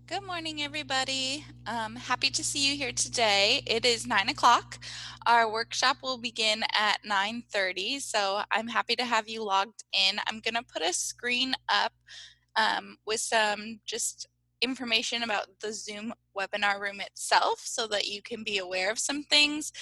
Good morning, everybody. Happy to see you here today. It is 9 o'clock. Our workshop will begin at 9:30, so I'm happy to have you logged in. I'm going to put a screen up with some just information about the Zoom webinar room itself so that you can be aware of some things.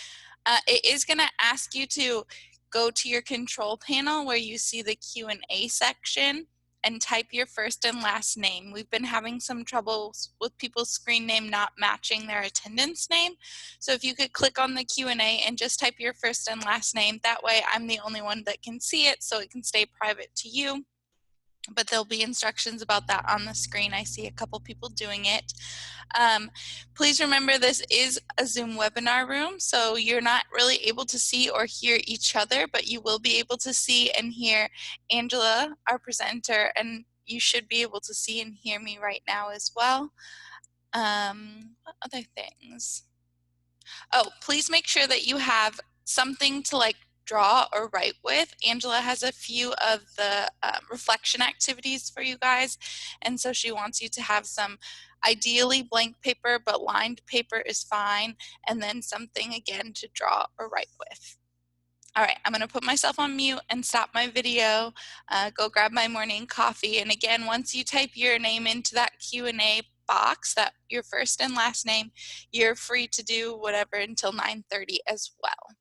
It is going to ask you to go to your control panel where you see the Q&A section and type your first and last name. We've been having some trouble with people's screen name not matching their attendance name. So if you could click on the Q&A and just type your first and last name, that way I'm the only one that can see it, so it can stay private to you. But there'll be instructions about that on the screen. I see a couple people doing it. Please remember this is a Zoom webinar room, so you're not really able to see or hear each other, but you will be able to see and hear Angela, our presenter, and you should be able to see and hear me right now as well. What other things? Oh, please make sure that you have something to draw or write with. Angela has a few of the reflection activities for you guys, and so she wants you to have some ideally blank paper, but lined paper is fine, and then something again to draw or write with. All right, I'm gonna put myself on mute and stop my video, go grab my morning coffee, and again, once you type your name into that Q&A box, that your first and last name, you're free to do whatever until 9:30 as well.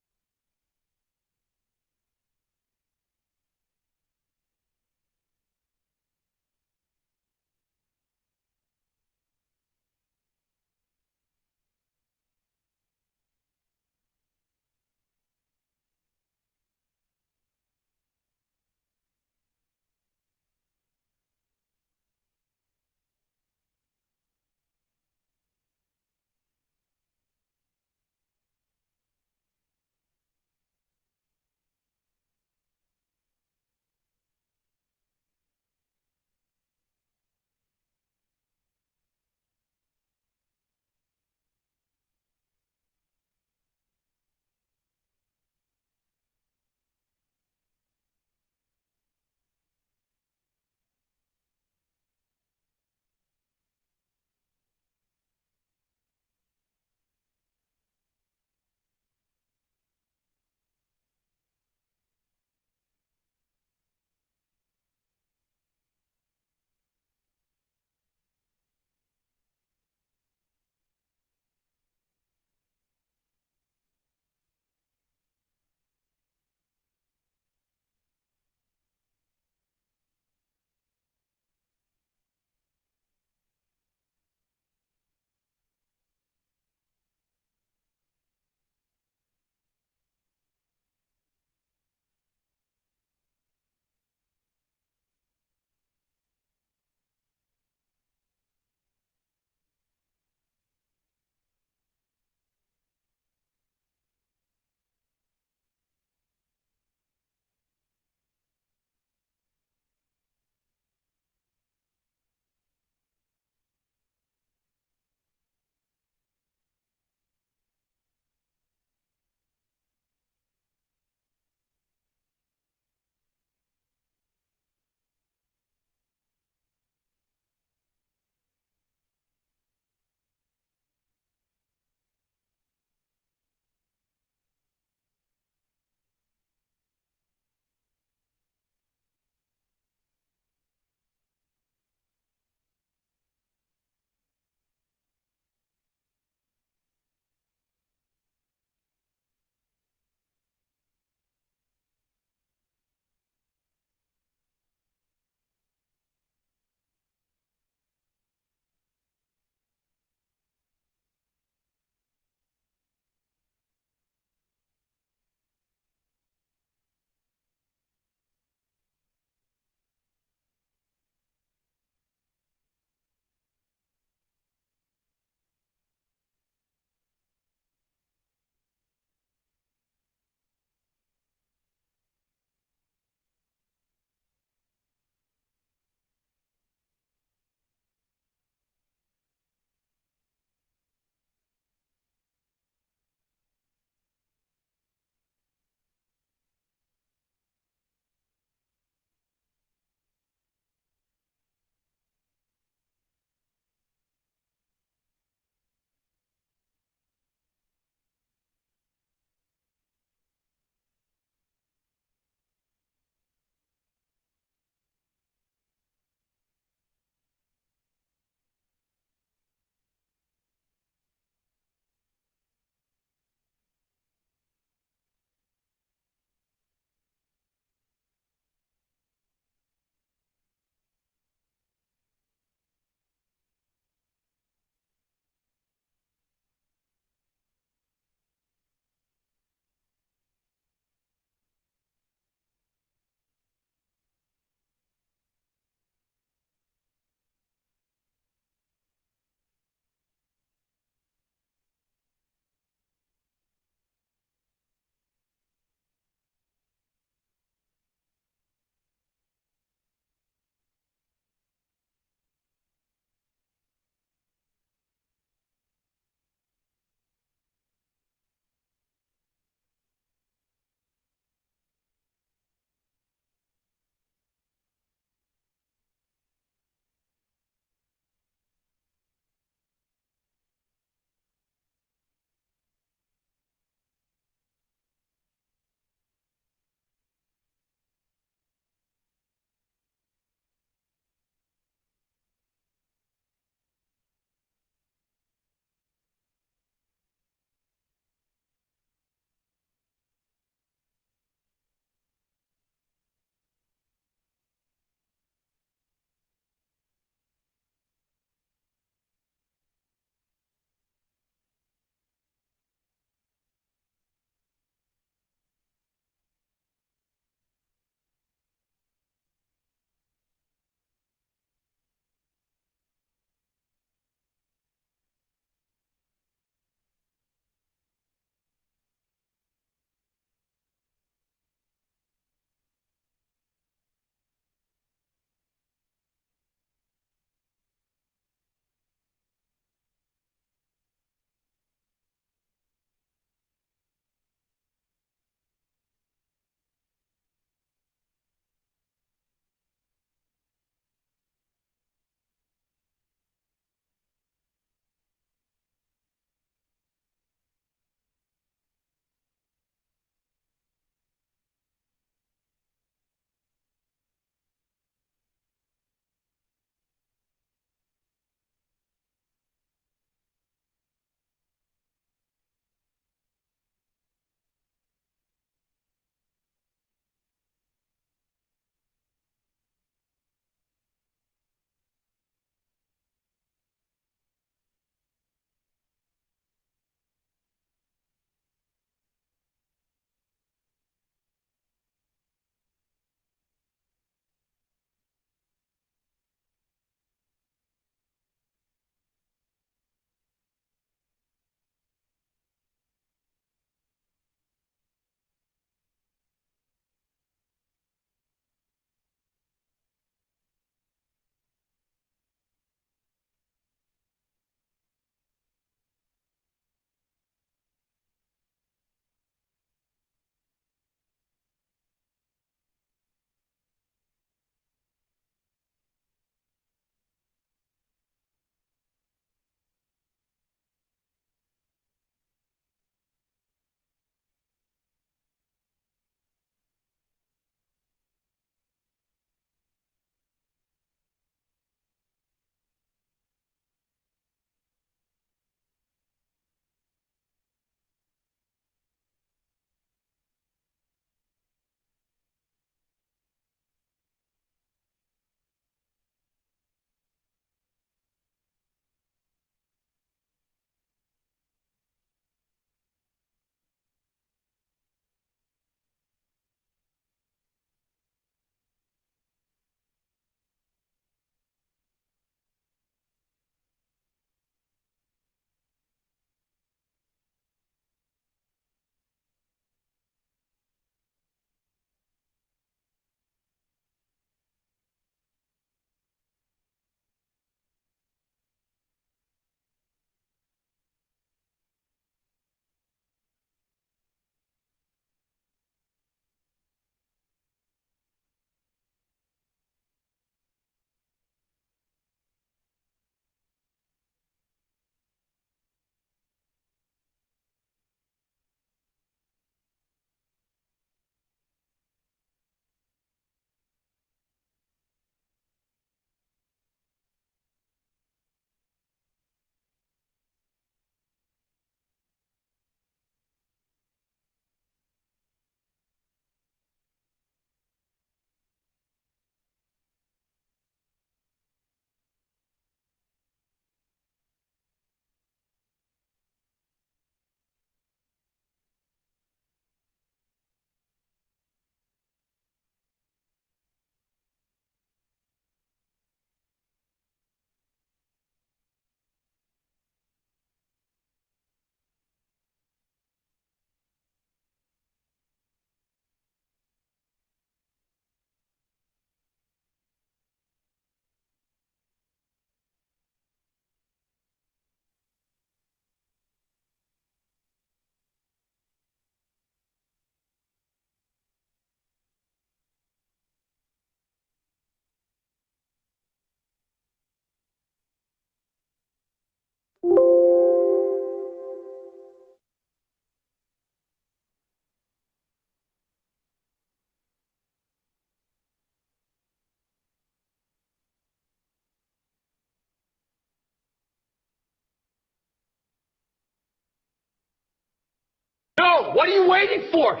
What are you waiting for?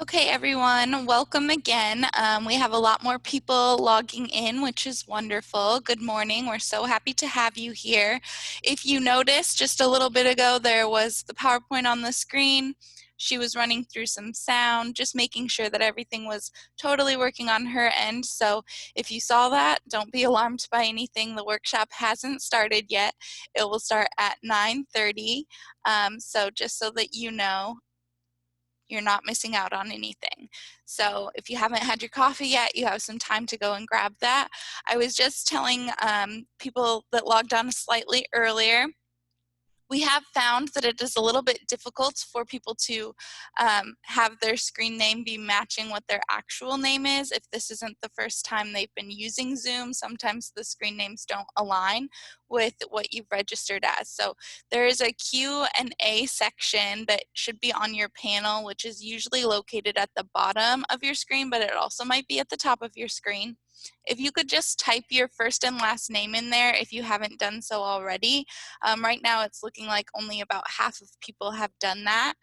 Okay, everyone, welcome again. We have a lot more people logging in, which is wonderful. Good morning. We're so happy to have you here. If you noticed, just a little bit ago, there was the PowerPoint on the screen. She was running through some sound, just making sure that everything was totally working on her end. So if you saw that, don't be alarmed by anything. The workshop hasn't started yet. It will start at 9:30. So just so that you know, you're not missing out on anything. So if you haven't had your coffee yet, you have some time to go and grab that. I was just telling people that logged on slightly earlier, we have found that it is a little bit difficult for people to have their screen name be matching what their actual name is. If this isn't the first time they've been using Zoom, sometimes the screen names don't align with what you've registered as. So there is a Q&A section that should be on your panel, which is usually located at the bottom of your screen, but it also might be at the top of your screen. If you could just type your first and last name in there if you haven't done so already. Right now it's looking like only about half of people have done that.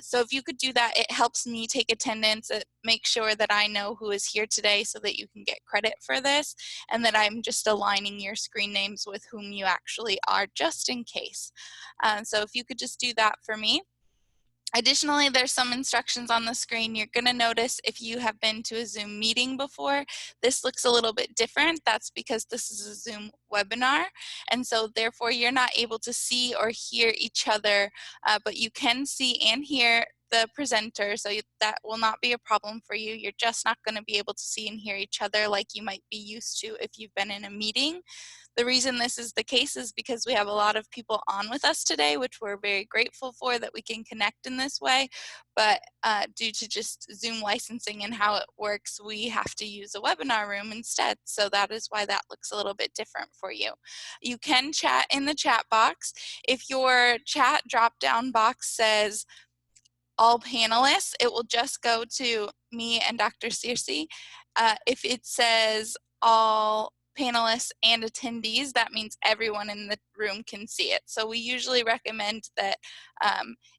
So if you could do that, it helps me take attendance, make sure that I know who is here today so that you can get credit for this, and that I'm just aligning your screen names with whom you actually are, just in case. So if you could just do that for me. Additionally, there's some instructions on the screen. You're going to notice if you have been to a Zoom meeting before, this looks a little bit different. That's because this is a Zoom webinar, and so therefore you're not able to see or hear each other, but you can see and hear the presenter, so that will not be a problem for you. You're just not going to be able to see and hear each other like you might be used to if you've been in a meeting. The reason this is the case is because we have a lot of people on with us today, which we're very grateful for, that we can connect in this way. But due to just Zoom licensing and how it works, we have to use a webinar room instead. So that is why that looks a little bit different for you. You can chat in the chat box. If your chat drop-down box says all panelists, it will just go to me and Dr. Searcy. If it says all panelists and attendees, that means everyone in the room can see it. So we usually recommend that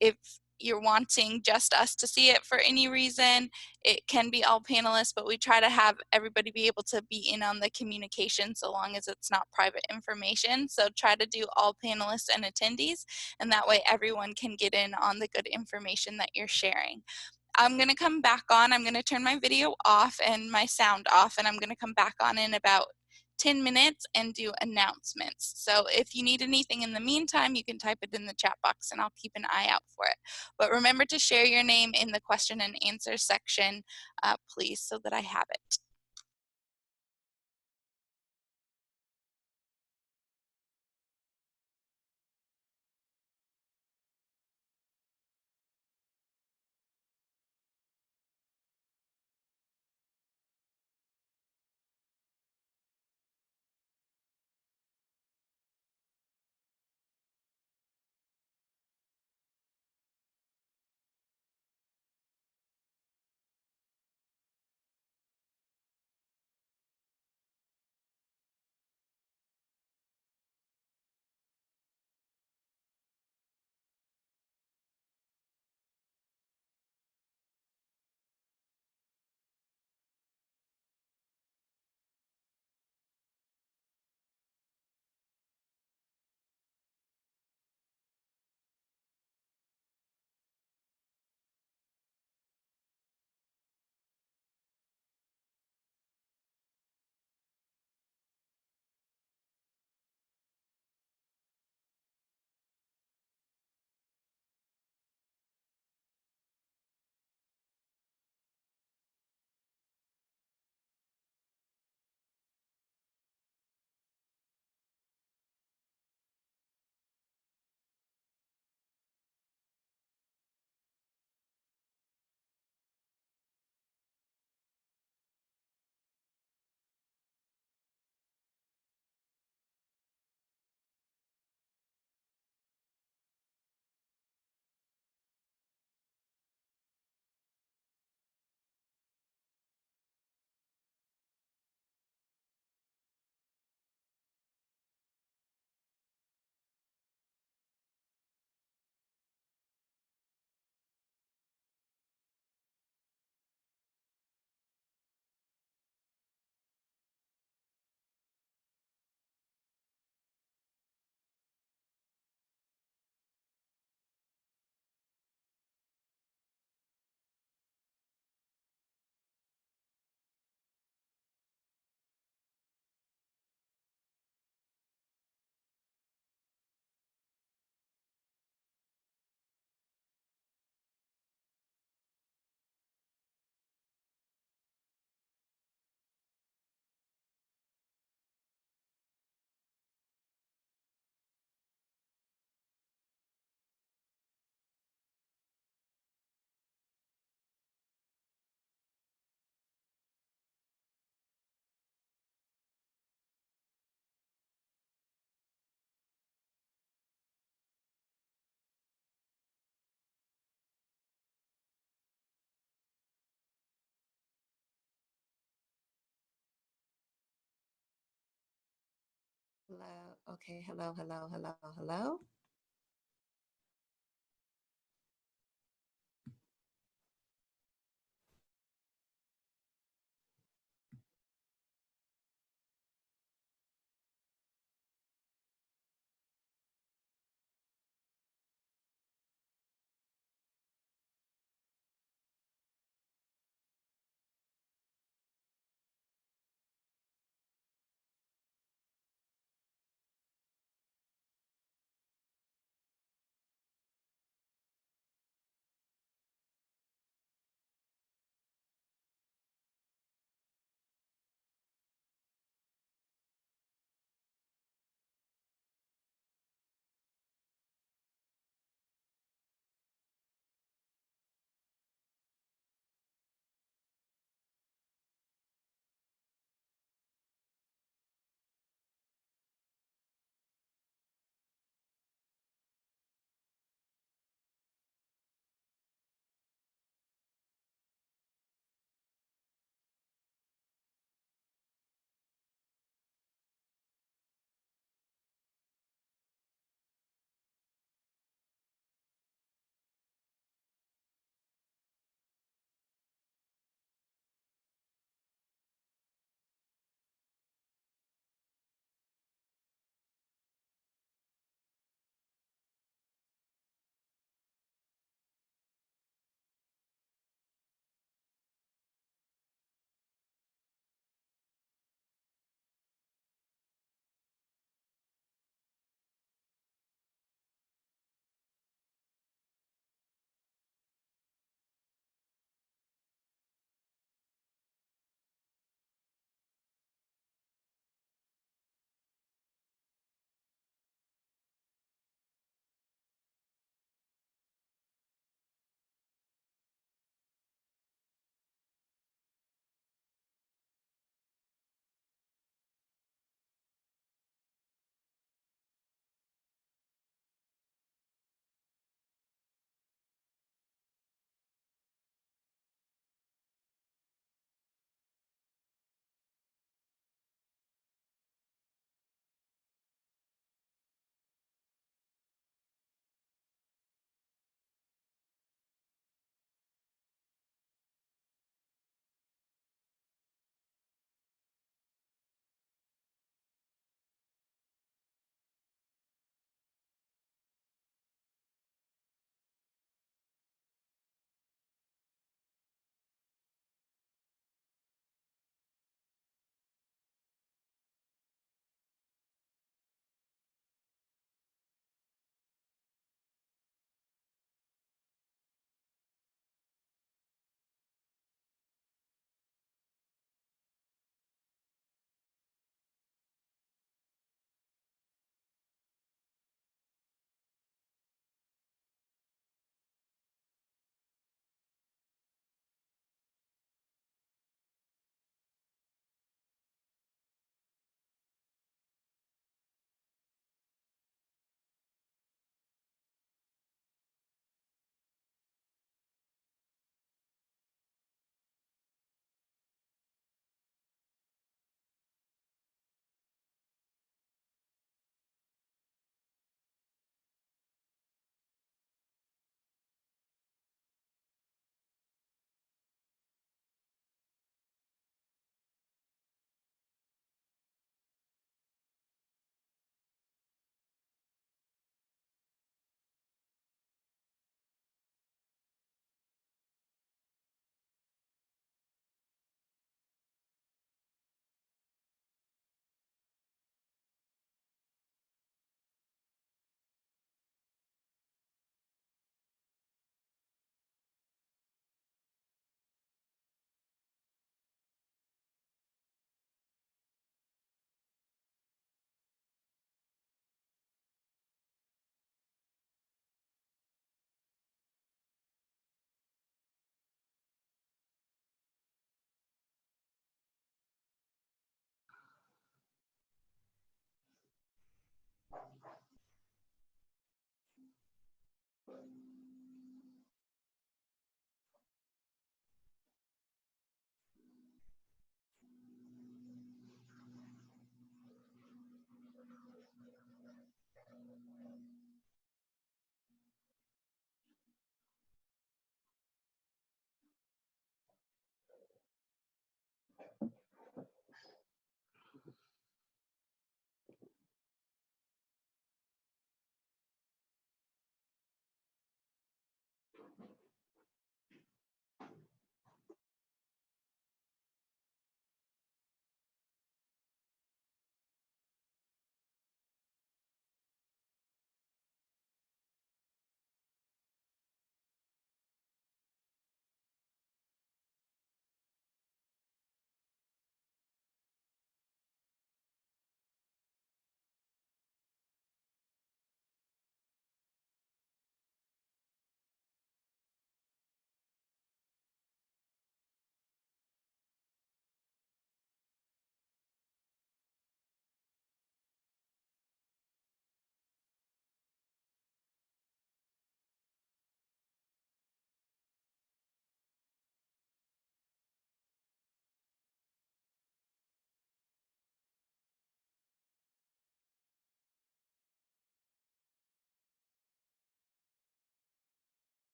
if you're wanting just us to see it for any reason, it can be all panelists, but we try to have everybody be able to be in on the communication so long as it's not private information. So try to do all panelists and attendees, and that way everyone can get in on the good information that you're sharing. I'm going to come back on. I'm going to turn my video off and my sound off, and I'm going to come back on in about 10 minutes and do announcements. So if you need anything in the meantime, you can type it in the chat box and I'll keep an eye out for it. But remember to share your name in the question and answer section, please, so that I have it. Hello. Okay. Hello. Hello. Hello. Hello.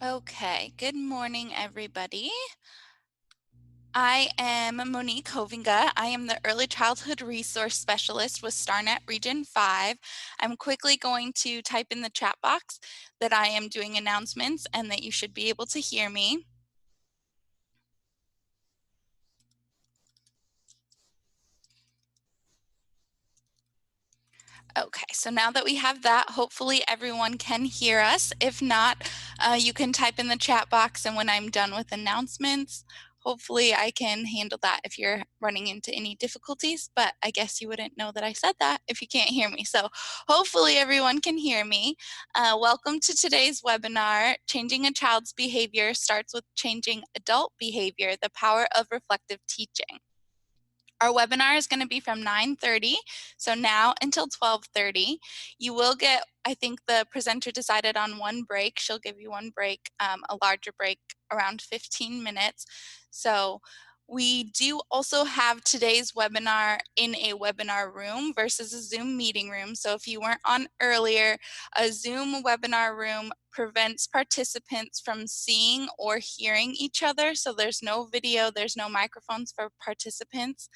Okay, good morning, everybody. I am Monique Hovinga. I am the Early Childhood Resource Specialist with StarNet Region 5. I'm quickly going to type in the chat box that I am doing announcements and that you should be able to hear me. Okay, so now that we have that, hopefully everyone can hear us. If not, you can type in the chat box, and when I'm done with announcements, hopefully I can handle that if you're running into any difficulties, but I guess you wouldn't know that I said that if you can't hear me. So hopefully everyone can hear me. Welcome to today's webinar, Changing a Child's Behavior Starts with Changing Adult Behavior, the Power of Reflective Teaching. Our webinar is going to be from 9:30, so now until 12:30. You will get, I think the presenter decided on one break. She'll give you one break, a larger break, around 15 minutes. So we do also have today's webinar in a webinar room versus a Zoom meeting room. So if you weren't on earlier, a Zoom webinar room prevents participants from seeing or hearing each other. So there's no video, there's no microphones for participants.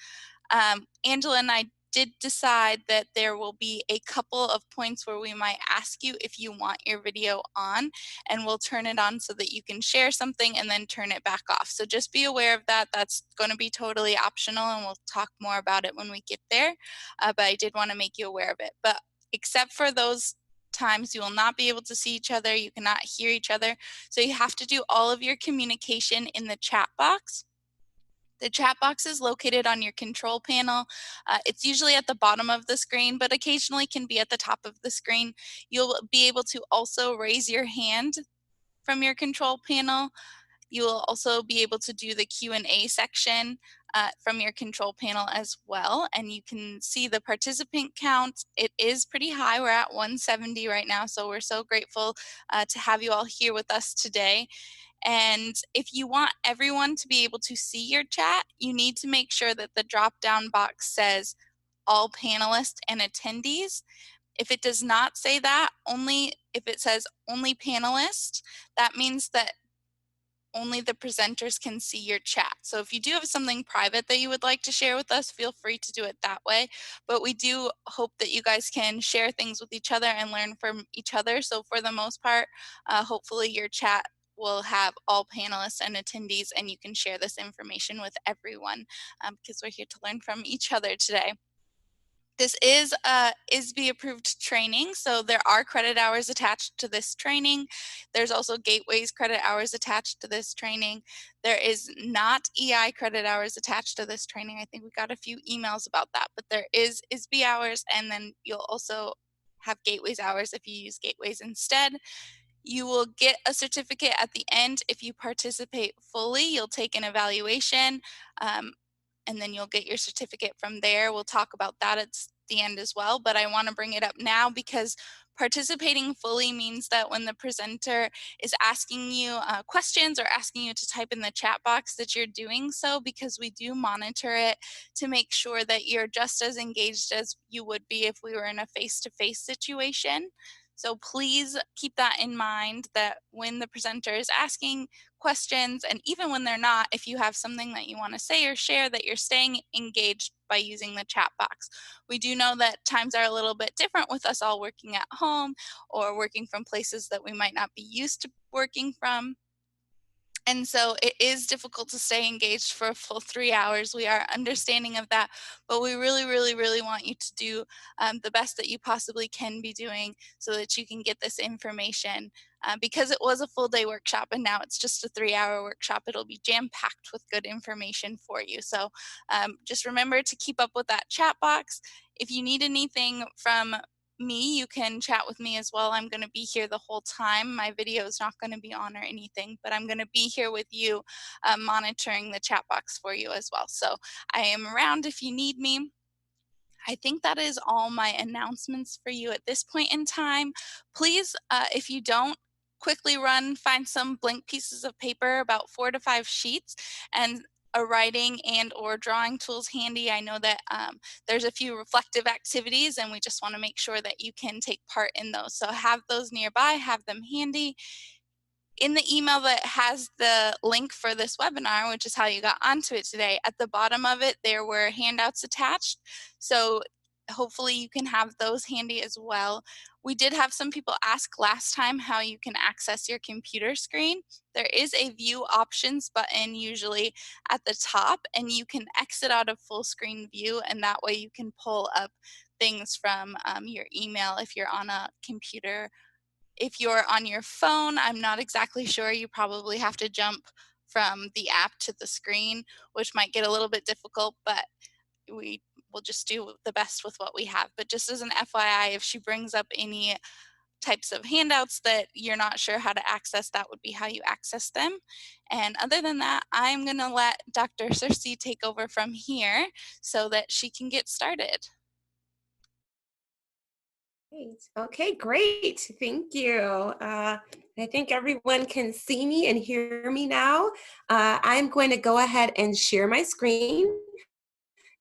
Angela and I did decide that there will be a couple of points where we might ask you if you want your video on, and we'll turn it on so that you can share something and then turn it back off. So just be aware of that. That's going to be totally optional, and we'll talk more about it when we get there. But I did want to make you aware of it. But except for those times, you will not be able to see each other. You cannot hear each other. So you have to do all of your communication in the chat box. The chat box is located on your control panel. It's usually at the bottom of the screen, but occasionally can be at the top of the screen. You'll be able to also raise your hand from your control panel. You will also be able to do the Q&A section from your control panel as well. And you can see the participant count. It is pretty high. We're at 170 right now, so we're so grateful to have you all here with us today. And if you want everyone to be able to see your chat, you need to make sure that the drop-down box says all panelists and attendees. If it does not say that, only if it says only panelists, that means that only the presenters can see your chat. So if you do have something private that you would like to share with us, feel free to do it that way. But we do hope that you guys can share things with each other and learn from each other. So for the most part, hopefully your chat will have all panelists and attendees, and you can share this information with everyone because we're here to learn from each other today. This is ISB approved training, so there are credit hours attached to this training. There's also Gateways credit hours attached to this training. There is not EI credit hours attached to this training. I think we got a few emails about that, but there is ISB hours, and then you'll also have Gateways hours if you use Gateways instead. You will get a certificate at the end if you participate fully. You'll take an evaluation. And then you'll get your certificate from there. We'll talk about that at the end as well, but I want to bring it up now because participating fully means that when the presenter is asking you questions or asking you to type in the chat box that you're doing so, because we do monitor it to make sure that you're just as engaged as you would be if we were in a face-to-face situation. So please keep that in mind, that when the presenter is asking questions, and even when they're not, if you have something that you want to say or share, that you're staying engaged by using the chat box. We do know that times are a little bit different with us all working at home or working from places that we might not be used to working from. And so it is difficult to stay engaged for a full 3 hours. We are understanding of that, but we really, really, really want you to do the best that you possibly can be doing so that you can get this information. Because it was a full day workshop and now it's just a 3-hour workshop, it'll be jam-packed with good information for you. So just remember to keep up with that chat box. If you need anything from me, you can chat with me as well. I'm going to be here the whole time. My video is not going to be on or anything, but I'm going to be here with you monitoring the chat box for you as well. So I am around if you need me. I think that is all my announcements for you at this point in time. Please, if you don't, quickly find some blank pieces of paper, about 4 to 5 sheets, and a writing and or drawing tools handy. I know that there's a few reflective activities, and we just want to make sure that you can take part in those. So have those nearby, have them handy. in the email that has the link for this webinar, which is how you got onto it today, at the bottom of it, there were handouts attached. So hopefully you can have those handy as well. We did have some people ask last time how you can access your computer screen. There is a view options button usually at the top, and you can exit out of full screen view, and that way you can pull up things from your email if you're on a computer. If you're on your phone, I'm not exactly sure. You probably have to jump from the app to the screen, which might get a little bit difficult, but we will just do the best with what we have. But just as an FYI, if she brings up any types of handouts that you're not sure how to access, that would be how you access them. And other than that, I'm going to let Dr. Cersei take over from here so that she can get started. Okay, great. Thank you. I think everyone can see me and hear me now. I'm going to go ahead and share my screen.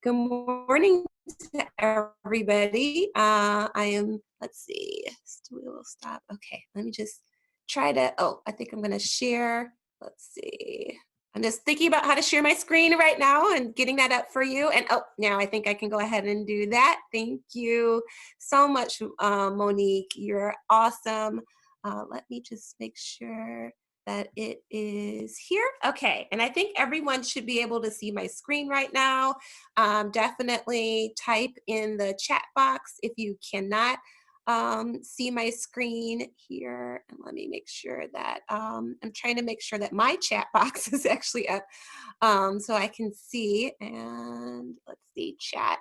Good morning to everybody. Let's see, we will stop. Okay, let me just try to, I think I'm gonna share. Let's see. I'm just thinking about how to share my screen right now and getting that up for you. And now I think I can go ahead and do that. Thank you so much, Monique. You're awesome. Let me just make sure that it is here. Okay, and I think everyone should be able to see my screen right now. Definitely type in the chat box if you cannot see my screen here. And let me make sure that I'm trying to make sure that my chat box is actually up so I can see. And let's see, chat.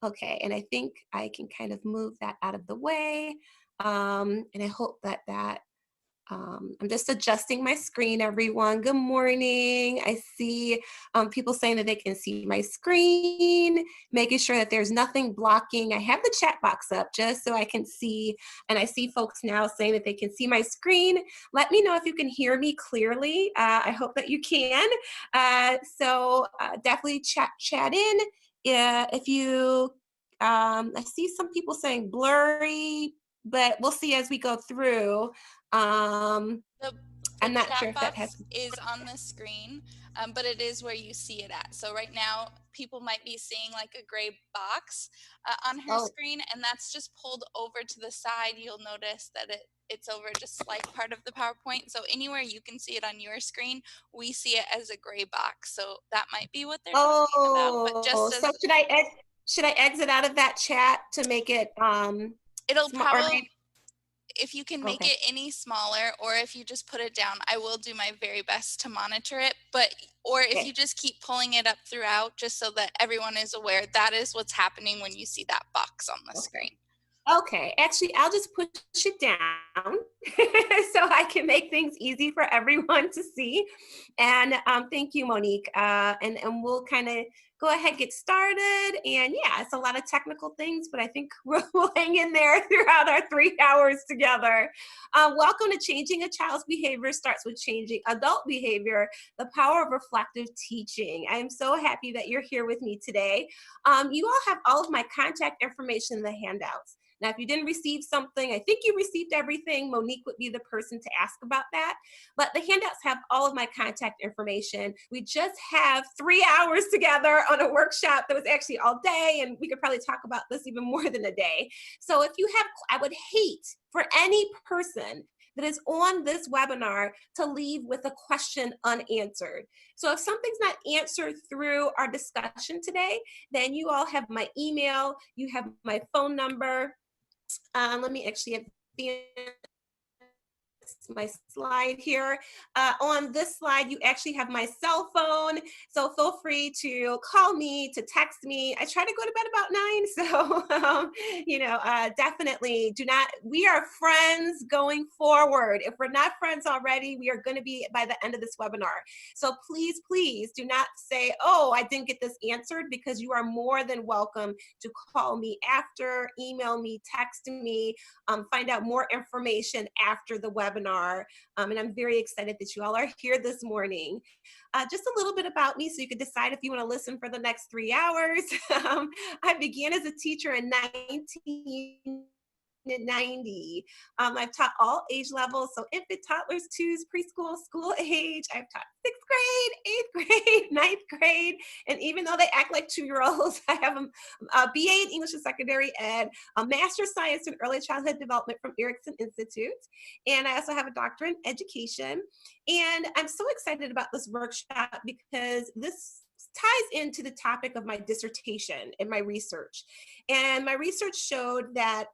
Okay, and I think I can kind of move that out of the way. And I hope that I'm just adjusting my screen, everyone. Good morning. I see people saying that they can see my screen, making sure that there's nothing blocking. I have the chat box up just so I can see, and I see folks now saying that they can see my screen. Let me know if you can hear me clearly. I hope that you can. So definitely chat in. If you, I see some people saying blurry, but we'll see as we go through. The, the I'm not chat sure if that has. box is on the screen, but it is where you see it at. So right now, people might be seeing like a gray box on her Oh, screen, and that's just pulled over to the side. You'll notice that it's over just like part of the PowerPoint. So anywhere you can see it on your screen, we see it as a gray box. So that might be what they're talking about. But oh, just so as should I exit out of that chat to make it it'll small or probably, maybe if you can make okay, it any smaller, or if you just put it down, I will do my very best to monitor it. But or if you okay, just keep pulling it up throughout, just so that everyone is aware, that is what's happening when you see that box on the okay. screen. Okay, actually, I'll just push it down so I can make things easy for everyone to see. And thank you, Monique. And we'll kind of go ahead, get started. And yeah, it's a lot of technical things, but I think we'll hang in there throughout our 3 hours together. Welcome to Changing a Child's Behavior Starts with Changing Adult Behavior, the Power of Reflective Teaching. I am so happy that you're here with me today. You all have all of my contact information in the handouts. Now, if you didn't receive something, I think you received everything. Monique would be the person to ask about that. But the handouts have all of my contact information. We just have 3 hours together on a workshop that was actually all day, and we could probably talk about this even more than a day. So if you have, I would hate for any person that is on this webinar to leave with a question unanswered. So if something's not answered through our discussion today, then you all have my email, you have my phone number. Let me actually advance my slide here. On this slide, you actually have my cell phone. So feel free to call me, to text me. I try to go to bed about 9. So, definitely do not, we are friends going forward. If we're not friends already, we are going to be by the end of this webinar. So please, please do not say, oh, I didn't get this answered, because you are more than welcome to call me after, email me, text me, find out more information after the webinar. And I'm very excited that you all are here this morning. Just a little bit about me so you can decide if you want to listen for the next 3 hours. I began as a teacher in 19 90. I've taught all age levels, so infant, toddlers, twos, preschool, school age. I've taught sixth grade, eighth grade, ninth grade, and even though they act like 2-year-olds, I have a BA in English and Secondary Ed, a Master of Science in Early Childhood Development from Erickson Institute, and I also have a doctorate in education. And I'm so excited about this workshop because this ties into the topic of my dissertation and my research. And my research showed that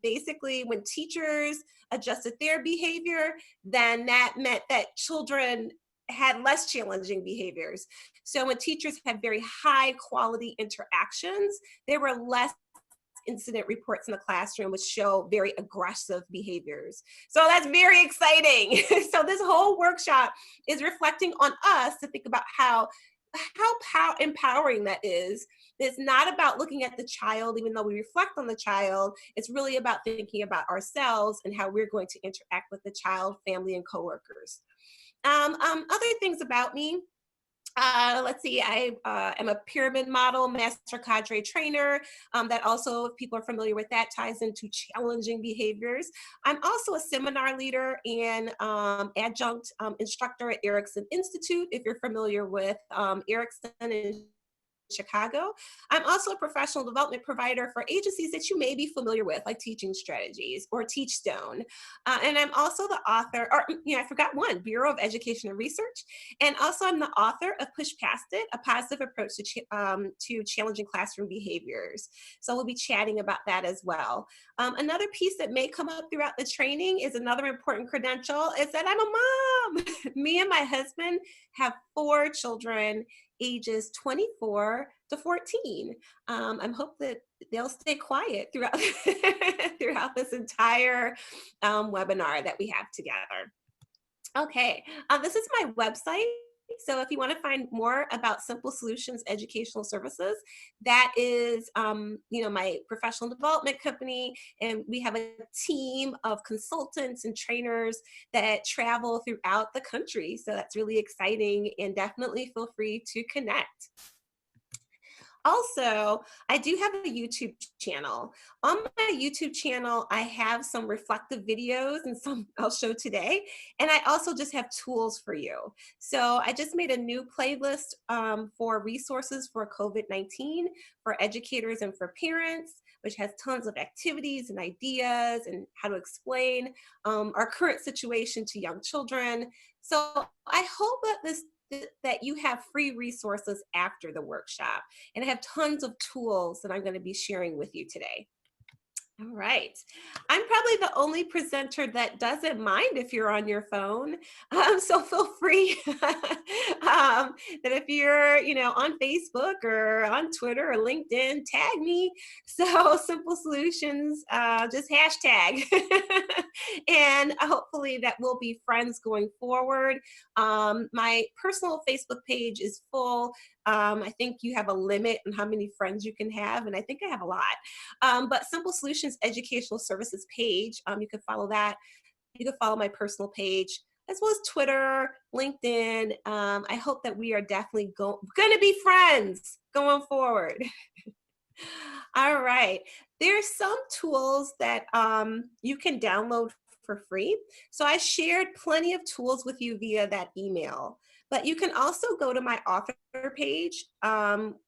basically when teachers adjusted their behavior, then that meant that children had less challenging behaviors. So when teachers had very high quality interactions, there were less incident reports in the classroom which show very aggressive behaviors. So that's very exciting. So this whole workshop is reflecting on us to think about how empowering that is. It's not about looking at the child, even though we reflect on the child. It's really about thinking about ourselves and how we're going to interact with the child, family, and coworkers. Other things about me. Let's see, I am a pyramid model, master cadre trainer. That also, if people are familiar with that, ties into challenging behaviors. I'm also a seminar leader and adjunct instructor at Erickson Institute, if you're familiar with Erickson and Chicago. I'm also a professional development provider for agencies that you may be familiar with, like Teaching Strategies or Teachstone. And I'm also the author, or I forgot one, Bureau of Education and Research. And also I'm the author of Push Past It, a positive approach to challenging classroom behaviors. So we'll be chatting about that as well. Another piece that may come up throughout the training is another important credential is that I'm a mom. Me and my husband have 4 children ages 24 to 14. I hope that they'll stay quiet throughout, throughout this entire webinar that we have together. Okay, this is my website. So if you want to find more about Simple Solutions Educational Services, that is, my professional development company, and we have a team of consultants and trainers that travel throughout the country. So that's really exciting, and definitely feel free to connect. Also, I do have a YouTube channel. On my YouTube channel, I have some reflective videos and some I'll show today. And I also just have tools for you. So I just made a new playlist for resources for COVID-19 for educators and for parents, which has tons of activities and ideas and how to explain our current situation to young children. So I hope that you have free resources after the workshop. And I have tons of tools that I'm going to be sharing with you today. All right. I'm probably the only presenter that doesn't mind if you're on your phone. So feel free that if you're, on Facebook or on Twitter or LinkedIn, tag me. So Simple Solutions, just hashtag. And hopefully that we'll be friends going forward. My personal Facebook page is full. I think you have a limit on how many friends you can have, and I think I have a lot. But Simple Solutions Educational Services page, you can follow that. You can follow my personal page, as well as Twitter, LinkedIn. I hope that we are definitely going to be friends going forward. All right. There's some tools that you can download for free. So I shared plenty of tools with you via that email. But you can also go to my author page,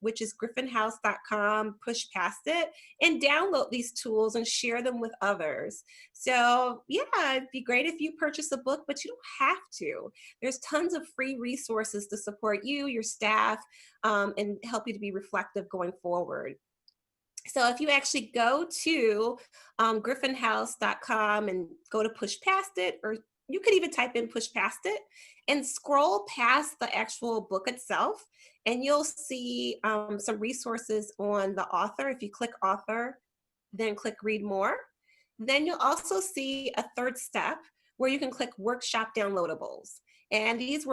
which is griffinhouse.com, push past it, and download these tools and share them with others. So yeah, it'd be great if you purchase a book, but you don't have to. There's tons of free resources to support you, your staff, and help you to be reflective going forward. So if you actually go to griffinhouse.com and go to push past it, or you could even type in push past it and scroll past the actual book itself, and you'll see some resources on the author. If you click author, then click read more. Then you'll also see a third step where you can click workshop downloadables. And these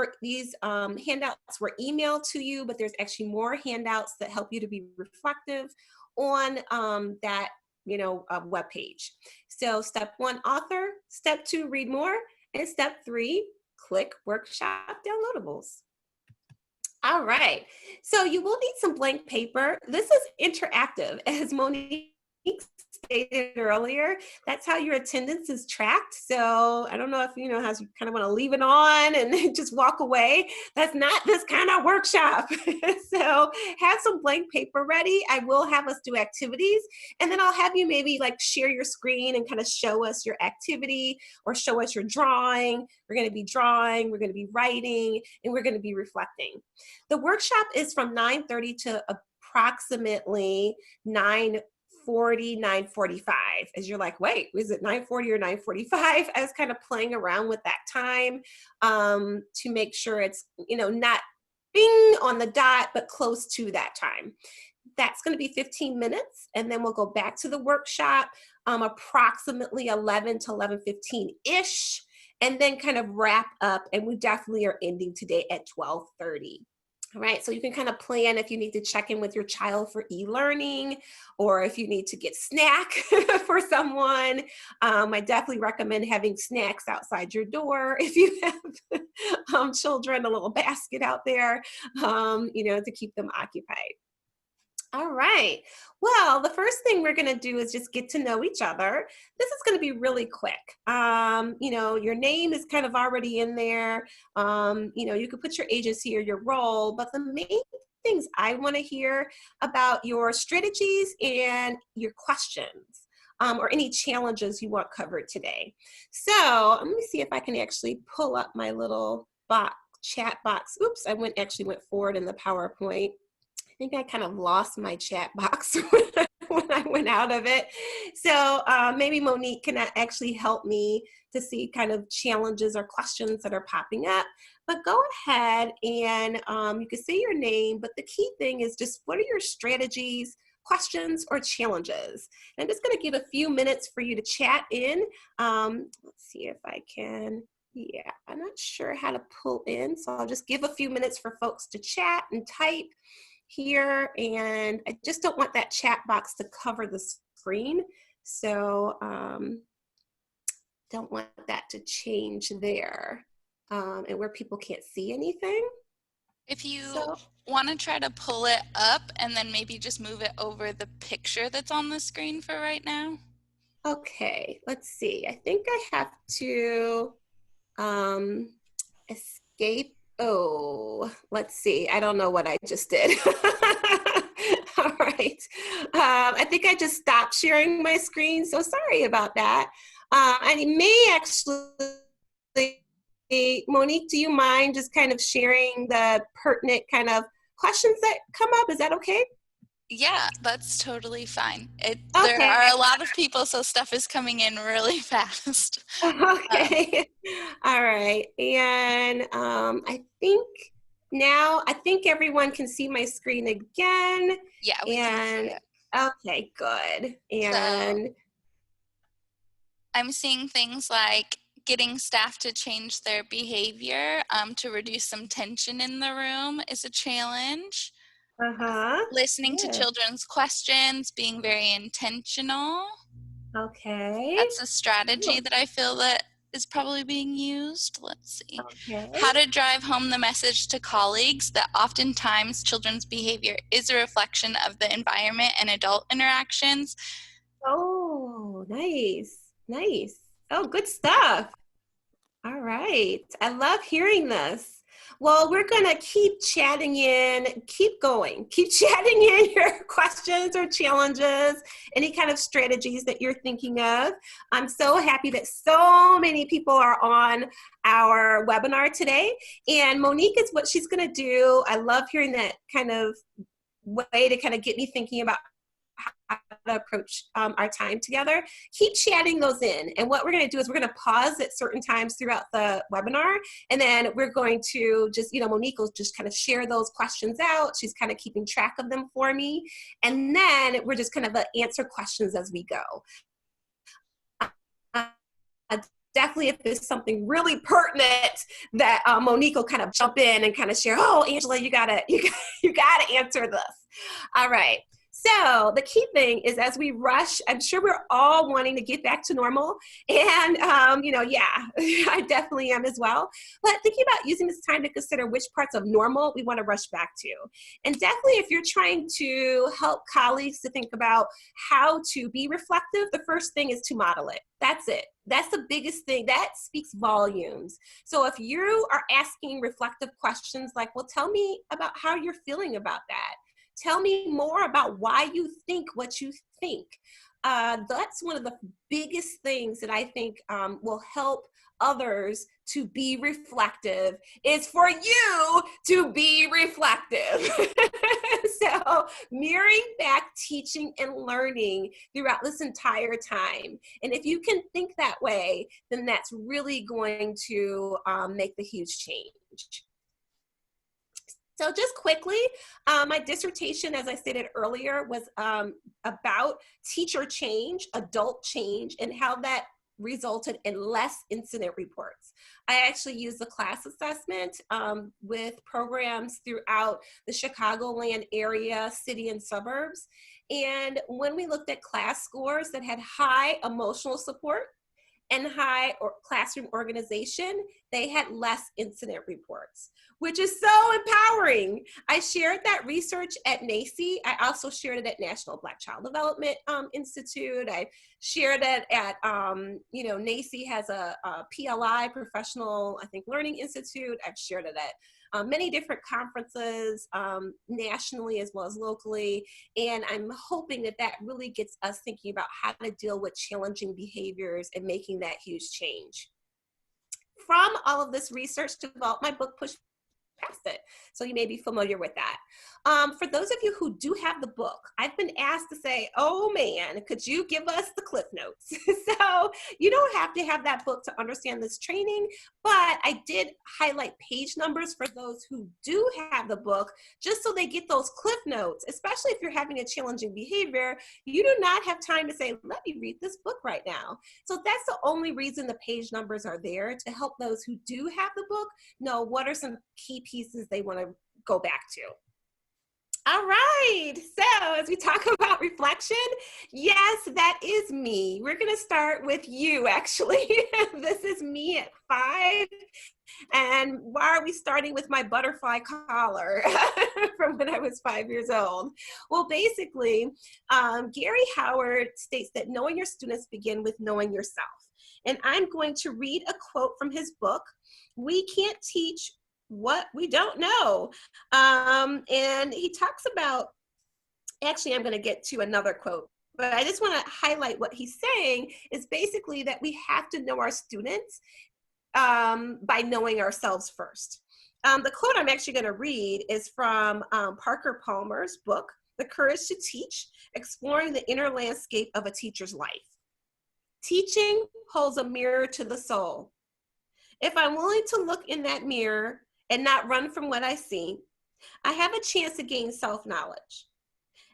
handouts were emailed to you, but there's actually more handouts that help you to be reflective on that web page. So step 1, author. Step 2, read more. And step 3, click workshop downloadables. All right. So you will need some blank paper. This is interactive, as Monique stated earlier, that's how your attendance is tracked. So I don't know if how you kind of want to leave it on and just walk away. That's not this kind of workshop. So have some blank paper ready. I will have us do activities, and then I'll have you maybe like share your screen and kind of show us your activity or show us your drawing. We're going to be drawing, we're going to be writing, and we're going to be reflecting. The workshop is from 9:30 to approximately 9:40, 9:45. As you're like, wait, is it 9:40 or 9:45? I was kind of playing around with that time to make sure it's, not bing on the dot, but close to that time. That's going to be 15 minutes, and then we'll go back to the workshop approximately 11 to 11:15-ish, and then kind of wrap up, and we definitely are ending today at 12:30. All right, so you can kind of plan if you need to check in with your child for e-learning, or if you need to get snack for someone. I definitely recommend having snacks outside your door if you have children, a little basket out there, to keep them occupied. All right. Well, the first thing we're going to do is just get to know each other. This is going to be really quick. Your name is kind of already in there. You could put your ages here, your role, but the main things I want to hear about your strategies and your questions, or any challenges you want covered today. So let me see if I can actually pull up my little chat box. Oops, I went forward in the PowerPoint. I think I kind of lost my chat box when I went out of it. So maybe Monique can actually help me to see kind of challenges or questions that are popping up. But go ahead and you can say your name, but the key thing is just what are your strategies, questions, or challenges? And I'm just going to give a few minutes for you to chat in. Let's see if I can. Yeah, I'm not sure how to pull in, so I'll just give a few minutes for folks to chat and type here, and I just don't want that chat box to cover the screen, so don't want that to change there, and where people can't see anything. If you want to try to pull it up and then maybe just move it over the picture that's on the screen for right now. Okay, let's see. I think I have to escape. Oh, let's see. I don't know what I just did. All right. I think I just stopped sharing my screen, so sorry about that. I may actually, Monique, do you mind just kind of sharing the pertinent kind of questions that come up? Is that okay? Yeah, that's totally fine. There Okay. are a lot of people, so stuff is coming in really fast. Okay. All right. And I think everyone can see my screen again. Yeah, we can see And it. okay, good. So And I'm seeing things like getting staff to change their behavior to reduce some tension in the room is a challenge. uh-huh. Listening to Yeah. children's questions, being very intentional. Okay. That's a strategy that I feel that is probably being used. Let's see. Okay. How to drive home the message to colleagues that oftentimes children's behavior is a reflection of the environment and adult interactions. Oh, nice. Nice. Oh, good stuff. All right. I love hearing this. Well, we're going to keep chatting in, keep going, keep chatting in your questions or challenges, any kind of strategies that you're thinking of. I'm so happy that so many people are on our webinar today. And Monique is what she's going to do. I love hearing that kind of way to kind of get me thinking about how to approach our time together. Keep chatting those in. And what we're going to do is we're going to pause at certain times throughout the webinar. And then we're going to just, Monique will just kind of share those questions out. She's kind of keeping track of them for me. And then we're just kind of answer questions as we go. Definitely if there's something really pertinent that Monique will kind of jump in and kind of share, oh, Angela, you gotta answer this. All right. So the key thing is, as we rush, I'm sure we're all wanting to get back to normal. And, yeah, I definitely am as well. But thinking about using this time to consider which parts of normal we want to rush back to. And definitely if you're trying to help colleagues to think about how to be reflective, the first thing is to model it. That's it. That's the biggest thing. That speaks volumes. So if you are asking reflective questions like, well, tell me about how you're feeling about that. Tell me more about why you think what you think. That's one of the biggest things that I think will help others to be reflective, is for you to be reflective. So mirroring back teaching and learning throughout this entire time. And if you can think that way, then that's really going to make the huge change. So just quickly, my dissertation, as I stated earlier, was about teacher change, adult change, and how that resulted in less incident reports. I actually used the class assessment with programs throughout the Chicagoland area, city and suburbs. And when we looked at class scores that had high emotional support and high classroom organization, they had less incident reports, which is so empowering. I shared that research at NACCE. I also shared it at National Black Child Development Institute. I shared it at, NACCE has a PLI, Professional, I think, Learning Institute. I've shared it at many different conferences, nationally as well as locally. And I'm hoping that that really gets us thinking about how to deal with challenging behaviors and making that huge change. From all of this research, developed my book, Push Past It. So you may be familiar with that. For those of you who do have the book, I've been asked to say, oh man, could you give us the cliff notes? So you don't have to have that book to understand this training, but I did highlight page numbers for those who do have the book, just so they get those cliff notes, especially if you're having a challenging behavior. You do not have time to say, let me read this book right now. So that's the only reason the page numbers are there, to help those who do have the book know what are some key pieces they want to go back to. All right, so as we talk about reflection, yes, that is me. We're gonna start with you, actually. This is me at 5. And why are we starting with my butterfly collar from when I was 5 years old? Well, basically, Gary Howard states that knowing your students begin with knowing yourself. And I'm going to read a quote from his book, We Can't Teach What We Don't Know. And he talks about, actually, I'm going to get to another quote, but I just want to highlight what he's saying is basically that we have to know our students by knowing ourselves first. The quote I'm actually going to read is from Parker Palmer's book, The Courage to Teach, Exploring the Inner Landscape of a Teacher's Life. Teaching holds a mirror to the soul. If I'm willing to look in that mirror and not run from what I see, I have a chance to gain self-knowledge.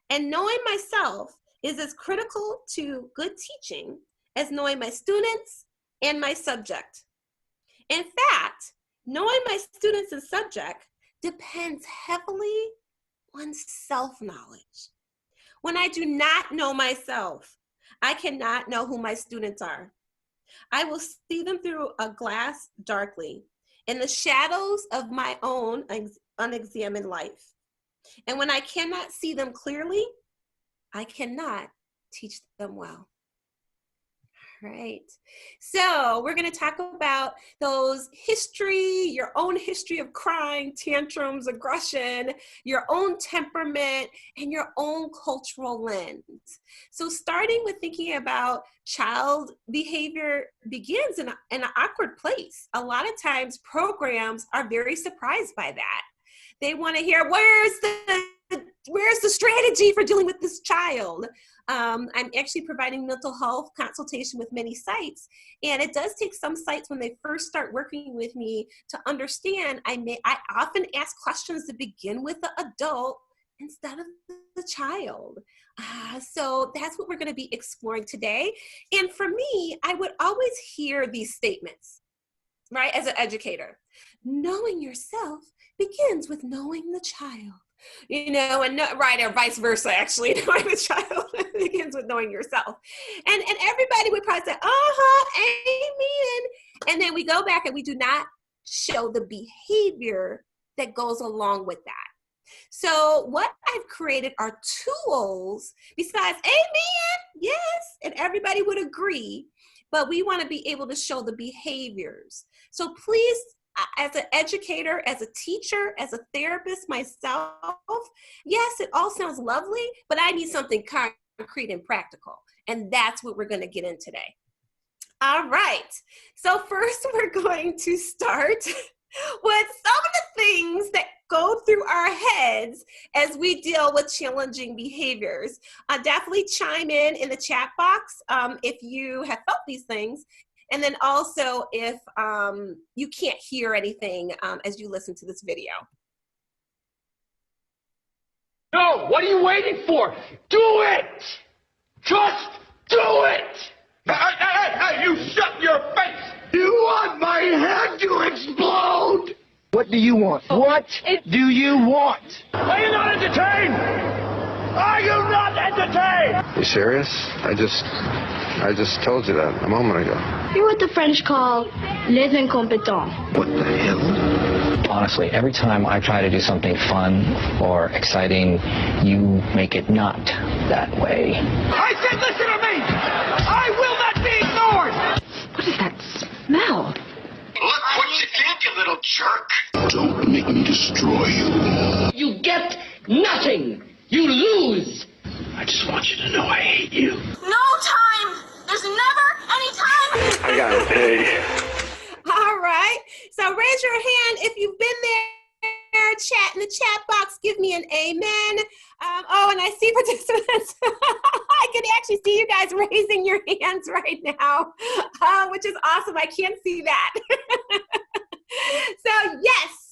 And knowing myself is as critical to good teaching as knowing my students and my subject. In fact, knowing my students and subject depends heavily on self-knowledge. When I do not know myself, I cannot know who my students are. I will see them through a glass darkly, in the shadows of my own unexamined life. And when I cannot see them clearly, I cannot teach them well. Right. So we're going to talk about those history, your own history of crying, tantrums, aggression, your own temperament, and your own cultural lens. So starting with thinking about child behavior begins in an awkward place. A lot of times programs are very surprised by that. They want to hear, where's the strategy for dealing with this child? I'm actually providing mental health consultation with many sites, and it does take some sites when they first start working with me to understand. I often ask questions to begin with the adult instead of the child. So that's what we're going to be exploring today. And for me, I would always hear these statements, right, as an educator. Knowing yourself begins with knowing the child. And right, or vice versa, actually. Knowing the child begins with knowing yourself. And everybody would probably say, amen. And then we go back and we do not show the behavior that goes along with that. So what I've created are tools besides amen, yes, and everybody would agree, but we want to be able to show the behaviors. So please, as an educator, as a teacher, as a therapist myself, yes, it all sounds lovely, but I need something concrete and practical. And that's what we're going to get in today. All right. So first we're going to start with some of the things that go through our heads as we deal with challenging behaviors. Definitely chime in the chat box if you have felt these things. And then also if you can't hear anything as you listen to this video. No, what are you waiting for? Do it! Just do it! Hey, you shut your face! You want my head to explode? What do you want? What do you want? Are you not entertained? Are you not entertained? You serious? I just told you that a moment ago. You're what the French call les incompétents. What the hell? Honestly, every time I try to do something fun or exciting, you make it not that way. I said listen to me! I will not be ignored! What is that smell? Look what you did, you little jerk! Don't make me destroy you. You get nothing. You lose. I just want you to know I hate you. No time! There's never any time! I gotta pay. All right. So raise your hand if you've been there. Chat in the chat box. Give me an amen. And I see participants. I can actually see you guys raising your hands right now, which is awesome. I can't see that. So yes,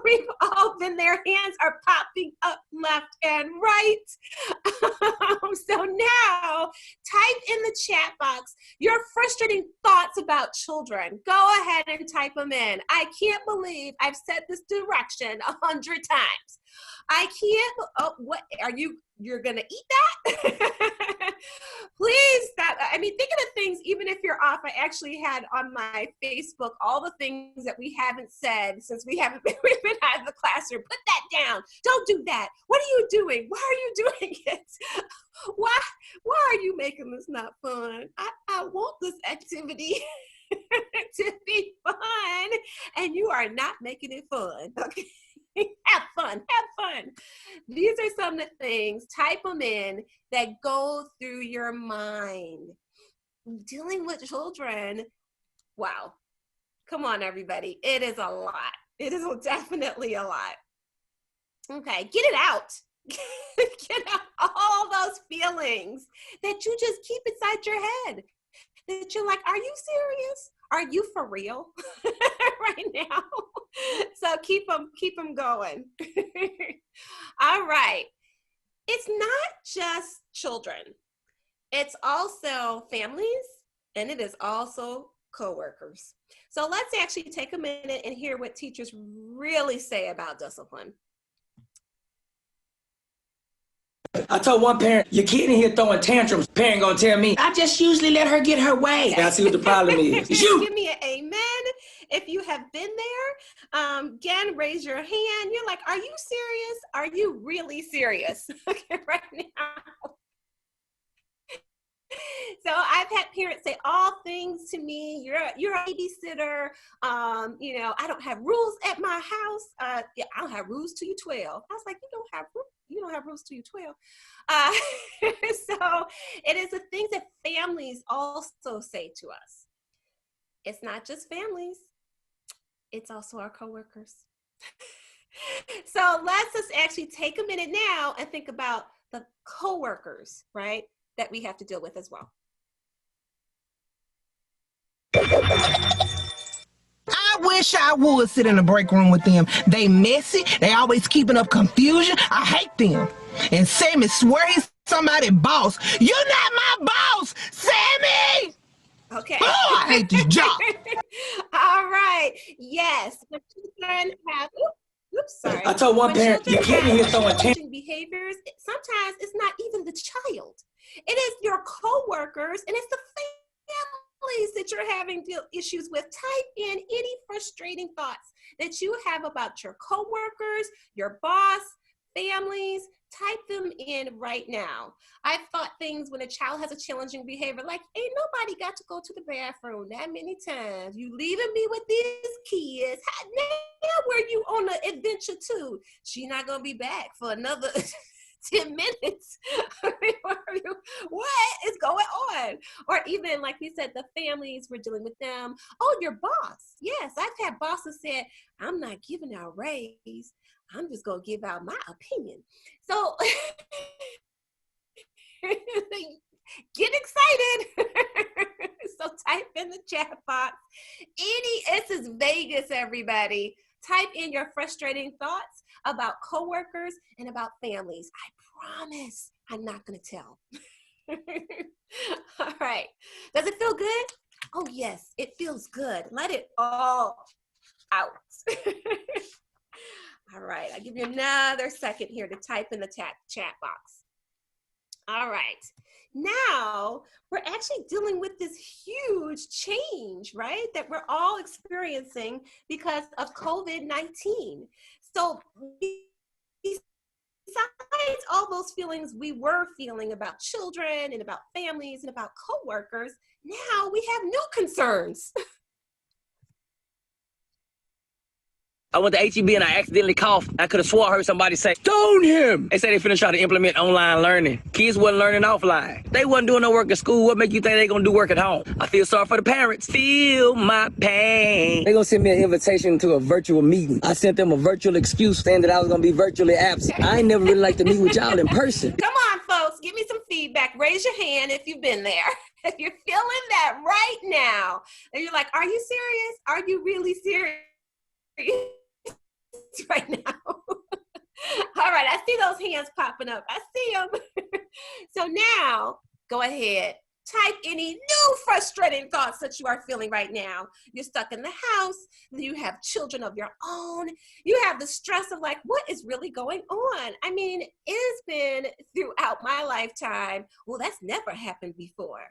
we've all been there. Hands are popping up left and right. So now type in the chat box your frustrating thoughts about children. Go ahead and type them in. I can't believe I've said this direction 100 times. I can't, what are you're gonna eat that? Please stop. I mean, think of the things, even if you're off, I actually had on my Facebook all the things that we haven't said since we've been out of the classroom. Put that down. Don't do that. What are you doing? Why are you doing it? Why are you making this not fun? I want this activity to be fun, and you are not making it fun. Okay. Have fun. These are some of the things, type them in, that go through your mind. Dealing with children, wow. Come on, everybody. It is a lot. It is definitely a lot. Okay, get it out. Get out all those feelings that you just keep inside your head. That you're like, are you serious? Are you for real right now? So keep them going. All right. It's not just children. It's also families, and it is also coworkers. So let's actually take a minute and hear what teachers really say about discipline. I told one parent, your kid in here throwing tantrums. Parent gonna tell me, I just usually let her get her way. I see what the problem is. It's you. Give me an amen if you have been there. Again, raise your hand. You're like, are you serious? Are you really serious? Okay, right now. So I've had parents say all things to me. You're a babysitter. I don't have rules at my house. I don't have rules till you're 12. I was like, you don't have rules till you're 12. So it is the things that families also say to us. It's not just families. It's also our coworkers. So let's just actually take a minute now and think about the coworkers, right, that we have to deal with as well. I wish I would sit in the break room with them. They messy. They always keeping up confusion. I hate them. And Sammy swear he's somebody's boss. You're not my boss, Sammy! Okay. Oh, I hate this job. All right. Yes. The children have, sorry. I told one When parent, children your kid in here have throwing tantrums. challenging behaviors, sometimes it's not even the child. It is your coworkers, and it's the families that you're having issues with. Type in any frustrating thoughts that you have about your coworkers, your boss, families. Type them in right now. I've thought things when a child has a challenging behavior, like, ain't nobody got to go to the bathroom that many times. You leaving me with these kids. Now where you on an adventure too? She not gonna be back for another 10 minutes. What is going on? Or even, like we said, the families, we're dealing with them. Oh, your boss. Yes, I've had bosses say, I'm not giving out raise. I'm just going to give out my opinion. So get excited. So type in the chat box. This is Vegas, everybody. Type in your frustrating thoughts about coworkers and about families. I promise I'm not going to tell. All right. Does it feel good? Oh, yes, it feels good. Let it all out. All right. I'll give you another second here to type in the chat box. All right. Now we're actually dealing with this huge change, right? That we're all experiencing because of COVID-19. So besides all those feelings we were feeling about children and about families and about coworkers, now we have new concerns. I went to HEB and I accidentally coughed. I could have swore I heard somebody say, stone him! They said they finna try to implement online learning. Kids wasn't learning offline. They wasn't doing no work at school. What make you think they gonna do work at home? I feel sorry for the parents. Feel my pain. They gonna send me an invitation to a virtual meeting. I sent them a virtual excuse saying that I was gonna be virtually absent. I ain't never really like to meet with y'all in person. Come on, folks. Give me some feedback. Raise your hand if you've been there. If you're feeling that right now, and you're like, are you serious? Are you really serious? Right now. All right, I see those hands popping up. I see them. So now, go ahead. Type any new frustrating thoughts that you are feeling right now. You're stuck in the house. You have children of your own. You have the stress of like, what is really going on? I mean, it's been throughout my lifetime. Well, that's never happened before.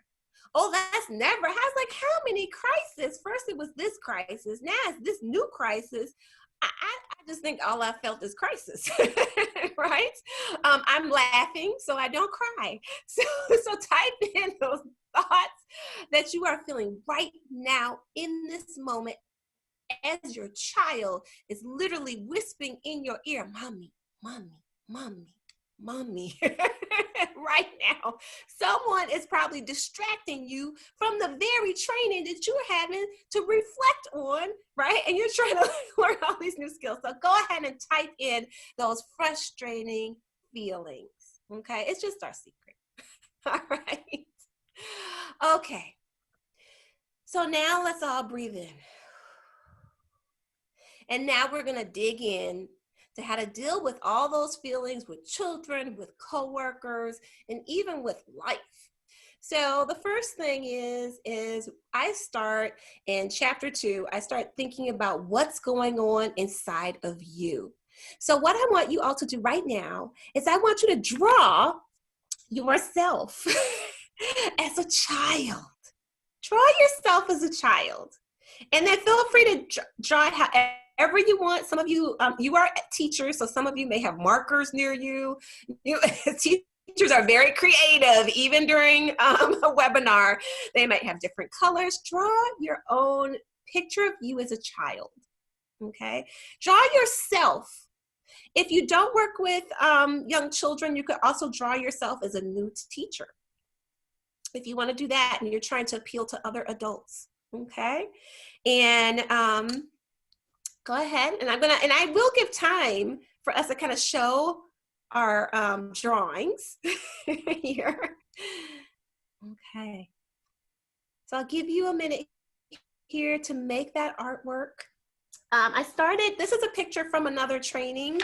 Oh, that's never. I was like, how many crises? First it was this crisis. Now it's this new crisis. I just think all I felt is crisis, right? I'm laughing so I don't cry. So type in those thoughts that you are feeling right now in this moment as your child is literally whispering in your ear, mommy, mommy, mommy, mommy. Right now, someone is probably distracting you from the very training that you're having to reflect on, right? And you're trying to learn all these new skills. So go ahead and type in those frustrating feelings, okay? It's just our secret. All right. Okay. So now let's all breathe in. And now we're going to dig in to how to deal with all those feelings with children, with coworkers, and even with life. So the first thing is I start in chapter 2, I start thinking about what's going on inside of you. So what I want you all to do right now is I want you to draw yourself as a child. Draw yourself as a child. And then feel free to draw however you want. Some of you, you are teachers, so some of you may have markers near you. Teachers are very creative, even during a webinar. They might have different colors. Draw your own picture of you as a child, okay? Draw yourself. If you don't work with young children, you could also draw yourself as a new teacher. If you want to do that and you're trying to appeal to other adults, okay? And go ahead, and I will give time for us to kind of show our drawings here. Okay. So I'll give you a minute here to make that artwork. This is a picture from another training,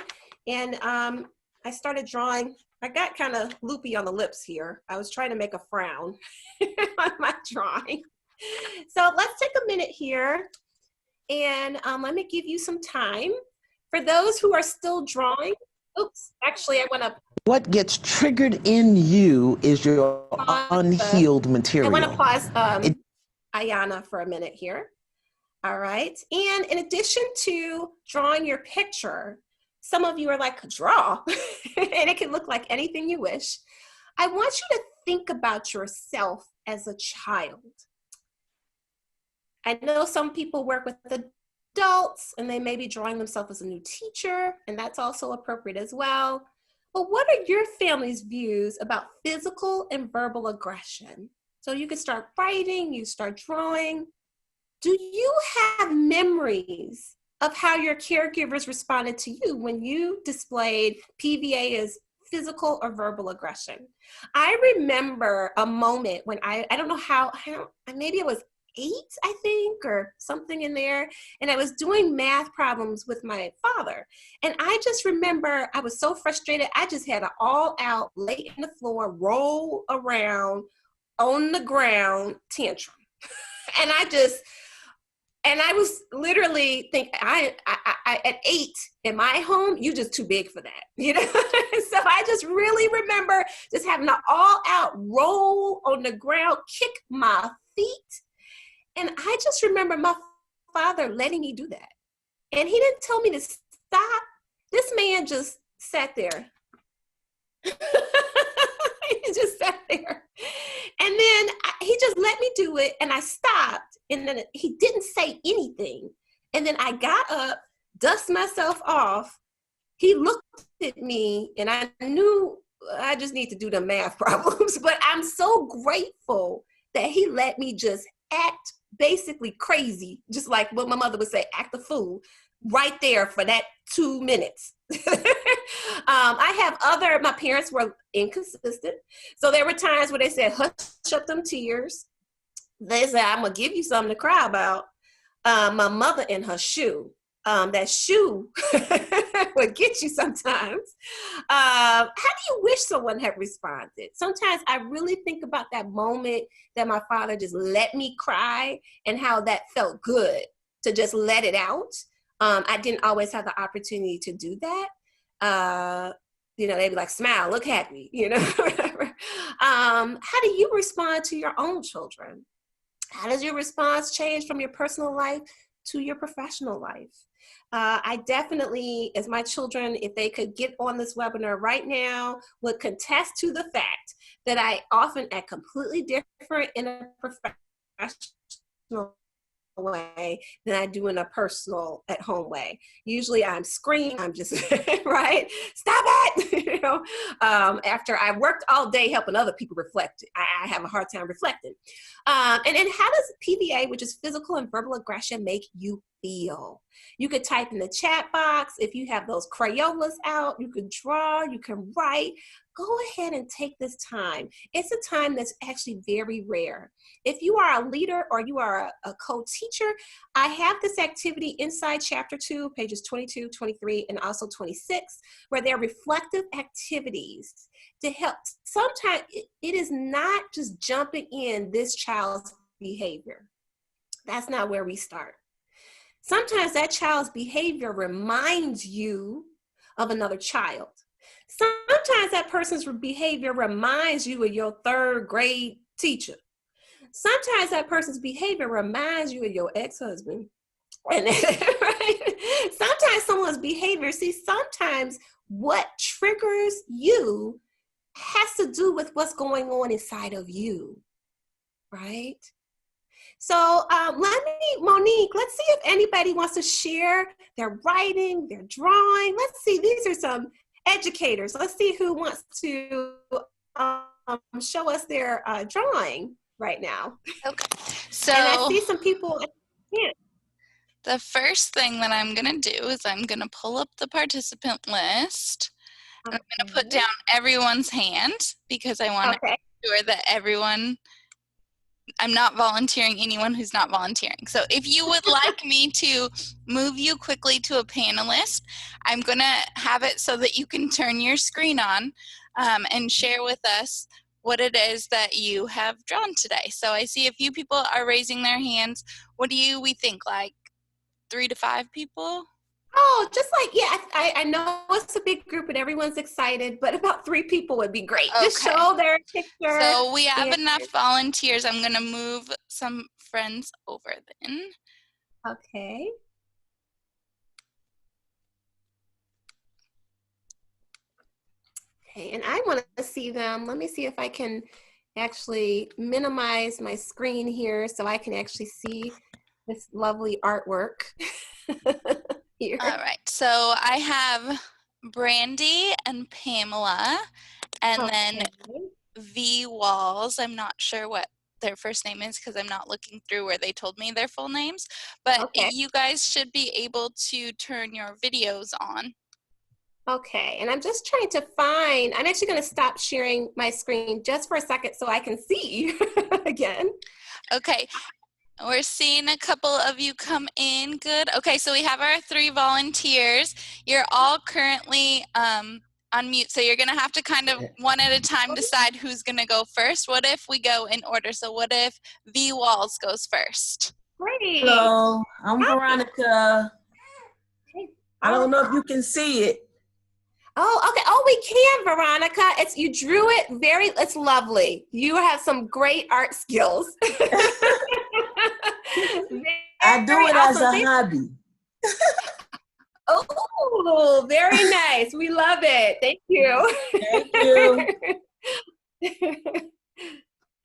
and I started drawing. I got kind of loopy on the lips here. I was trying to make a frown on my drawing. So let's take a minute here, and let me give you some time For those who are still drawing, oops, actually I want to What gets triggered in you is your unhealed material. I want to pause Ayana for a minute here. All right. And in addition to drawing your picture, some of you are like, draw, and it can look like anything you wish. I want you to think about yourself as a child. I know some people work with adults and they may be drawing themselves as a new teacher, and that's also appropriate as well. But what are your family's views about physical and verbal aggression? So you can start writing, you start drawing. Do you have memories of how your caregivers responded to you when you displayed PVA as physical or verbal aggression? I remember a moment when I don't know how maybe it was 8, I think, or something in there. And I was doing math problems with my father. And I just remember I was so frustrated. I just had an all out, lay in the floor, roll around on the ground tantrum. And I was literally thinking, I at 8 in my home, you just too big for that, you know? So I just really remember just having an all out roll on the ground, kick my feet. And I just remember my father letting me do that. And he didn't tell me to stop. This man just sat there. He just sat there. And then he just let me do it, and I stopped. And then he didn't say anything. And then I got up, dusted myself off. He looked at me, and I knew I just need to do the math problems. But I'm so grateful that he let me just act basically crazy, just like what my mother would say, act a fool, right there for that 2 minutes. My parents were inconsistent. So there were times where they said, hush up them tears. They said, I'm going to give you something to cry about. My mother in her shoe. That shoe would get you sometimes. How do you wish someone had responded? Sometimes I really think about that moment that my father just let me cry and how that felt good to just let it out. I didn't always have the opportunity to do that. They'd be like, smile, look happy, whatever. How do you respond to your own children? How does your response change from your personal life to your professional life? I definitely, as my children, if they could get on this webinar right now, would contest to the fact that I often act completely different in a professional way than I do in a personal at home way. Usually I'm screaming, I'm just, right? Stop it! After I worked all day helping other people reflect, I have a hard time reflecting. And then how does PVA, which is physical and verbal aggression, make you feel? You could type in the chat box. If you have those Crayolas out, you can draw, you can write. Go ahead and take this time. It's a time that's actually very rare. If you are a leader or you are a co-teacher, I have this activity inside chapter 2, pages 22, 23, and also 26, where there are reflective activities to help. Sometimes it is not just jumping in this child's behavior. That's not where we start. Sometimes that child's behavior reminds you of another child. Sometimes that person's behavior reminds you of your 3rd grade teacher. Sometimes that person's behavior reminds you of your ex-husband. And right? Sometimes someone's behavior, sometimes what triggers you has to do with what's going on inside of you, right? So Monique, let's see if anybody wants to share their writing, their drawing. Let's see, these are some educators. Let's see who wants to show us their drawing right now. Okay, so and I see some people. Yeah. The first thing that I'm going to do is I'm going to pull up the participant list. And I'm going to put down everyone's hand because I want to make sure that I'm not volunteering anyone who's not volunteering. So if you would like me to move you quickly to a panelist, I'm going to have it so that you can turn your screen on and share with us what it is that you have drawn today. So I see a few people are raising their hands. What do we think, like 3 to 5 people? Oh, just like, yeah, I know it's a big group and everyone's excited, but about 3 people would be great. Okay. Just show their picture. So we have and, enough volunteers. I'm going to move some friends over then. Okay. Okay, and I want to see them. Let me see if I can actually minimize my screen here so I can actually see this lovely artwork here. All right, so I have Brandy and Pamela, and then V Walls. I'm not sure what their first name is because I'm not looking through where they told me their full names, but you guys should be able to turn your videos on. Okay, and I'm just trying to find, I'm actually going to stop sharing my screen just for a second so I can see again. Okay, we're seeing a couple of you come in. Good. Okay, so we have our 3 volunteers. You're all currently on mute, so you're going to have to kind of one at a time decide who's going to go first. What if we go in order? So what if V Walls goes first? Great. Hello, I'm Veronica. I don't know if you can see it. Oh, okay. Oh, we can, Veronica. You drew it it's lovely. You have some great art skills. I do it as a hobby. Oh, very nice. We love it. Thank you. Thank you.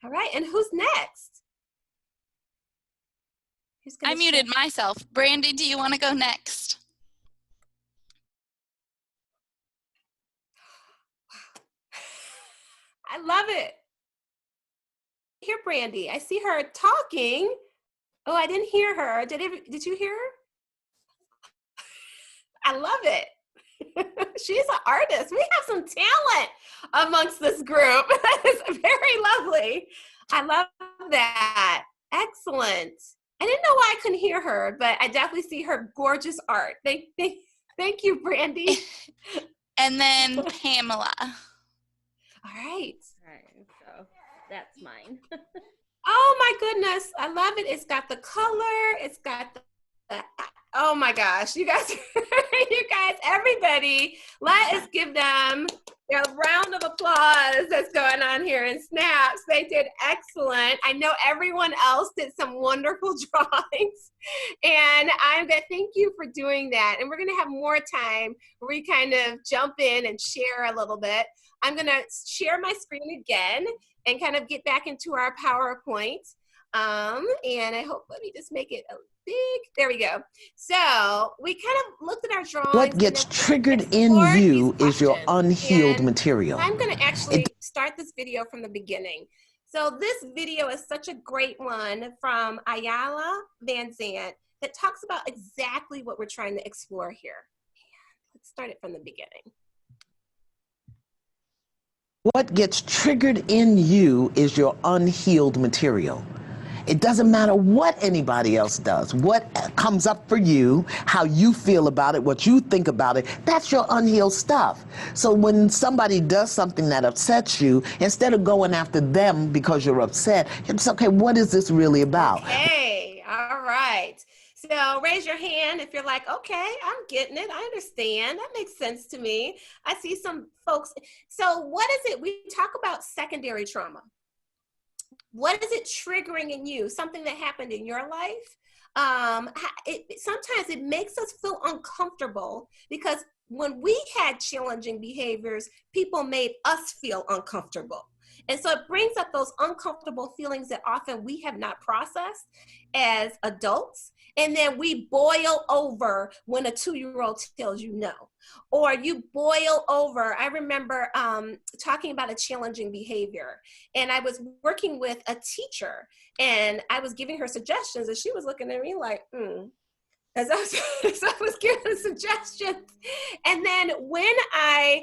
All right, and who's next? I muted myself. Brandy, do you want to go next? I love it. Hear Brandy. I see her talking. Oh, I didn't hear her. Did you hear her? I love it. She's an artist. We have some talent amongst this group. It's very lovely. I love that. Excellent. I didn't know why I couldn't hear her, but I definitely see her gorgeous art. Thank you, Brandy. And then Pamela. All right. All right, so that's mine. Oh my goodness, I love it. It's got the color. It's got the oh my gosh, you guys, everybody, let us give them a round of applause that's going on here in Snaps. They did excellent. I know everyone else did some wonderful drawings, and I'm gonna thank you for doing that. And we're gonna have more time where we kind of jump in and share a little bit. I'm gonna share my screen again and kind of get back into our PowerPoint. And I hope, let me just make it a big, there we go. So we kind of looked at our drawings. What gets triggered in you is your unhealed material. I'm gonna actually start this video from the beginning. So this video is such a great one from Ayala Van Zandt that talks about exactly what we're trying to explore here. Let's start it from the beginning. What gets triggered in you is your unhealed material. It doesn't matter what anybody else does. What comes up for you, how you feel about it, what you think about it, that's your unhealed stuff. So when somebody does something that upsets you, instead of going after them because you're upset, it's okay, what is this really about? Okay, all right. So raise your hand if you're like, okay, I'm getting it. I understand. That makes sense to me. I see some folks. So what is it? We talk about secondary trauma. What is it triggering in you? Something that happened in your life? Sometimes it makes us feel uncomfortable because when we had challenging behaviors, people made us feel uncomfortable. And so it brings up those uncomfortable feelings that often we have not processed as adults. And then we boil over when a 2-year-old tells you no. Or you boil over. I remember talking about a challenging behavior. And I was working with a teacher. And I was giving her suggestions. And she was looking at me like, as I was giving suggestions. And then when I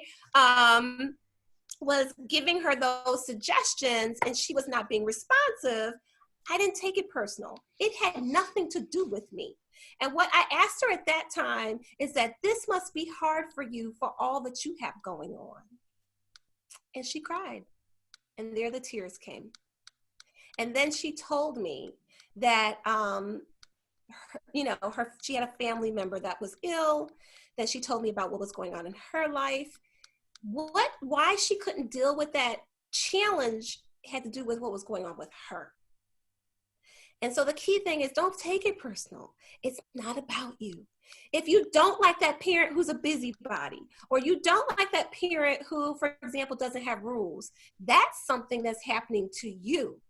was giving her those suggestions and she was not being responsive, I didn't take it personal. It had nothing to do with me. And what I asked her at that time is that this must be hard for you for all that you have going on. And she cried. And there the tears came. And then she told me that she had a family member that was ill. Then she told me about what was going on in her life. Why she couldn't deal with that challenge had to do with what was going on with her. And so the key thing is, don't take it personal. It's not about you. If you don't like that parent who's a busybody, or you don't like that parent who, for example, doesn't have rules, that's something that's happening to you.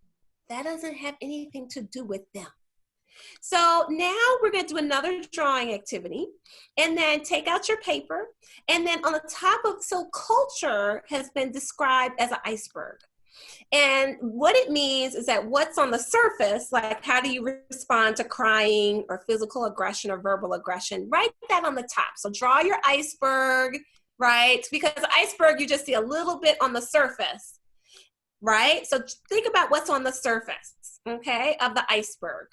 That doesn't have anything to do with them. So now we're going to do another drawing activity, and then take out your paper. And then on the top of, so culture has been described as an iceberg. And what it means is that what's on the surface, like how do you respond to crying or physical aggression or verbal aggression, write that on the top. So draw your iceberg, right? Because the iceberg, you just see a little bit on the surface, right? So think about what's on the surface, okay, of the iceberg.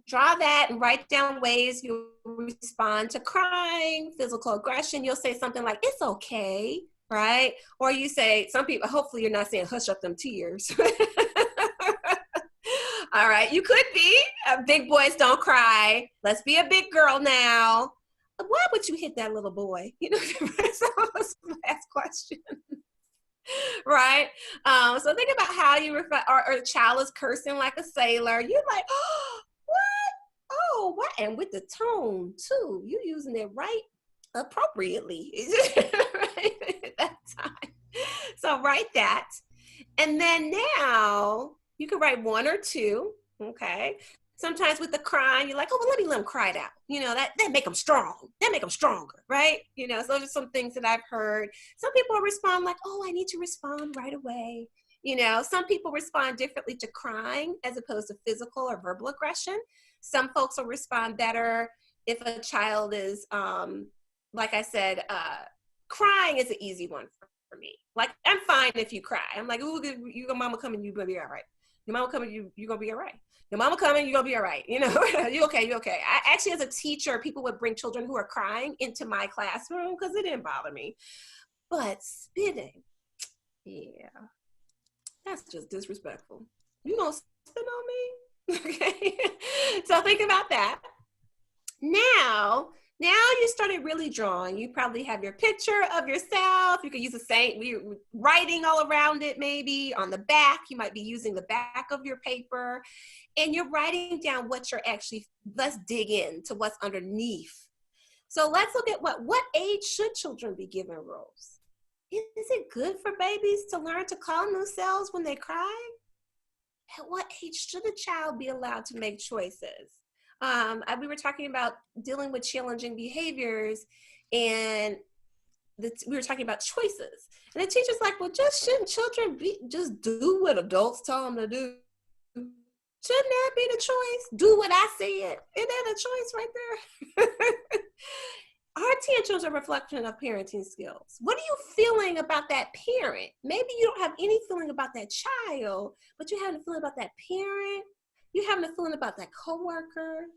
Draw that and write down ways you respond to crying, physical aggression. You'll say something like, it's okay, right? Or you say, some people, hopefully you're not saying hush up them tears. All right, you could be, big boys don't cry. Let's be a big girl now. Why would you hit that little boy? You know, so let's ask questions. Right? So think about how you refer, or a child is cursing like a sailor. You're like, oh, what? Oh, what? And with the tone too. You're using it right appropriately. Right? That time. So write that. And then now you can write one or two. Okay. Sometimes with the crying, you're like, oh, well, let them cry it out. You know, that make them strong. That make them stronger, right? You know, so those are some things that I've heard. Some people respond like, oh, I need to respond right away. You know, some people respond differently to crying as opposed to physical or verbal aggression. Some folks will respond better if a child is, like I said, crying is an easy one for me. Like, I'm fine if you cry. I'm like, ooh, your mama coming, you're going to be all right. Your mama coming, you're going to be all right. Your mama coming, you're going to be all right. You know, you okay. I actually, as a teacher, people would bring children who are crying into my classroom because it didn't bother me. But spitting, yeah, that's just disrespectful. You going to spit on me? Okay. So think about that. Now you started really drawing. You probably have your picture of yourself. You could use the same writing all around it, maybe on the back. You might be using the back of your paper, and you're writing down what you're actually, let's dig into what's underneath. So let's look at what age should children be given roles? Is it good for babies to learn to calm themselves when they cry? At what age should a child be allowed to make choices? We were talking about dealing with challenging behaviors, and we were talking about choices. And the teacher's like, well, shouldn't children just do what adults tell them to do? Shouldn't that be the choice? Do what I said. Isn't that a choice right there? Our tantrums are a reflection of parenting skills. What are you feeling about that parent? Maybe you don't have any feeling about that child, but you're having a feeling about that parent. You're having a feeling about that coworker.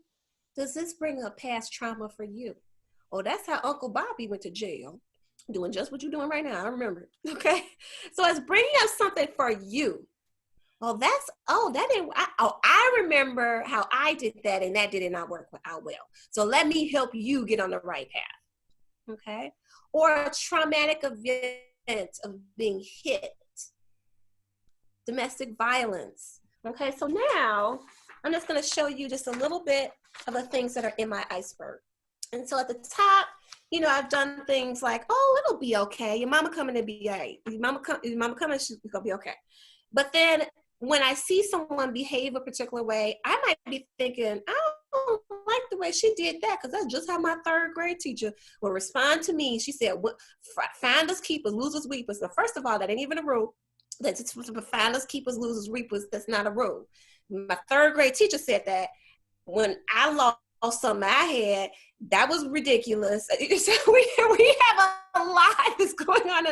Does this bring up past trauma for you? Oh, that's how Uncle Bobby went to jail, doing just what you're doing right now. I remember. Okay. So it's bringing up something for you. Well, I remember how I did that, and that did not work out well. So let me help you get on the right path. Okay. Or a traumatic event of being hit, domestic violence. Okay, so now I'm just going to show you just a little bit of the things that are in my iceberg. And so at the top, you know, I've done things like, oh, it'll be okay. Your mama coming to be all right. Your mama coming, she's going to be okay. But then when I see someone behave a particular way, I might be thinking, I don't like the way she did that, because that's just how my third grade teacher would respond to me. She said, finders, keepers, losers, weepers. So first of all, that ain't even a rule. That's finders, keepers, losers, reapers. That's not a rule. My third grade teacher said that when I lost something I had, that was ridiculous. So we have a lot that's going on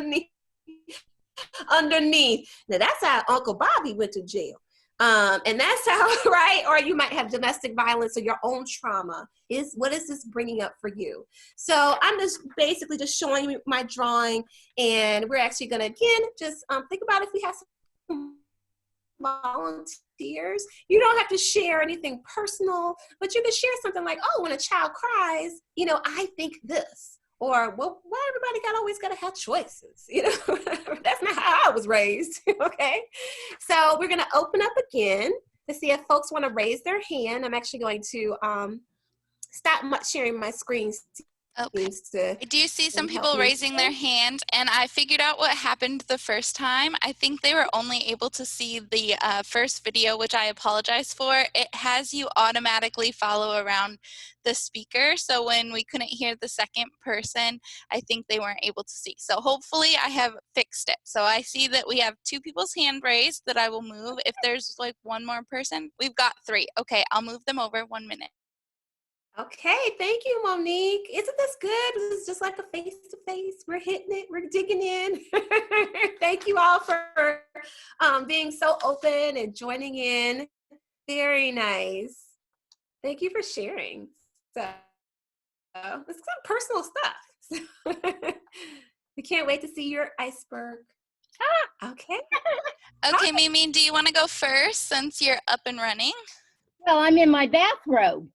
underneath. Now that's how Uncle Bobby went to jail. And that's how, right? Or you might have domestic violence or your own trauma. What is this bringing up for you? So I'm just basically just showing you my drawing, and we're actually going to, again, just think about if we have some volunteers tears. You don't have to share anything personal, but you can share something like, oh, when a child cries, you know, I think this. Or, well, why everybody always got to have choices? You know, that's not how I was raised, okay? So we're going to open up again to see if folks want to raise their hand. I'm actually going to stop sharing my screen. Okay. I do see some people raising their hand, and I figured out what happened the first time. I think they were only able to see the first video, which I apologize for. It has you automatically follow around the speaker, so when we couldn't hear the second person, I think they weren't able to see. So hopefully I have fixed it. So I see that we have 2 people's hand raised that I will move. If there's like one more person, we've got 3. Okay, I'll move them over 1 minute. Okay, thank you, Monique. Isn't this good? This is just like a face-to-face. We're hitting it. We're digging in. Thank you all for being so open and joining in. Very nice. Thank you for sharing. So it's some personal stuff. We can't wait to see your iceberg. Okay. Okay, Mimi, do you want to go first since you're up and running? Well, I'm in my bathrobe.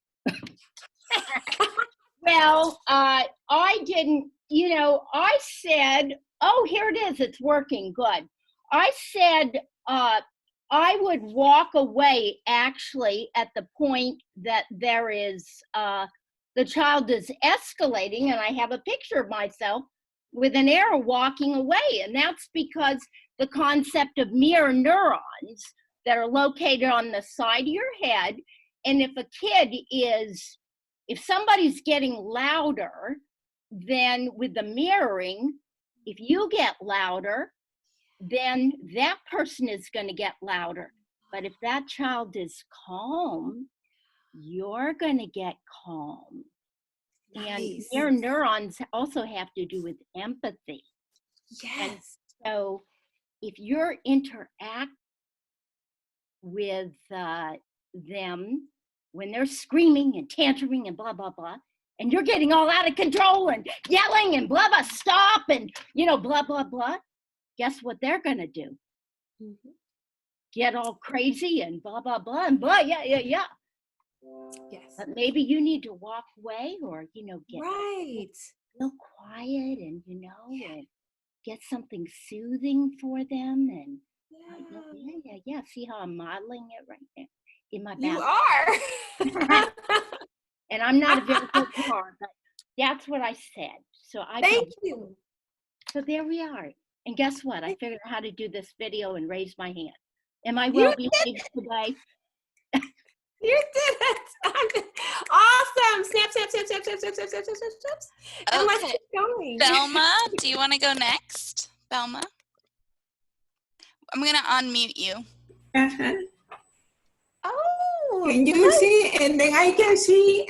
Well, I didn't, you know, I said, oh, here it is, it's working, good. I said I would walk away actually at the point that there is, the child is escalating, and I have a picture of myself with an arrow walking away, and that's because the concept of mirror neurons that are located on the side of your head, and if a kid is, if somebody's getting louder, then with the mirroring, if you get louder, then that person is going to get louder. But if that child is calm, you're going to get calm. Nice. And mirror neurons also have to do with empathy. Yes. And so if you're interact with them, when they're screaming and tantruming and blah, blah, blah, and you're getting all out of control and yelling and blah, blah, stop and, you know, blah, blah, blah, guess what they're going to do? Mm-hmm. Get all crazy and blah, blah, blah, and blah, yeah. Yes. But maybe you need to walk away or, you know, get real quiet and, you know, and get something soothing for them. And yeah. See how I'm modeling it right there? In my You are. And I'm not a very good drawer, but that's what I said. So Thank you. So there we are. And guess what? I figured out how to do this video and raise my hand. Am I well behaved today? You did it. Awesome. Snap. And let's keep going. Belma, do you want to go next? Belma? I'm going to unmute you. Uh-huh. Oh, can you see? And then I can see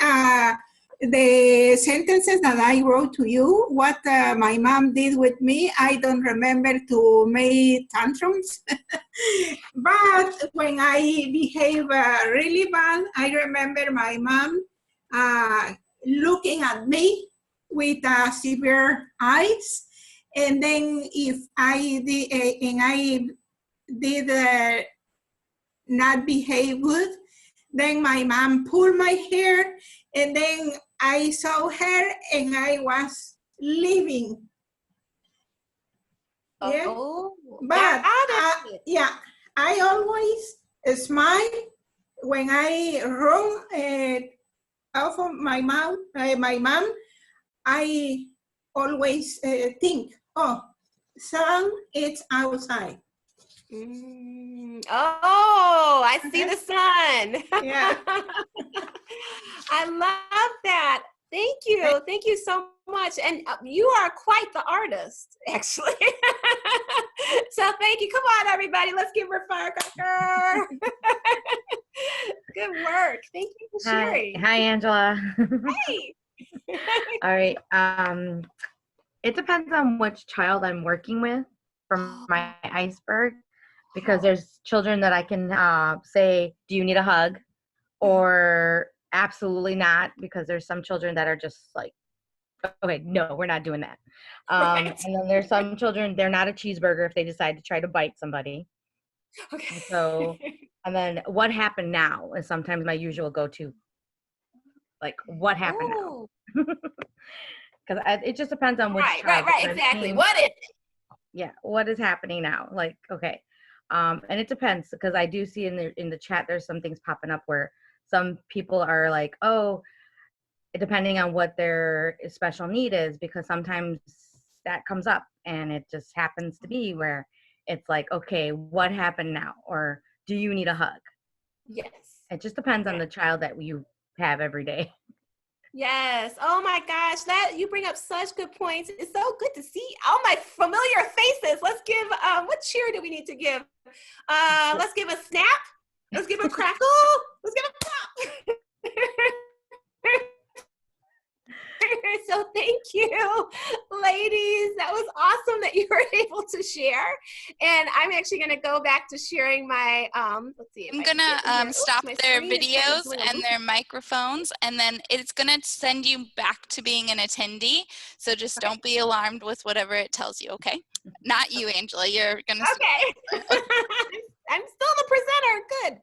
the sentences that I wrote to you, what my mom did with me. I don't remember to make tantrums. But when I behave really bad, I remember my mom looking at me with severe eyes. And then if I did not behave good, then my mom pulled my hair, and then I saw her and I was leaving. Yeah. Oh, but yeah, I always smile when I run off of my mouth. My mom, I always think, oh, sun is outside. Oh, I see the sun. Yeah. I love that. Thank you. Thank you so much. And you are quite the artist, actually. So thank you. Come on, everybody. Let's give her a firecracker. Good work. Thank you for sharing. Hi, Angela. Hey. All right. It depends on which child I'm working with from my iceberg, because there's children that I can say, do you need a hug? Or absolutely not, because there's some children that are just like, okay, no, we're not doing that. And then there's some children, they're not a cheeseburger if they decide to try to bite somebody. Okay. And so And then what happened now is sometimes my usual go-to. Like, what happened now? Because it just depends on which child. Right, exactly. What is it? Yeah, what is happening now? Like, okay. And it depends, because I do see in the chat there's some things popping up where some people are like, oh, depending on what their special need is, because sometimes that comes up and it just happens to be where it's like, okay, what happened now? Or do you need a hug? Yes. It just depends on the child that you have every day. Yes. Oh my gosh, that you bring up such good points. It's so good to see all my familiar faces. Let's give what cheer do we need to give? Let's give a snap. Let's give a crackle. Let's give a pop. So thank you, ladies. That was awesome that you were able to share. And I'm actually going to go back to sharing my, let's see. I'm going to stop their videos and their microphones, and then it's going to send you back to being an attendee. So just don't be alarmed with whatever it tells you, okay? Not you, Angela. You're going to. Okay. I'm still the presenter. Good.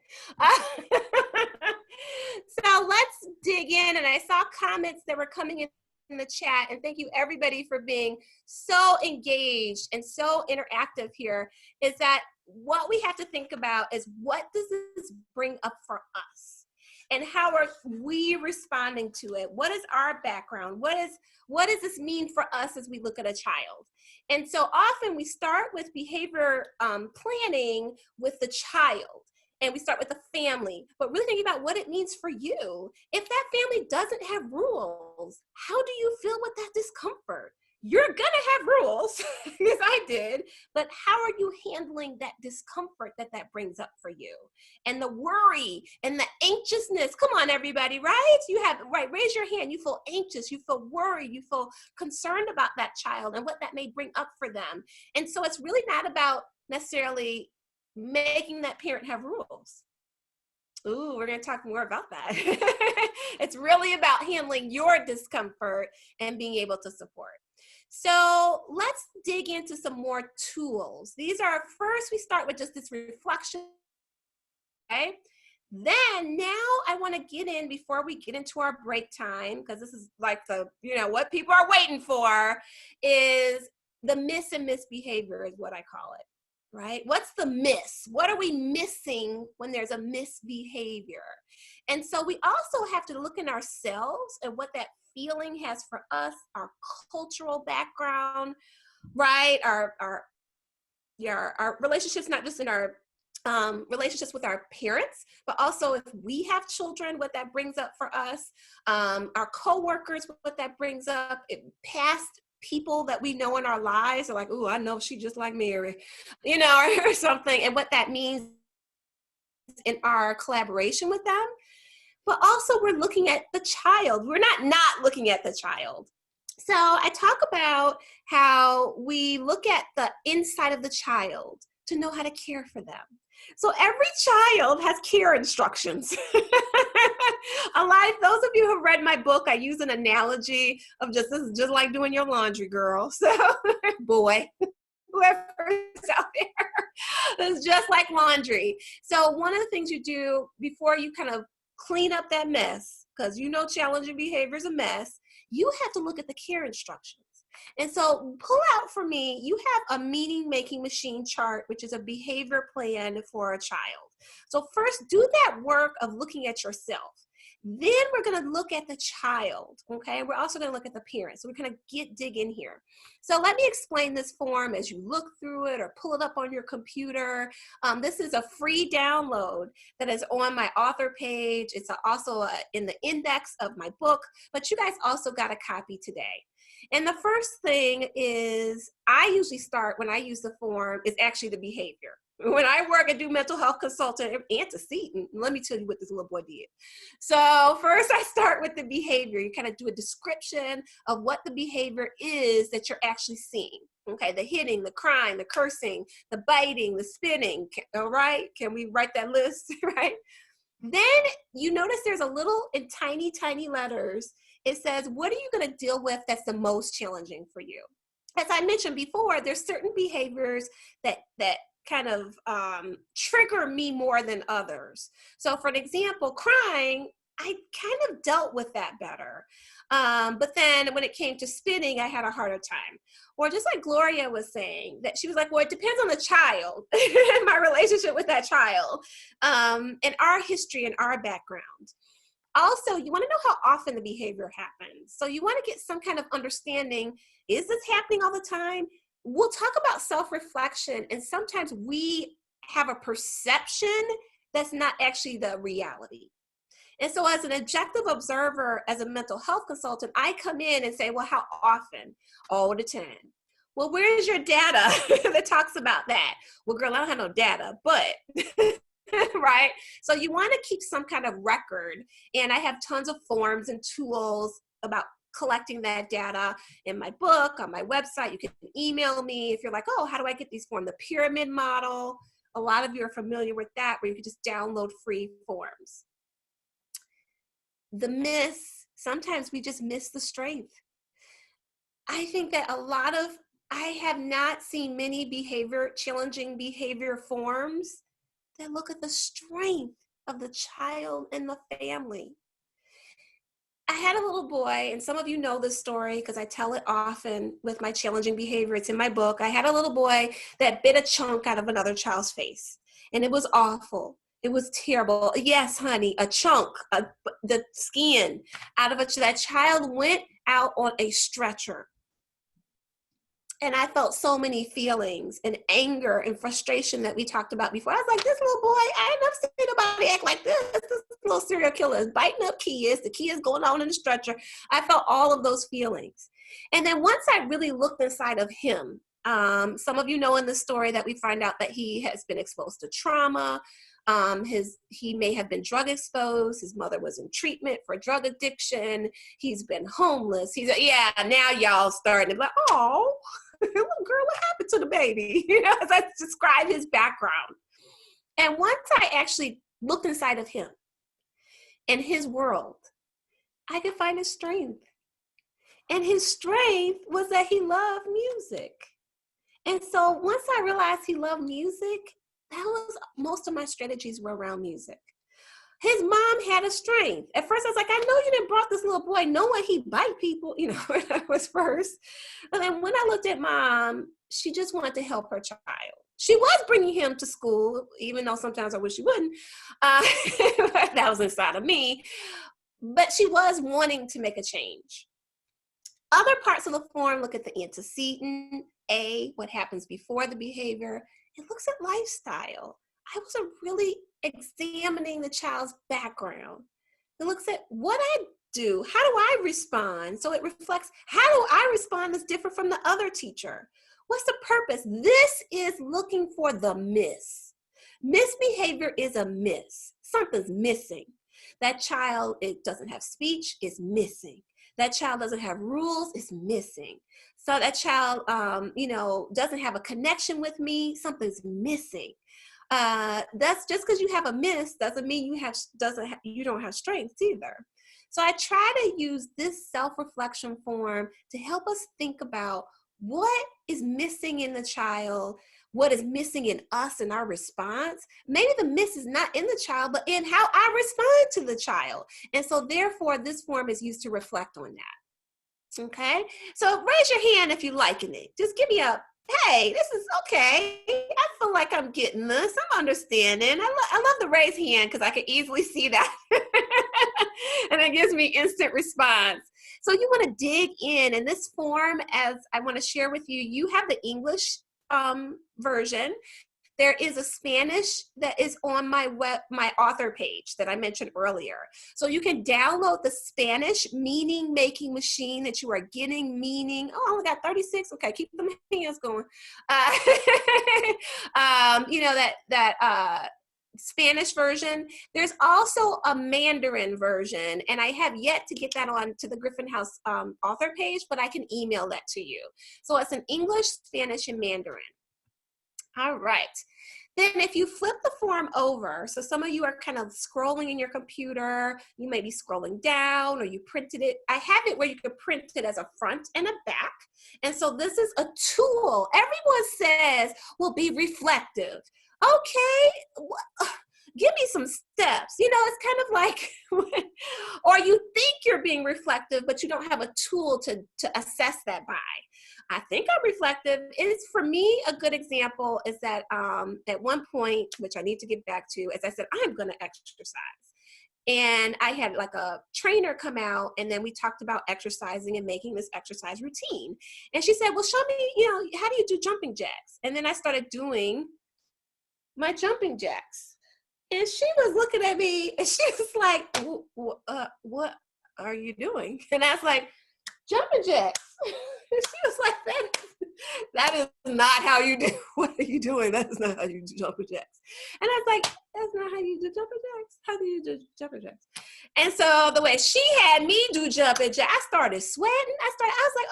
So let's dig in. And I saw comments that were coming in the chat. And thank you, everybody, for being so engaged and so interactive here. Is that what we have to think about is, what does this bring up for us? And how are we responding to it? What is our background? What does this mean for us as we look at a child? And so often we start with behavior planning with the child, and we start with the family, but really thinking about what it means for you. If that family doesn't have rules, how do you feel with that discomfort? You're gonna have rules, as I did, but how are you handling that discomfort that brings up for you? And the worry and the anxiousness, come on everybody, right? You have, right, raise your hand. You feel anxious, you feel worried, you feel concerned about that child and what that may bring up for them. And so it's really not about necessarily making that parent have rules. Ooh, we're going to talk more about that. It's really about handling your discomfort and being able to support. So let's dig into some more tools. These are, first we start with just this reflection, okay? Then now I want to get in, before we get into our break time, because this is like the, what people are waiting for, is the miss and misbehavior is what I call it. Right? What's the miss? What are we missing when there's a misbehavior? And so we also have to look in ourselves and what that feeling has for us, our cultural background, right? Our relationships, not just in our relationships with our parents, but also if we have children, what that brings up for us, our coworkers, what that brings up, past people that we know in our lives are like, oh, I know she just like Mary, or something, and what that means in our collaboration with them. But also we're looking at the child. We're not looking at the child. So I talk about how we look at the inside of the child to know how to care for them. So every child has care instructions. Those of you who have read my book, I use an analogy of this is just like doing your laundry, girl. So, boy, whoever's out there, it's just like laundry. So one of the things you do before you kind of clean up that mess, because challenging behavior is a mess, you have to look at the care instructions. And so pull out for me, you have a meaning-making machine chart, which is a behavior plan for a child. So first, do that work of looking at yourself. Then we're going to look at the child, okay? We're also going to look at the parents. So we're going to dig in here. So let me explain this form as you look through it or pull it up on your computer. This is a free download that is on my author page. It's also in the index of my book, but you guys also got a copy today. And the first thing is, I usually start when I use the form is actually the behavior. When I work and do mental health consultant antecedent, let me tell you what this little boy did. So first I start with the behavior. You kind of do a description of what the behavior is that you're actually seeing. Okay, the hitting, the crying, the cursing, the biting, the spitting. All right, can we write that list, right? Then you notice there's a little, in tiny, tiny letters, it says, what are you going to deal with that's the most challenging for you? As I mentioned before, there's certain behaviors that kind of trigger me more than others. So for an example, crying, I kind of dealt with that better. But then when it came to spinning, I had a harder time. Or just like Gloria was saying, that she was like, well, it depends on the child, my relationship with that child, and our history and our background. Also, you want to know how often the behavior happens. So you want to get some kind of understanding, is this happening all the time? We'll talk about self-reflection, and sometimes we have a perception that's not actually the reality. And so as an objective observer, as a mental health consultant, I come in and say, well, how often? All the time. Well, where's your data that talks about that? Well, girl, I don't have no data, but, right? So you want to keep some kind of record. And I have tons of forms and tools about collecting that data in my book, on my website. You can email me if you're like, oh, how do I get these forms? The pyramid model. A lot of you are familiar with that, where you can just download free forms. The miss, sometimes we just miss the strength. I think that I have not seen many challenging behavior forms that look at the strength of the child and the family. I had a little boy, and some of you know this story because I tell it often with my challenging behavior. It's in my book. I had a little boy that bit a chunk out of another child's face, and it was awful. It was terrible. Yes, honey, a chunk, the skin out of that child went out on a stretcher. And I felt so many feelings and anger and frustration that we talked about before. I was like, this little boy, I ain't never seen nobody act like this. This little serial killer is biting up kids. The kids going on in the stretcher. I felt all of those feelings. And then once I really looked inside of him, some of you know in the story that we find out that he has been exposed to trauma. He may have been drug exposed. His mother was in treatment for drug addiction. He's been homeless. Now y'all starting to be like, oh, little girl, what happened to the baby? As I describe his background. And once I actually looked inside of him and his world, I could find his strength. And his strength was that he loved music. And so once I realized he loved music, most of my strategies were around music. His mom had a strength. At first I was like, I know you didn't brought this little boy knowing he bite people, when I was first. But then when I looked at mom, she just wanted to help her child. She was bringing him to school, even though sometimes I wish she wouldn't. That was inside of me. But she was wanting to make a change. Other parts of the form look at the antecedent, what happens before the behavior. It looks at lifestyle. I wasn't really examining the child's background. It looks at what I do. How do I respond? So it reflects, how do I respond that's different from the other teacher? What's the purpose? This is looking for the miss. Misbehavior is a miss. Something's missing. That child, it doesn't have speech, is missing. That child doesn't have rules, is missing. So that child, doesn't have a connection with me, something's missing. That's just because you have a miss doesn't mean you don't have strengths either. So I try to use this self-reflection form to help us think about what is missing in the child, what is missing in us in our response. Maybe the miss is not in the child, but in how I respond to the child. And so therefore, this form is used to reflect on that. Okay, so raise your hand if you're liking it. Just give me a, hey, this is okay. I feel like I'm getting this. I'm understanding. I love the raise hand because I can easily see that. And it gives me instant response. So you want to dig in this form, as I want to share with you, you have the English version. There is a Spanish that is on my author page that I mentioned earlier. So you can download the Spanish meaning making machine that you are getting meaning. Oh, I only got 36. Okay, keep them hands going. That Spanish version. There's also a Mandarin version, and I have yet to get that on to the Griffin House author page, but I can email that to you. So it's an English, Spanish, and Mandarin. All right. Then if you flip the form over, so some of you are kind of scrolling in your computer, you may be scrolling down or you printed it. I have it where you can print it as a front and a back. And so this is a tool. Everyone says, well, be reflective. Okay, give me some steps. You know, it's kind of like, or you think you're being reflective, but you don't have a tool to assess that by. I think I'm reflective. It's, for me, a good example is that at one point, which I need to get back to, as I said, I'm going to exercise. And I had like a trainer come out, and then we talked about exercising and making this exercise routine. And she said, well, show me, you know, how do you do jumping jacks? And then I started doing my jumping jacks. And she was looking at me, and she was like, what are you doing? And I was like, jumping jacks. And she was like, that is not how you do. What are you doing? That is not how you do jumping jacks. And I was like, that's not how you do jumping jacks. How do you do jumping jacks? And so the way she had me do jumping jacks, I started sweating. I was like,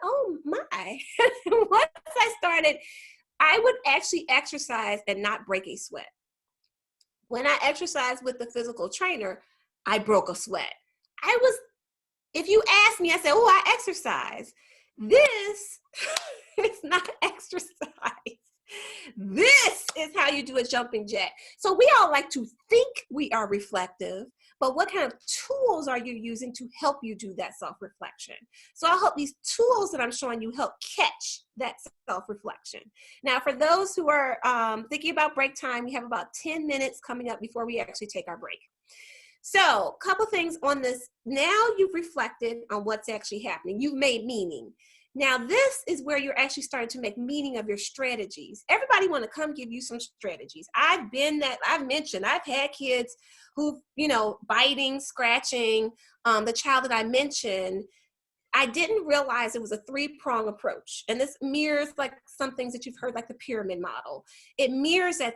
oh my. Once I started, I would actually exercise and not break a sweat. When I exercised with the physical trainer, I broke a sweat. If you ask me, I say, oh, I exercise. This is not exercise. This is how you do a jumping jack. So we all like to think we are reflective, but what kind of tools are you using to help you do that self-reflection? So I hope these tools that I'm showing you help catch that self-reflection. Now, for those who are thinking about break time, we have about 10 minutes coming up before we actually take our break. So a couple things on this. Now you've reflected on what's actually happening. You've made meaning. Now this is where you're actually starting to make meaning of your strategies. Everybody want to come give you some strategies. I've had kids who, you know, biting, scratching. The child that I mentioned, I didn't realize it was a 3-prong approach. And this mirrors like some things that you've heard, like the pyramid model. It mirrors that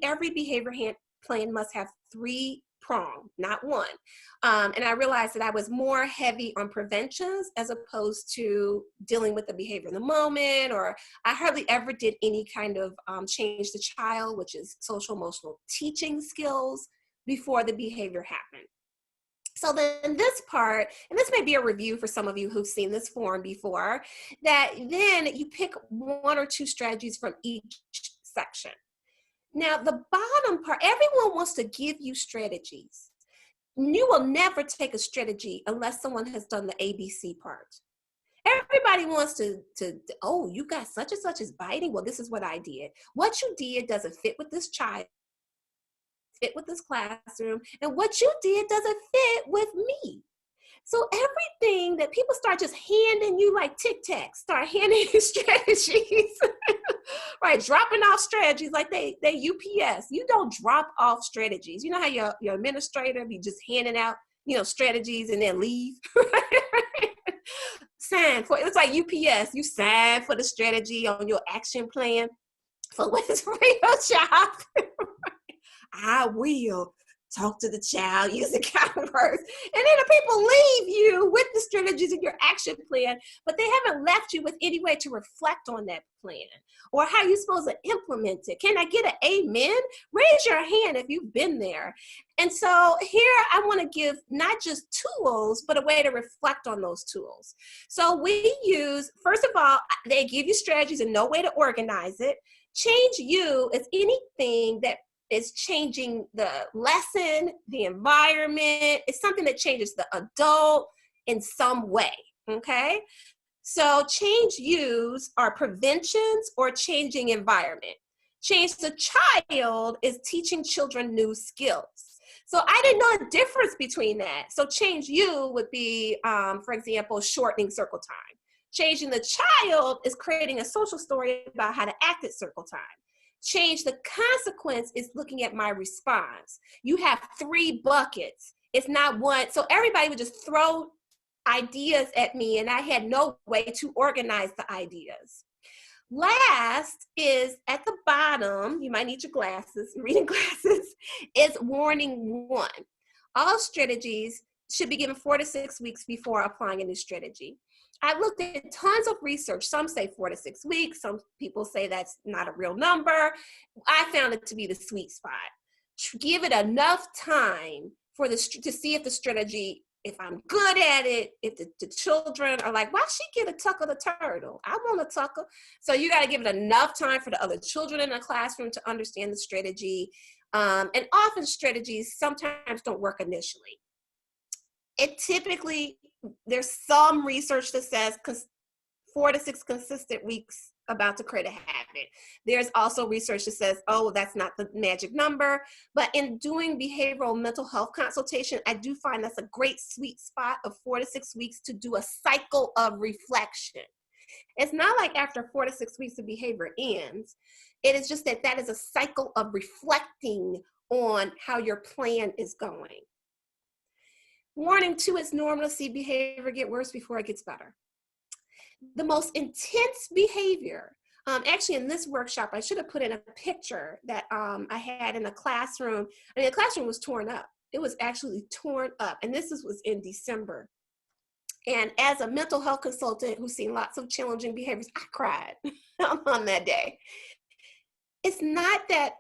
every behavior plan must have 3 prong, not 1. And I realized that I was more heavy on preventions as opposed to dealing with the behavior in the moment, or I hardly ever did any kind of change the child, which is social emotional teaching skills, before the behavior happened. So then this part, and this may be a review for some of you who've seen this form before, that then you pick 1 or 2 strategies from each section. Now, the bottom part, everyone wants to give you strategies. You will never take a strategy unless someone has done the ABC part. Everybody wants to, oh, you got such and such as biting. Well, this is what I did. What you did doesn't fit with this child, fit with this classroom, and what you did doesn't fit with me. So everything that people start just handing you like Tic Tacs, start handing you strategies, right? Dropping off strategies like they UPS. You don't drop off strategies. You know how your administrator be just handing out, you know, strategies and then leave? Sign for, it's like UPS. You sign for the strategy on your action plan for what's for your job. I will talk to the child using common words. And then the people leave you with the strategies in your action plan, but they haven't left you with any way to reflect on that plan or how you're supposed to implement it. Can I get an amen? Raise your hand if you've been there. And so here I want to give not just tools, but a way to reflect on those tools. So we use, first of all, they give you strategies and no way to organize it. Change you is anything that is changing the lesson, the environment. It's something that changes the adult in some way, okay? So change yous are preventions or changing environment. Change the child is teaching children new skills. So I didn't know the difference between that. So change you would be, for example, shortening circle time. Changing the child is creating a social story about how to act at circle time. Change the consequence is looking at my response. You have 3 buckets. It's not one. So everybody would just throw ideas at me and I had no way to organize the ideas. Last is at the bottom, you might need your glasses, reading glasses, is warning 1. All strategies should be given 4 to 6 weeks before applying a new strategy. I looked at tons of research. Some say 4 to 6 weeks. Some people say that's not a real number. I found it to be the sweet spot. Give it enough time for to see if the strategy, if I'm good at it, if the children are like, why she get a tuck of the turtle? I want a tucker. So you got to give it enough time for the other children in the classroom to understand the strategy. And often strategies sometimes don't work initially. It typically, there's some research that says 4 to 6 consistent weeks about to create a habit. There's also research that says, oh, that's not the magic number. But in doing behavioral mental health consultation, I do find that's a great sweet spot of 4 to 6 weeks to do a cycle of reflection. It's not like after 4 to 6 weeks the behavior ends. It is just that that is a cycle of reflecting on how your plan is going. Warning too, it's normal to see behavior get worse before it gets better. The most intense behavior, actually in this workshop, I should have put in a picture that I had in a classroom. I mean, the classroom was torn up. It was actually torn up. And this was in December. And as a mental health consultant who's seen lots of challenging behaviors, I cried on that day. It's not that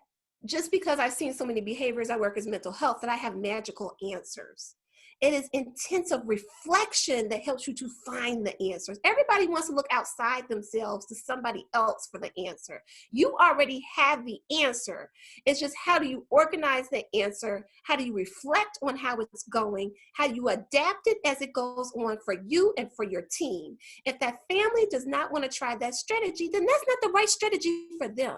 just because I've seen so many behaviors, I work as mental health, that I have magical answers. It is intensive reflection that helps you to find the answers. Everybody wants to look outside themselves to somebody else for the answer. You already have the answer. It's just how do you organize the answer? How do you reflect on how it's going? How you adapt it as it goes on for you and for your team. If that family does not want to try that strategy, then that's not the right strategy for them.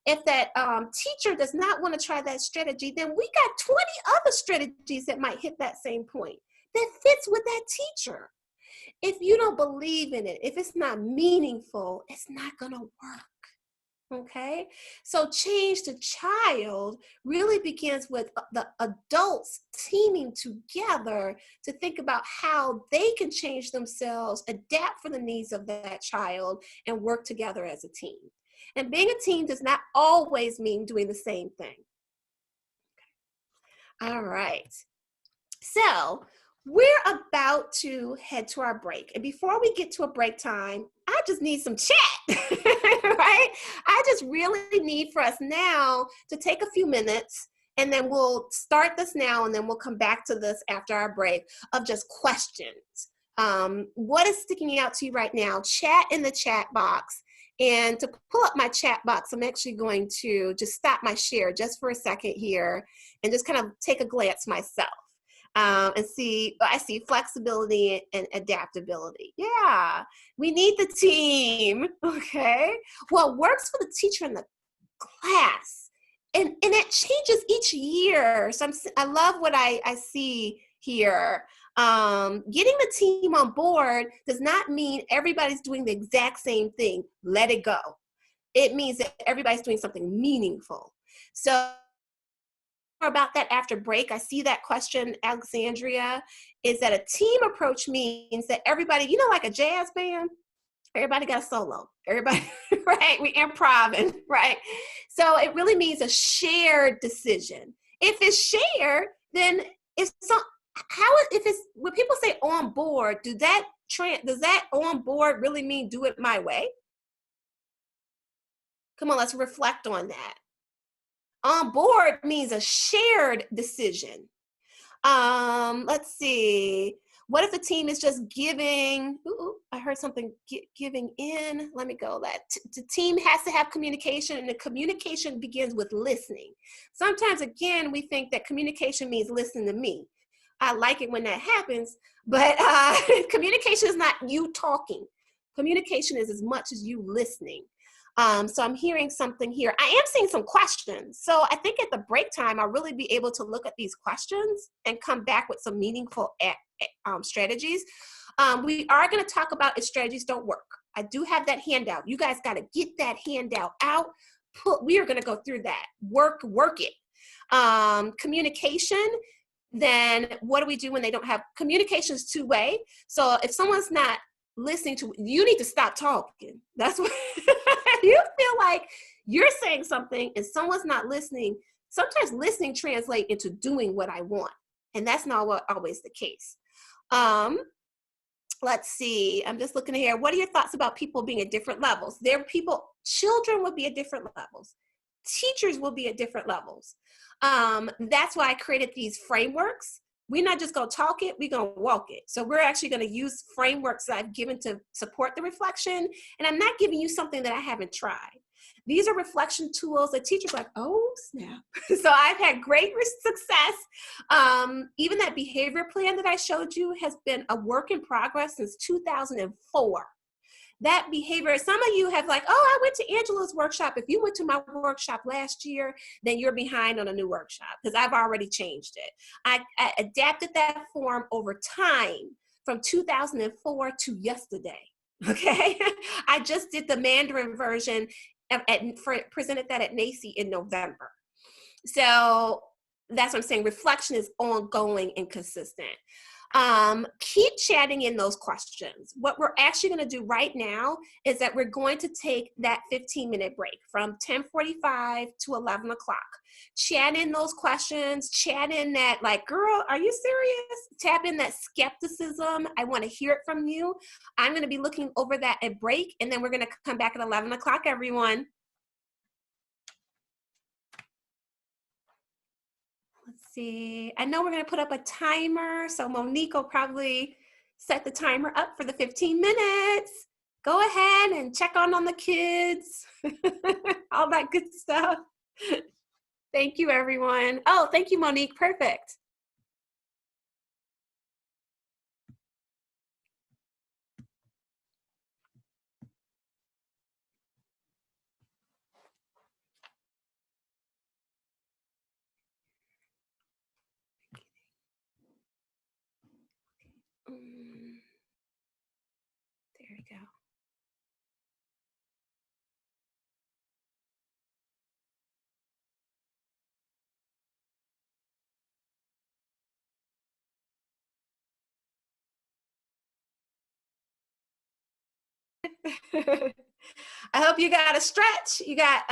If that teacher does not want to try that strategy, then we got 20 other strategies that might hit that same point that fits with that teacher. If you don't believe in it, if it's not meaningful, it's not going to work. Okay? So change the child really begins with the adults teaming together to think about how they can change themselves, adapt for the needs of that child, and work together as a team. And being a team does not always mean doing the same thing. All right. So we're about to head to our break. And before we get to a break time, I just need some chat, right? I just really need for us now to take a few minutes, and then we'll start this now, and then we'll come back to this after our break of just questions. What is sticking out to you right now? Chat in the chat box. And to pull up my chat box, I'm actually going to just stop my share just for a second here and just kind of take a glance myself and see. I see flexibility and adaptability. Yeah, we need the team, okay? What works for the teacher in the class, and it changes each year. So I love what I see here. Getting the team on board does not mean everybody's doing the exact same thing. Let it go. It means that everybody's doing something meaningful. So more about that after break. I see that question, Alexandria, is that a team approach means that everybody, you know, like a jazz band, everybody got a solo. Everybody, right? We improv, right? So it really means a shared decision. If it's shared, then it's some. When people say on board, does that on board really mean do it my way? Come on, let's reflect on that. On board means a shared decision. Let's see. What if the team is just giving? I heard something, giving in. Let me go. The team has to have communication, and the communication begins with listening. Sometimes, again, we think that communication means listen to me. I like it when that happens, but communication is not you talking. Communication is as much as you listening. So I'm hearing something here. I am seeing some questions. So I think at the break time, I'll really be able to look at these questions and come back with some meaningful strategies. We are going to talk about if strategies don't work. I do have that handout. You guys got to get that handout out. We are going to go through that. Work it. Communication. Then what do we do when they don't have communication? Is two-way. So if someone's not listening to you, need to stop talking. That's what you feel like you're saying something and someone's not listening. Sometimes listening translates into doing what I want, and that's not always the case. let's see, I'm just looking here. What are your thoughts about people being at different levels? Children will be at different levels. Teachers will be at different levels. That's why I created these frameworks. We're not just gonna talk it, we're gonna walk it. So we're actually gonna use frameworks that I've given to support the reflection. And I'm not giving you something that I haven't tried. These are reflection tools that teachers are like, oh snap. So I've had great success. Even that behavior plan that I showed you has been a work in progress since 2004. That behavior, some of you have like, oh, I went to Angela's workshop. If you went to my workshop last year, then you're behind on a new workshop because I've already changed it. I adapted that form over time from 2004 to yesterday, okay? I just did the Mandarin version, presented that at NACI in November. So that's what I'm saying. Reflection is ongoing and consistent. Keep chatting in those questions. What we're actually going to do right now is that we're going to take that 15-minute break from 10:45 to 11 o'clock. Chat in those questions, chat in that like, girl, are you serious? Tap in that skepticism. I want to hear it from you. I'm going to be looking over that at break, and then we're going to come back at 11 o'clock, everyone. Let's see. I know we're going to put up a timer, so Monique will probably set the timer up for the 15 minutes. Go ahead and check on the kids, all that good stuff. Thank you, everyone. Oh, thank you, Monique. Perfect. There we go. I hope you got a stretch. You got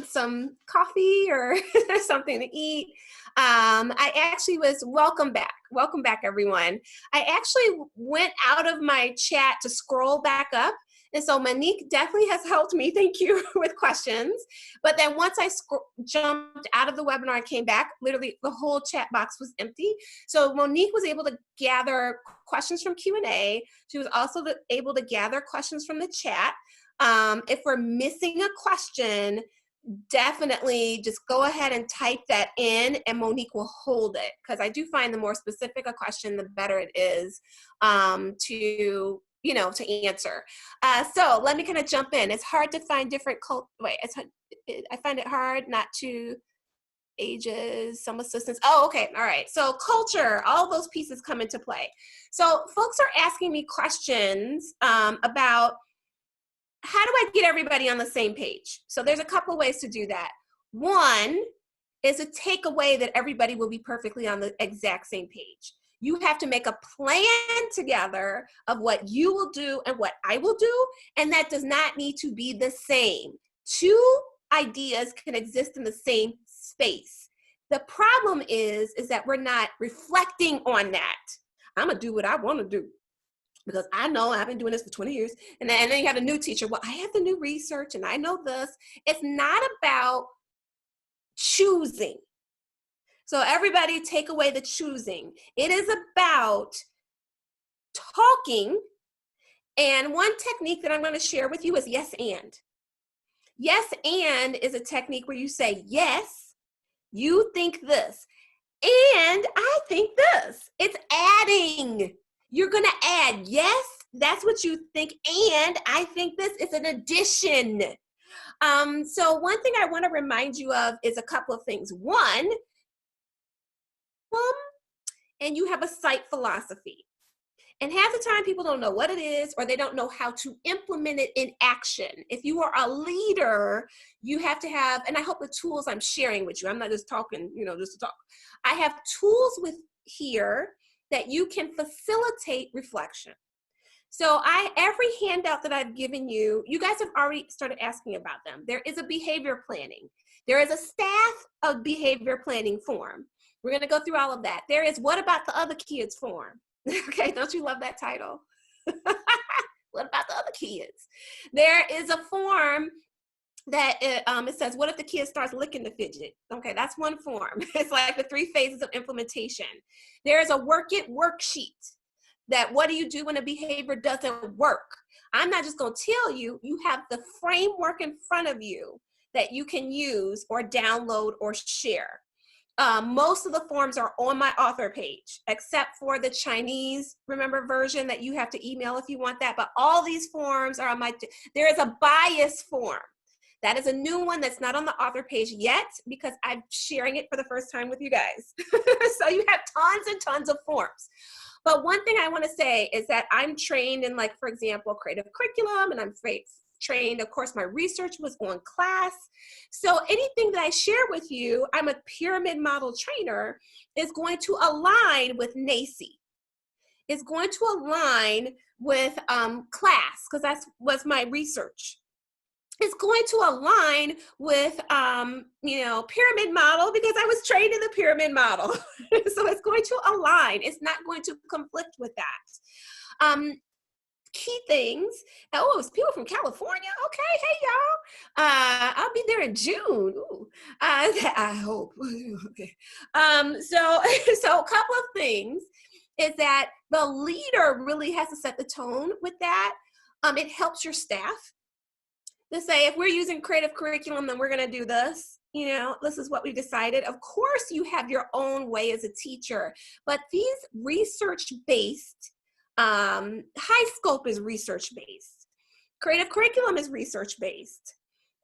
some coffee or something to eat. I actually was, welcome back everyone. I actually went out of my chat to scroll back up. And so Monique definitely has helped me, thank you, with questions. But then once I jumped out of the webinar and came back, literally the whole chat box was empty. So Monique was able to gather questions from Q&A. She was also able to gather questions from the chat. If we're missing a question, definitely just go ahead and type that in and Monique will hold it, because I do find the more specific a question, the better it is to answer. So let me kind of jump in. It's hard to find different I find it hard not to ages, some assistance. Oh, okay. All right. So culture, all those pieces come into play. So folks are asking me questions about how do I get everybody on the same page? So there's a couple of ways to do that. One is to take away that everybody will be perfectly on the exact same page. You have to make a plan together of what you will do and what I will do, and that does not need to be the same. Two ideas can exist in the same space. The problem is that we're not reflecting on that. I'm gonna do what I want to do, because I know I've been doing this for 20 years. And then you have a new teacher. Well, I have the new research and I know this. It's not about choosing. So everybody take away the choosing. It is about talking. And one technique that I'm going to share with you is yes and. Yes and is a technique where you say, yes, you think this, and I think this. It's adding. You're going to add, yes, that's what you think, and I think this is an addition. So one thing I want to remind you of is a couple of things. One, and you have a site philosophy. And half the time people don't know what it is, or they don't know how to implement it in action. If you are a leader, you have to have, and I hope the tools I'm sharing with you, I'm not just talking, just to talk. I have tools with here that you can facilitate reflection. So every handout that I've given you, you guys have already started asking about them. There is a behavior planning. There is a staff of behavior planning form. We're going to go through all of that. There is what about the other kids form. Okay, don't you love that title? What about the other kids? There is a form that it says, what if the kid starts licking the fidget? Okay, that's one form. It's like the 3 phases of implementation. There's a work it worksheet that what do you do when a behavior doesn't work? I'm not just going to tell you, you have the framework in front of you that you can use or download or share. Most of the forms are on my author page, except for the Chinese, remember, version that you have to email if you want that. But all these forms are on my, there is a bias form. That is a new one that's not on the author page yet because I'm sharing it for the first time with you guys. So you have tons and tons of forms. But one thing I want to say is that I'm trained in, like, for example, creative curriculum, and I'm trained, of course, my research was on class. So anything that I share with you, I'm a pyramid model trainer, is going to align with NACI. It's going to align with class, because that was my research. It's going to align with, pyramid model because I was trained in the pyramid model. So it's going to align. It's not going to conflict with that. Key things. Oh, it's people from California. Okay, hey y'all. I'll be there in June. Ooh. I hope. Okay. So a couple of things is that the leader really has to set the tone with that. It helps your staff to say, if we're using creative curriculum, then we're going to do this. This is what we decided. Of course, you have your own way as a teacher, but these research-based, high scope is research-based. Creative curriculum is research-based.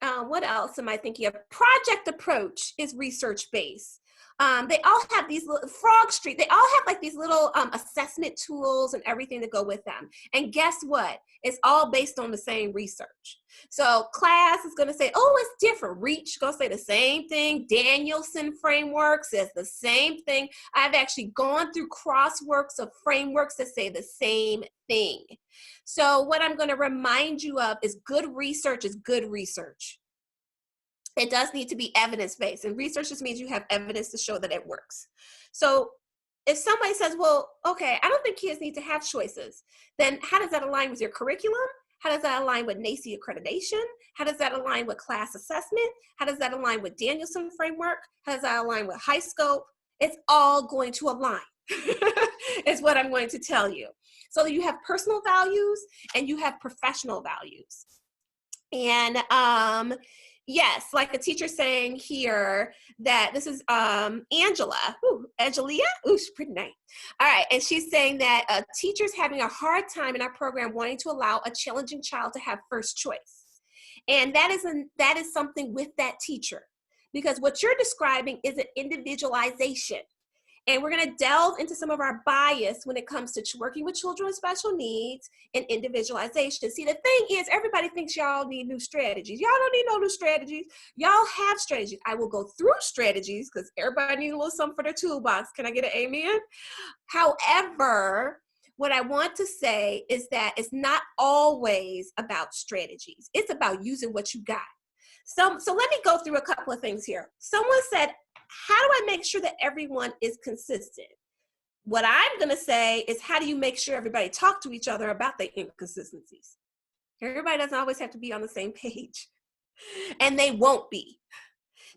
What else am I thinking of? Project approach is research-based. They all have these little, Frog Street, they all have like these little assessment tools and everything to go with them. And guess what? It's all based on the same research. So class is going to say, oh, it's different. Reach going to say the same thing. Danielson framework says the same thing. I've actually gone through crossworks of frameworks that say the same thing. So what I'm going to remind you of is good research is good research. It does need to be evidence-based, and research just means you have evidence to show that it works. So if somebody says, well, okay, I don't think kids need to have choices, then how does that align with your curriculum? How does that align with NACI accreditation? How does that align with class assessment? How does that align with Danielson framework? How does that align with high scope? It's all going to align, is what I'm going to tell you. So you have personal values and you have professional values. And yes, like a teacher saying here that this is Angela. Ooh, Angelia? Ooh, she's pretty nice. All right, and she's saying that teachers having a hard time in our program wanting to allow a challenging child to have first choice. And that is something with that teacher, because what you're describing is an individualization. And we're going to delve into some of our bias when it comes to working with children with special needs and individualization. See, the thing is, everybody thinks y'all need new strategies. Y'all don't need no new strategies. Y'all have strategies. I will go through strategies because everybody needs a little something for their toolbox. Can I get an amen? However, what I want to say is that it's not always about strategies. It's about using what you got. So let me go through a couple of things here. Someone said, how do I make sure that everyone is consistent? What I'm going to say is, how do you make sure everybody talk to each other about the inconsistencies? Everybody doesn't always have to be on the same page, and they won't be.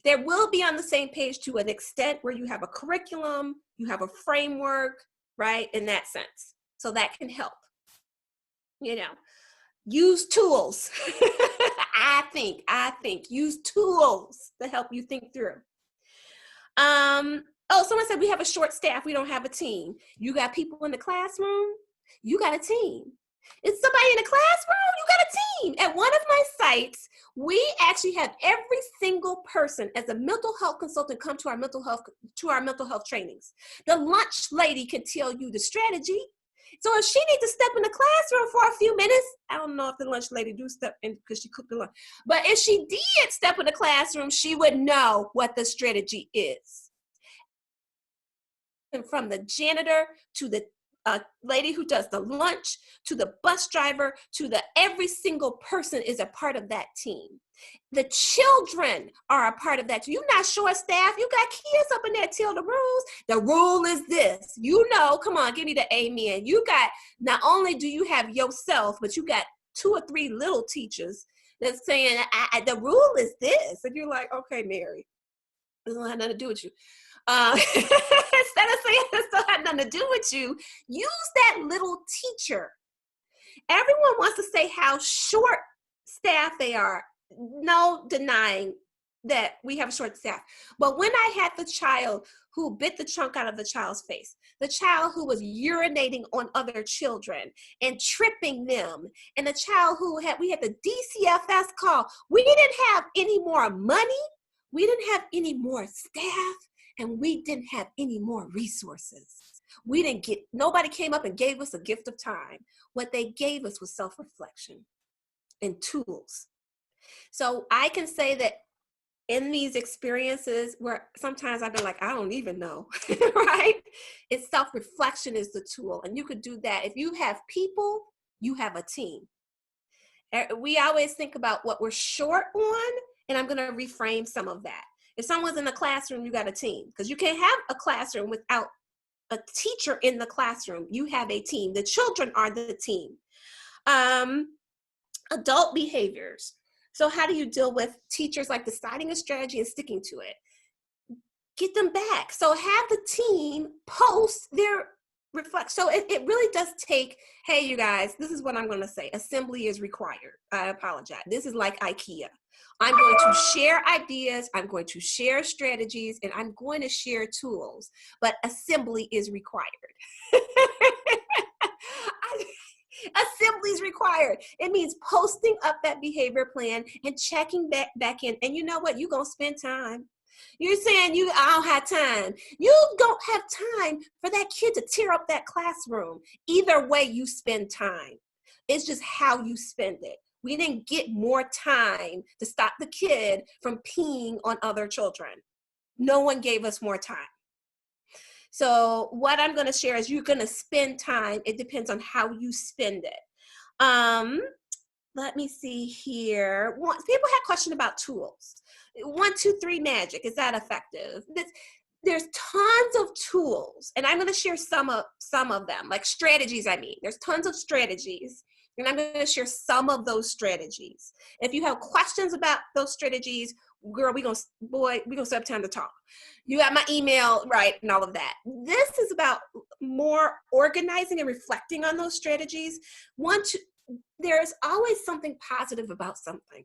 They will be on the same page to an extent where you have a curriculum, you have a framework, right? In that sense. So that can help. Use tools. I think use tools to help you think through. Someone said we have a short staff. We don't have a team. You got people in the classroom. You got a team. Is somebody in the classroom? You got a team. At one of my sites, we actually have every single person as a mental health consultant come to our mental health trainings. The lunch lady can tell you the strategy. So if she needs to step in the classroom for a few minutes, I don't know if the lunch lady do step in because she cooked the lunch, but if she did step in the classroom, she would know what the strategy is. And from the janitor to the lady who does the lunch, to the bus driver, to the every single person is a part of that team. The children are a part of that. You're not short staff. You got kids up in there till the rules. The rule is this. You know, come on, give me the amen. You got, not only do you have yourself, but you got 2 or 3 little teachers that's saying, the rule is this. And you're like, okay, Mary, it doesn't have nothing to do with you. Instead of saying it still had nothing to do with you, use that little teacher. Everyone wants to say how short staffed they are. No denying that we have short staff. But when I had the child who bit the chunk out of the child's face, the child who was urinating on other children and tripping them, and the child who we had the DCFS call, we didn't have any more money, we didn't have any more staff, and we didn't have any more resources. Nobody came up and gave us a gift of time. What they gave us was self-reflection and tools. So I can say that in these experiences where sometimes I've been like, I don't even know, right? It's self-reflection is the tool. And you could do that. If you have people, you have a team. We always think about what we're short on, and I'm going to reframe some of that. If someone's in a classroom, you got a team, because you can't have a classroom without a teacher in the classroom. You have a team. The children are the team. Adult behaviors. So how do you deal with teachers like deciding a strategy and sticking to it? Get them back. So have the team post their reflect. So it really does take, hey, you guys, this is what I'm going to say. Assembly is required. I apologize. This is like IKEA. I'm going to share ideas. I'm going to share strategies, and I'm going to share tools, but assembly is required. Assembly is required. It means posting up that behavior plan and checking back in. And you know what? You're going to spend time. You're saying I don't have time. You don't have time for that kid to tear up that classroom. Either way, you spend time. It's just how you spend it. We didn't get more time to stop the kid from peeing on other children. No one gave us more time. So what I'm going to share is you're going to spend time. It depends on how you spend it. Let me see here. People had a question about tools. 1, 2, 3 magic. Is that effective? There's tons of tools, and I'm going to share some of them, like strategies. I mean, there's tons of strategies, and I'm going to share some of those strategies. If you have questions about those strategies, girl, we're going to set up time to talk. You got my email, right, and all of that. This is about more organizing and reflecting on those strategies. There's always something positive about something.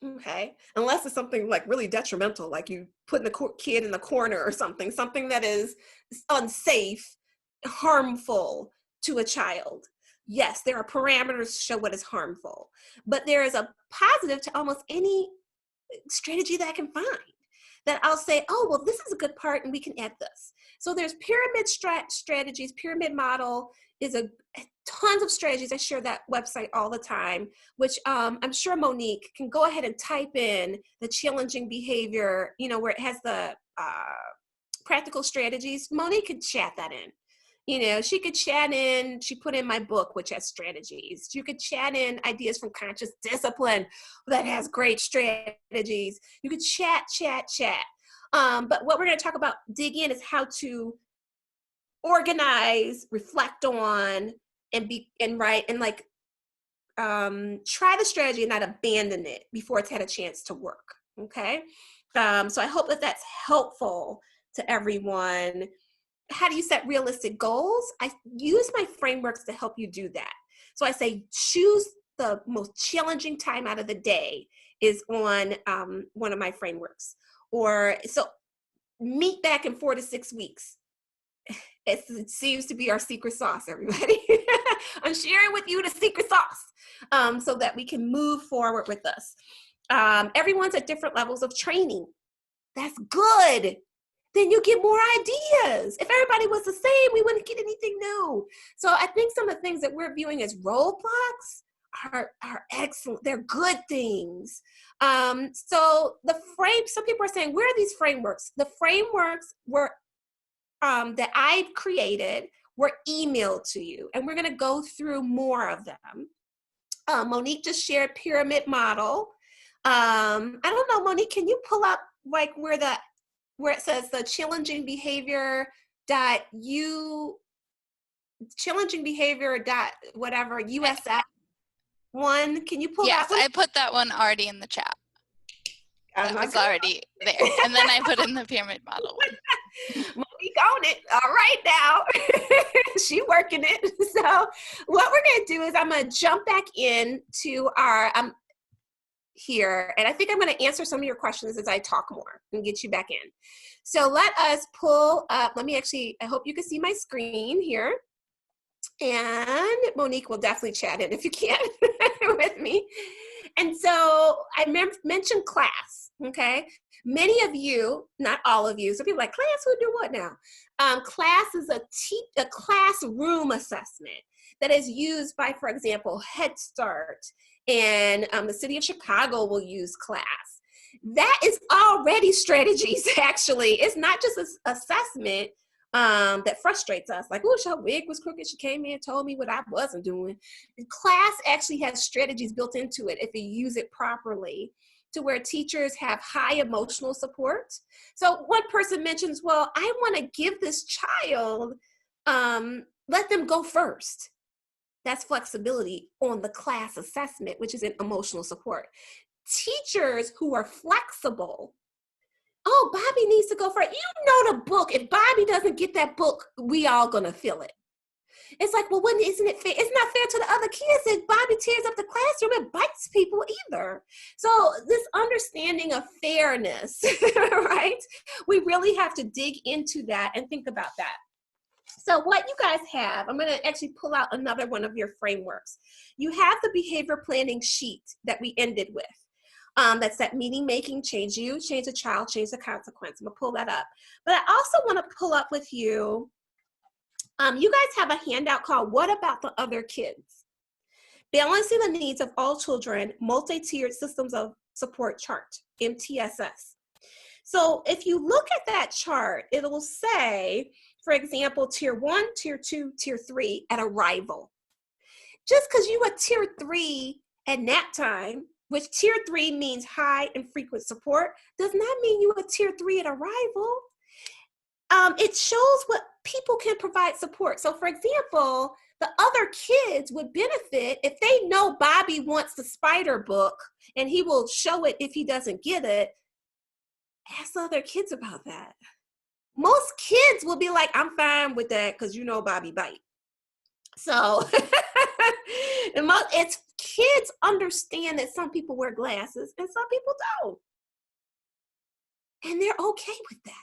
Okay, unless it's something like really detrimental, like you putting the kid in the corner or something that is unsafe, harmful to a child. Yes, there are parameters to show what is harmful, but there is a positive to almost any strategy that I can find that I'll say, oh, well, this is a good part and we can add this. So there's pyramid strategies. Pyramid model is tons of strategies. I share that website all the time, which I'm sure Monique can go ahead and type in the challenging behavior, where it has the practical strategies. Monique could chat that in. She could chat in, she put in my book, which has strategies. You could chat in ideas from conscious discipline that has great strategies. You could chat. But what we're going to talk about, dig in, is how to organize, reflect on, try the strategy and not abandon it before it's had a chance to work. Okay. So I hope that that's helpful to everyone. How do you set realistic goals? I use my frameworks to help you do that. So I say, choose the most challenging time out of the day is on one of my frameworks. Or so meet back in 4 to 6 weeks. It seems to be our secret sauce, everybody. I'm sharing with you the secret sauce so that we can move forward with this. Everyone's at different levels of training. That's good. Then you get more ideas. If everybody was the same, we wouldn't get anything new. So I think some of the things that we're viewing as roadblocks are excellent. They're good things. So some people are saying, where are these frameworks? The frameworks that I've created were emailed to you, and we're going to go through more of them. Monique just shared pyramid model. I don't know, Monique, can you pull up like where it says the challenging behavior whatever USF one? Can you pull Yes, that one? I put that one already in the chat. It was already there. And then I put in the pyramid model one. Monique on it. All right now. She working it. So what we're going to do is I'm going to jump back into our here, and I think I'm going to answer some of your questions as I talk more and get you back in. So let us pull up. I hope you can see my screen here. And Monique will definitely chat in if you can with me. And so I mentioned class, okay? Many of you, not all of you, so people are like, class will do what now? Class is a classroom assessment that is used by, for example, Head Start, and the city of Chicago will use class. That is already strategies, actually. It's not just an assessment that frustrates us. Like, oh, her wig was crooked. She came in and told me what I wasn't doing. Class actually has strategies built into it if you use it properly, to where teachers have high emotional support. So one person mentions, well, I want to give this child, let them go first. That's flexibility on the class assessment, which is an emotional support. Teachers who are flexible, oh, Bobby needs to go first. You know the book. If Bobby doesn't get that book, we all gonna feel it. It's like, well, isn't it fair? It's not fair to the other kids if Bobby tears up the classroom and bites people either. So this understanding of fairness, right? We really have to dig into that and think about that. So what you guys have, I'm gonna actually pull out another one of your frameworks. You have the behavior planning sheet that we ended with. That's that meaning making, change you, change the child, change the consequence. I'm gonna pull that up. But I also wanna pull up with you, you guys have a handout called What About the Other Kids? Balancing the Needs of All Children, Multi-Tiered Systems of Support Chart, MTSS. So if you look at that chart, it will say, for example, tier 1, tier 2, tier 3 at arrival. Just because you were tier 3 at nap time, which tier 3 means high and frequent support, does not mean you were tier 3 at arrival. It shows what people can provide support. So for example, the other kids would benefit if they know Bobby wants the spider book and he will show it if he doesn't get it. Ask the other kids about that. Most kids will be like, I'm fine with that because you know Bobby bite. So it's kids understand that some people wear glasses and some people don't. And they're okay with that.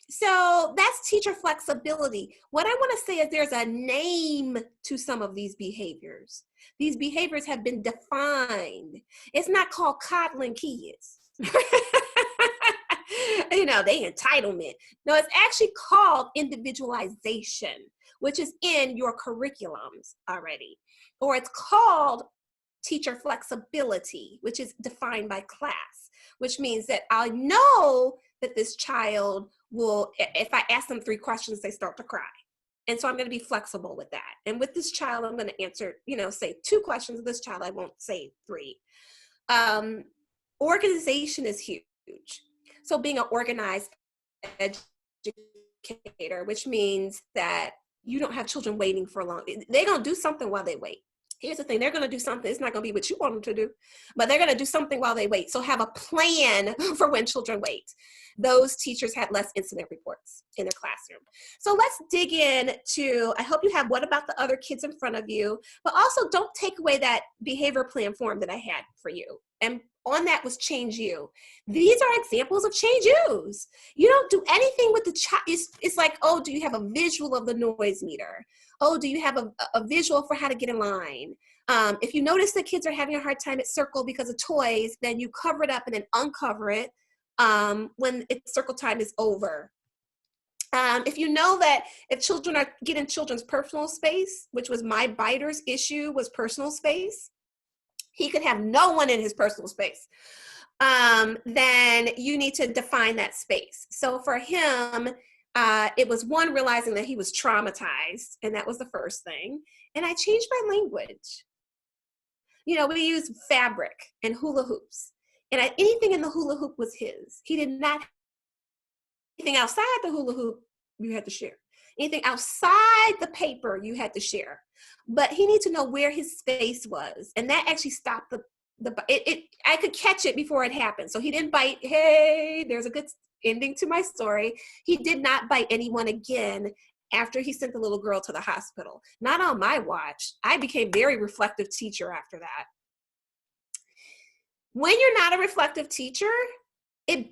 So that's teacher flexibility. What I want to say is there's a name to some of these behaviors. These behaviors have been defined. It's not called coddling kids. You know, they entitlement. No, it's actually called individualization, which is in your curriculums already. Or it's called teacher flexibility, which is defined by class, which means that I know that this child will, if I ask them 3 questions, they start to cry. And so I'm going to be flexible with that. And with this child, I'm going to answer, say 2 questions. With this child, I won't say 3. Organization is huge. So being an organized educator, which means that you don't have children waiting for long. They're going to do something while they wait. Here's the thing, they're going to do something. It's not going to be what you want them to do, but they're going to do something while they wait. So have a plan for when children wait. Those teachers had less incident reports in their classroom. So let's dig in to, I hope you have What About the Other Kids in front of you, but also don't take away that behavior plan form that I had for you. And on that was change you. These are examples of change yous. You don't do anything with the child. It's like, oh, do you have a visual of the noise meter? Oh, do you have a visual for how to get in line? If you notice the kids are having a hard time at circle because of toys, then you cover it up and then uncover it when circle time is over. If you know that if children are getting children's personal space, which was my biter's issue, was personal space, he could have no one in his personal space, then you need to define that space. So for him, It was one, realizing that he was traumatized, and that was the first thing. And I changed my language. You know, we use fabric and hula hoops, and anything in the hula hoop was his. He did not, anything outside the hula hoop, you had to share. Anything outside the paper, you had to share. But he needed to know where his space was, and that actually stopped I could catch it before it happened. So he didn't bite. Hey, there's a good ending to my story. He did not bite anyone again after he sent the little girl to the hospital. Not on my watch. I became very reflective teacher after that. When you're not a reflective teacher, it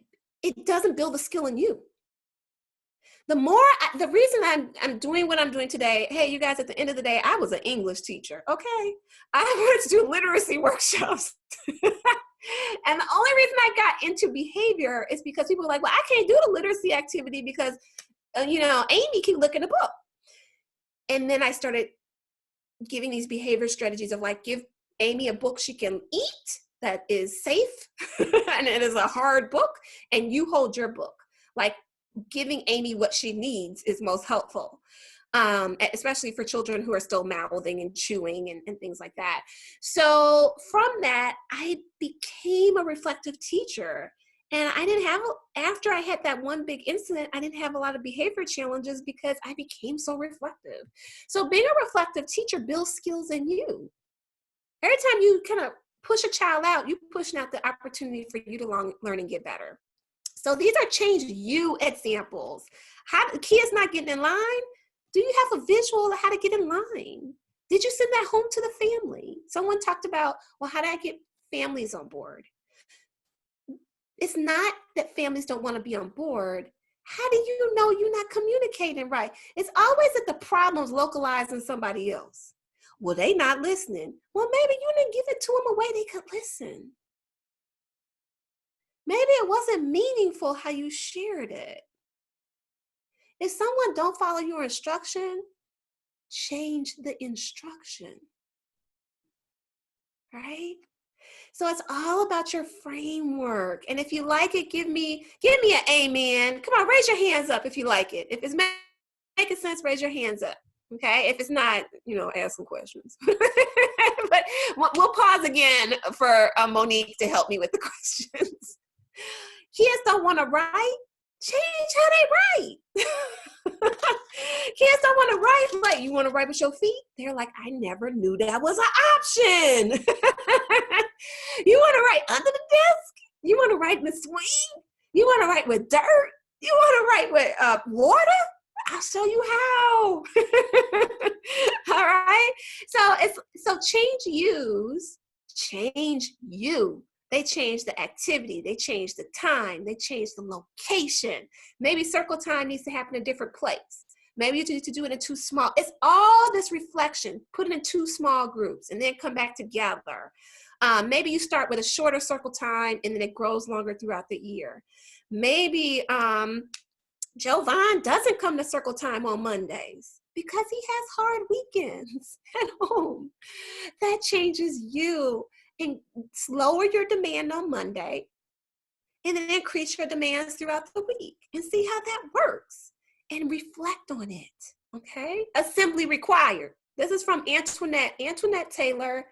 doesn't build a skill in you. The reason I'm doing what I'm doing today, hey, you guys, at the end of the day, I was an English teacher, okay? I wanted to do literacy workshops. And the only reason I got into behavior is because people were like, well, I can't do the literacy activity because, Amy can look in a book. And then I started giving these behavior strategies of like, give Amy a book she can eat that is safe, and it is a hard book, and you hold your book. Like, giving Amy what she needs is most helpful, especially for children who are still mouthing and chewing and things like that. So from that, I became a reflective teacher. And I didn't have, after I had that one big incident, I didn't have a lot of behavior challenges because I became so reflective. So being a reflective teacher builds skills in you. Every time you kind of push a child out, you're pushing out the opportunity for you to learn and get better. So these are change you examples. How the kids not getting in line? Do you have a visual of how to get in line? Did you send that home to the family? Someone talked about, well, how do I get families on board? It's not that families don't want to be on board. How do you know you're not communicating right? It's always that the problem's localized in somebody else. Well, they not listening. Well, maybe you didn't give it to them a way they could listen. Maybe it wasn't meaningful how you shared it. If someone don't follow your instruction, change the instruction, right? So it's all about your framework. And if you like it, give me an amen. Come on, raise your hands up if you like it. If it's making sense, raise your hands up. Okay, if it's not, ask some questions. But we'll pause again for Monique to help me with the questions. Kids don't want to write. Change how they write. Kids don't want to write. Like, you want to write with your feet? They're like, I never knew that was an option. You want to write under the desk? You want to write in the swing? You want to write with dirt? You want to write with water? I'll show you how. All right. So change you. They change the activity. They change the time. They change the location. Maybe circle time needs to happen in a different place. Maybe you need to do it in two small. It's all this reflection. Put it in two small groups and then come back together. Maybe you start with a shorter circle time and then it grows longer throughout the year. Maybe Jovan doesn't come to circle time on Mondays because he has hard weekends at home. That changes you. And lower your demand on Monday and then increase your demands throughout the week and see how that works and reflect on it. Okay. Assembly required. This is from Antoinette Taylor.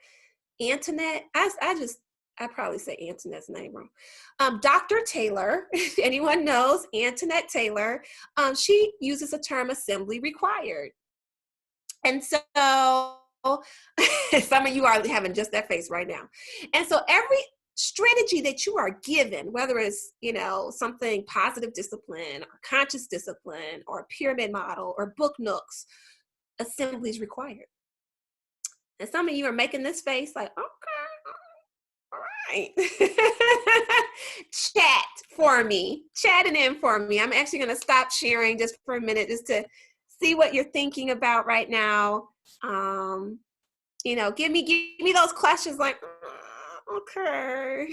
I probably say Antoinette's name wrong. Dr. Taylor, if anyone knows Antoinette Taylor, she uses the term assembly required. And so some of you are having just that face right now. And so every strategy that you are given, whether it's, something positive discipline or conscious discipline or a pyramid model or book nooks, assembly is required. And some of you are making this face like, okay, all right. Chat it in for me. I'm actually going to stop sharing just for a minute just to see what you're thinking about right now. Give me those questions like, okay.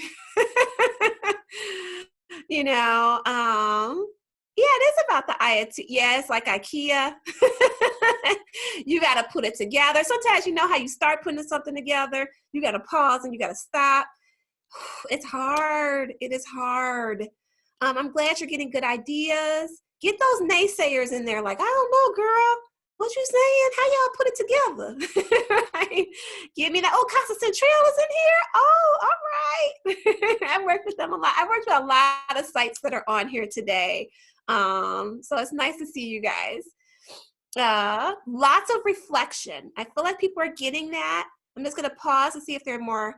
Yeah, it is about the IoT. Yes, like IKEA. You got to put it together. Sometimes how you start putting something together, you got to pause and you got to stop. It's hard. It is hard. I'm glad you're getting good ideas. Get those naysayers in there like, I don't know, girl. What you saying? How y'all put it together? Right? Give me that. Oh, Casa Central is in here. Oh, all right. I worked with them a lot. I worked with a lot of sites that are on here today. So it's nice to see you guys. Lots of reflection. I feel like people are getting that. I'm just going to pause to see if there are more,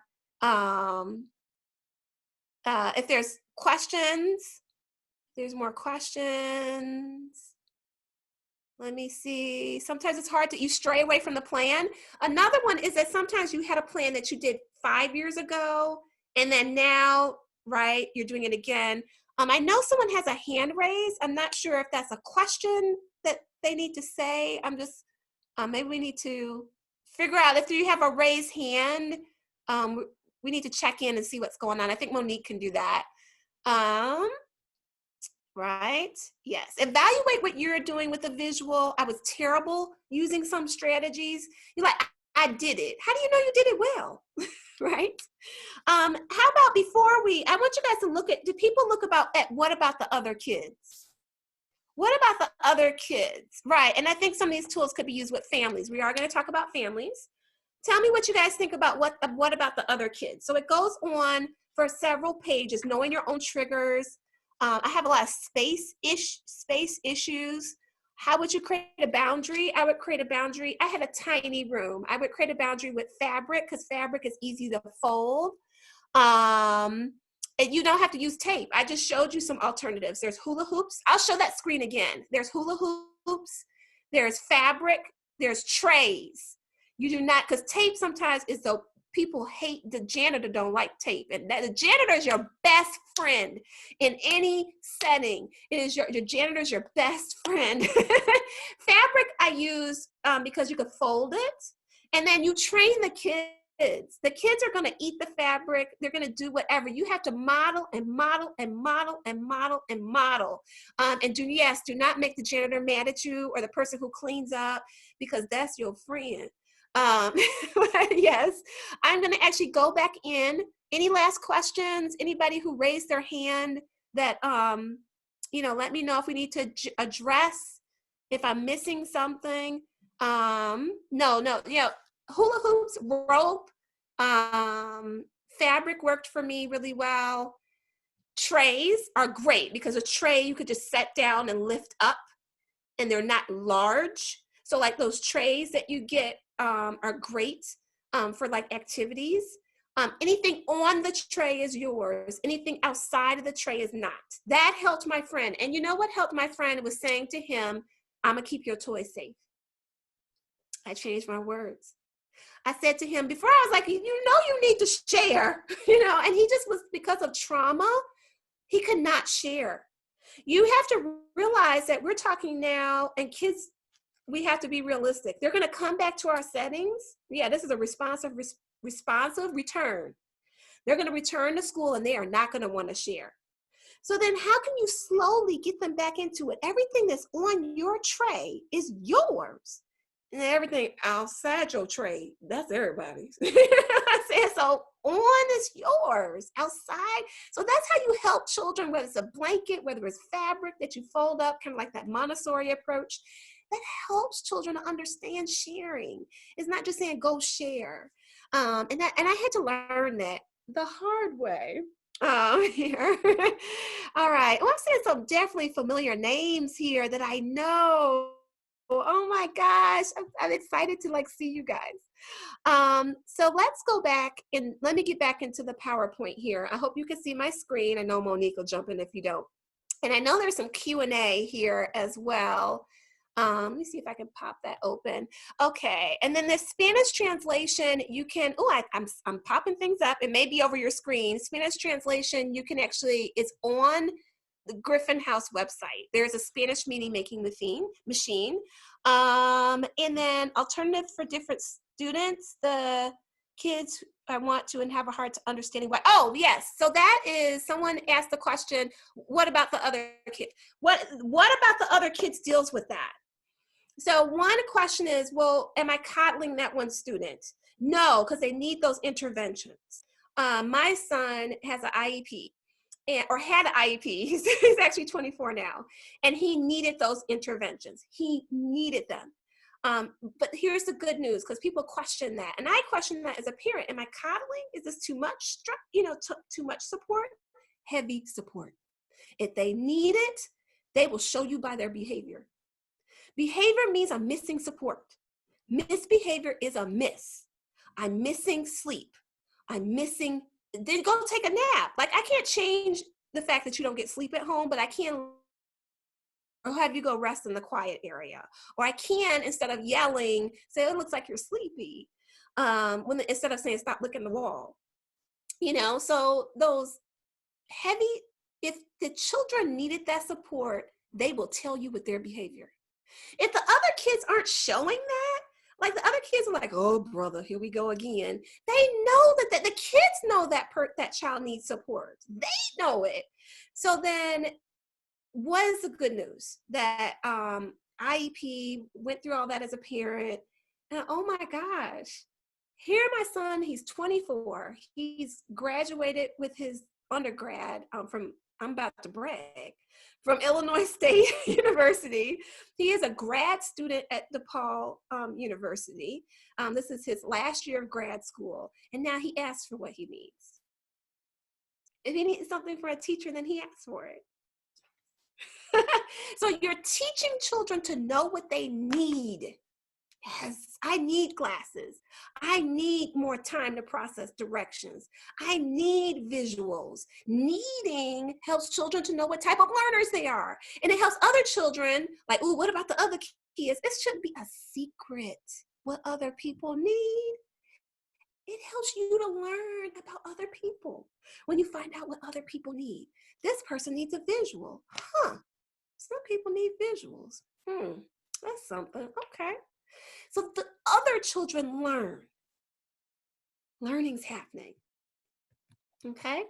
if there's questions. There's more questions. Let me see. Sometimes it's hard to, you stray away from the plan. Another one is that sometimes you had a plan that you did 5 years ago, and then now, right, you're doing it again. I know someone has a hand raised. I'm not sure if that's a question that they need to say. I'm just, maybe we need to figure out if you have a raised hand, we need to check in and see what's going on. I think Monique can do that. Right? Yes. Evaluate what you're doing with the visual. I was terrible using some strategies. You're like, I did it. How do you know you did it well? Right? How about before I want you guys to look at, do people look at what about the other kids? What about the other kids? Right. And I think some of these tools could be used with families. We are going to talk about families. Tell me what you guys think about what about the other kids. So it goes on for several pages, knowing your own triggers. I have a lot of space issues. How would you create a boundary? I would create a boundary. I had a tiny room. I would create a boundary with fabric because fabric is easy to fold. And you don't have to use tape. I just showed you some alternatives. There's hula hoops. I'll show that screen again. There's hula hoops. There's fabric. There's trays. You do not, because tape sometimes is the, people hate, the janitor don't like tape. And the janitor is your best friend in any setting. It is your janitor is your best friend. Fabric I use because you could fold it. And then you train the kids. The kids are going to eat the fabric. They're going to do whatever. You have to model and model and model and model and model. And do not make the janitor mad at you or the person who cleans up, because that's your friend. Yes, I'm going to actually go back in. Any last questions? Anybody who raised their hand that, let me know if we need to address, if I'm missing something. No, hula hoops, rope, fabric worked for me really well. Trays are great because a tray you could just set down and lift up, and they're not large. So like those trays that you get are great for like activities. Anything on the tray is yours. Anything outside of the tray is not. That helped my friend. And you know what helped my friend was saying to him, I'm gonna keep your toys safe. I changed my words. I said to him before, I was like, you need to share, and he just was, because of trauma, he could not share. You have to realize that we're talking now, and kids, we have to be realistic. They're going to come back to our settings. Yeah, this is a responsive return. They're going to return to school and they are not going to want to share. So then how can you slowly get them back into it? Everything that's on your tray is yours. And everything outside your tray, that's everybody's. I said, so on is yours, outside. So that's how you help children, whether it's a blanket, whether it's fabric that you fold up, kind of like that Montessori approach. That helps children to understand sharing. It's not just saying go share. And I had to learn that the hard way. Here. All right. Oh, I'm seeing some definitely familiar names here that I know. Oh my gosh, I'm excited to see you guys. So let's go back and let me get back into the PowerPoint here. I hope you can see my screen. I know Monique will jump in if you don't. And I know there's some Q&A here as well. Let me see if I can pop that open. Okay, and then the Spanish translation, you can, I'm popping things up. It may be over your screen. Spanish translation, you can actually, it's on the Griffin House website. There's a Spanish meaning making machine. And then alternative for different students, the kids I want to and have a hard to understanding why. Oh, yes. So that is, someone asked the question, what about the other kids? What about the other kids deals with that? So one question is, well, am I coddling that one student? No, because they need those interventions. My son has an IEP. or had an IEP. He's actually 24 now, and he needed those interventions. He needed them. But here's the good news, because people question that, and I question that as a parent. Am I coddling? Is this too much? Too much support? Heavy support. If they need it, they will show you by their behavior. Behavior means I'm missing support. Misbehavior is a miss. I'm missing sleep. I'm missing. Then go take a nap. Like, I can't change the fact that you don't get sleep at home, but I can have you go rest in the quiet area. Or I can, instead of yelling, say, "It looks like you're sleepy," instead of saying, "Stop looking at the wall." So those heavy, if the children needed that support, they will tell you with their behavior. If the other kids aren't showing that, like the other kids are like, "Oh, brother, here we go again." They know that the kids know that that child needs support. They know it. So then what is the good news? That IEP went through all that as a parent. And oh my gosh, here my son, he's 24. He's graduated with his undergrad I'm about to brag, from Illinois State University. He is a grad student at DePaul University. This is his last year of grad school. And now he asks for what he needs. If he needs something from a teacher, then he asks for it. So you're teaching children to know what they need. Yes, I need glasses. I need more time to process directions. I need visuals. Needing helps children to know what type of learners they are. And it helps other children, like, "Ooh, what about the other kids?" It shouldn't be a secret what other people need. It helps you to learn about other people. When you find out what other people need. This person needs a visual. Some people need visuals. That's something. Okay. So the other children learn. Learning's happening. Okay.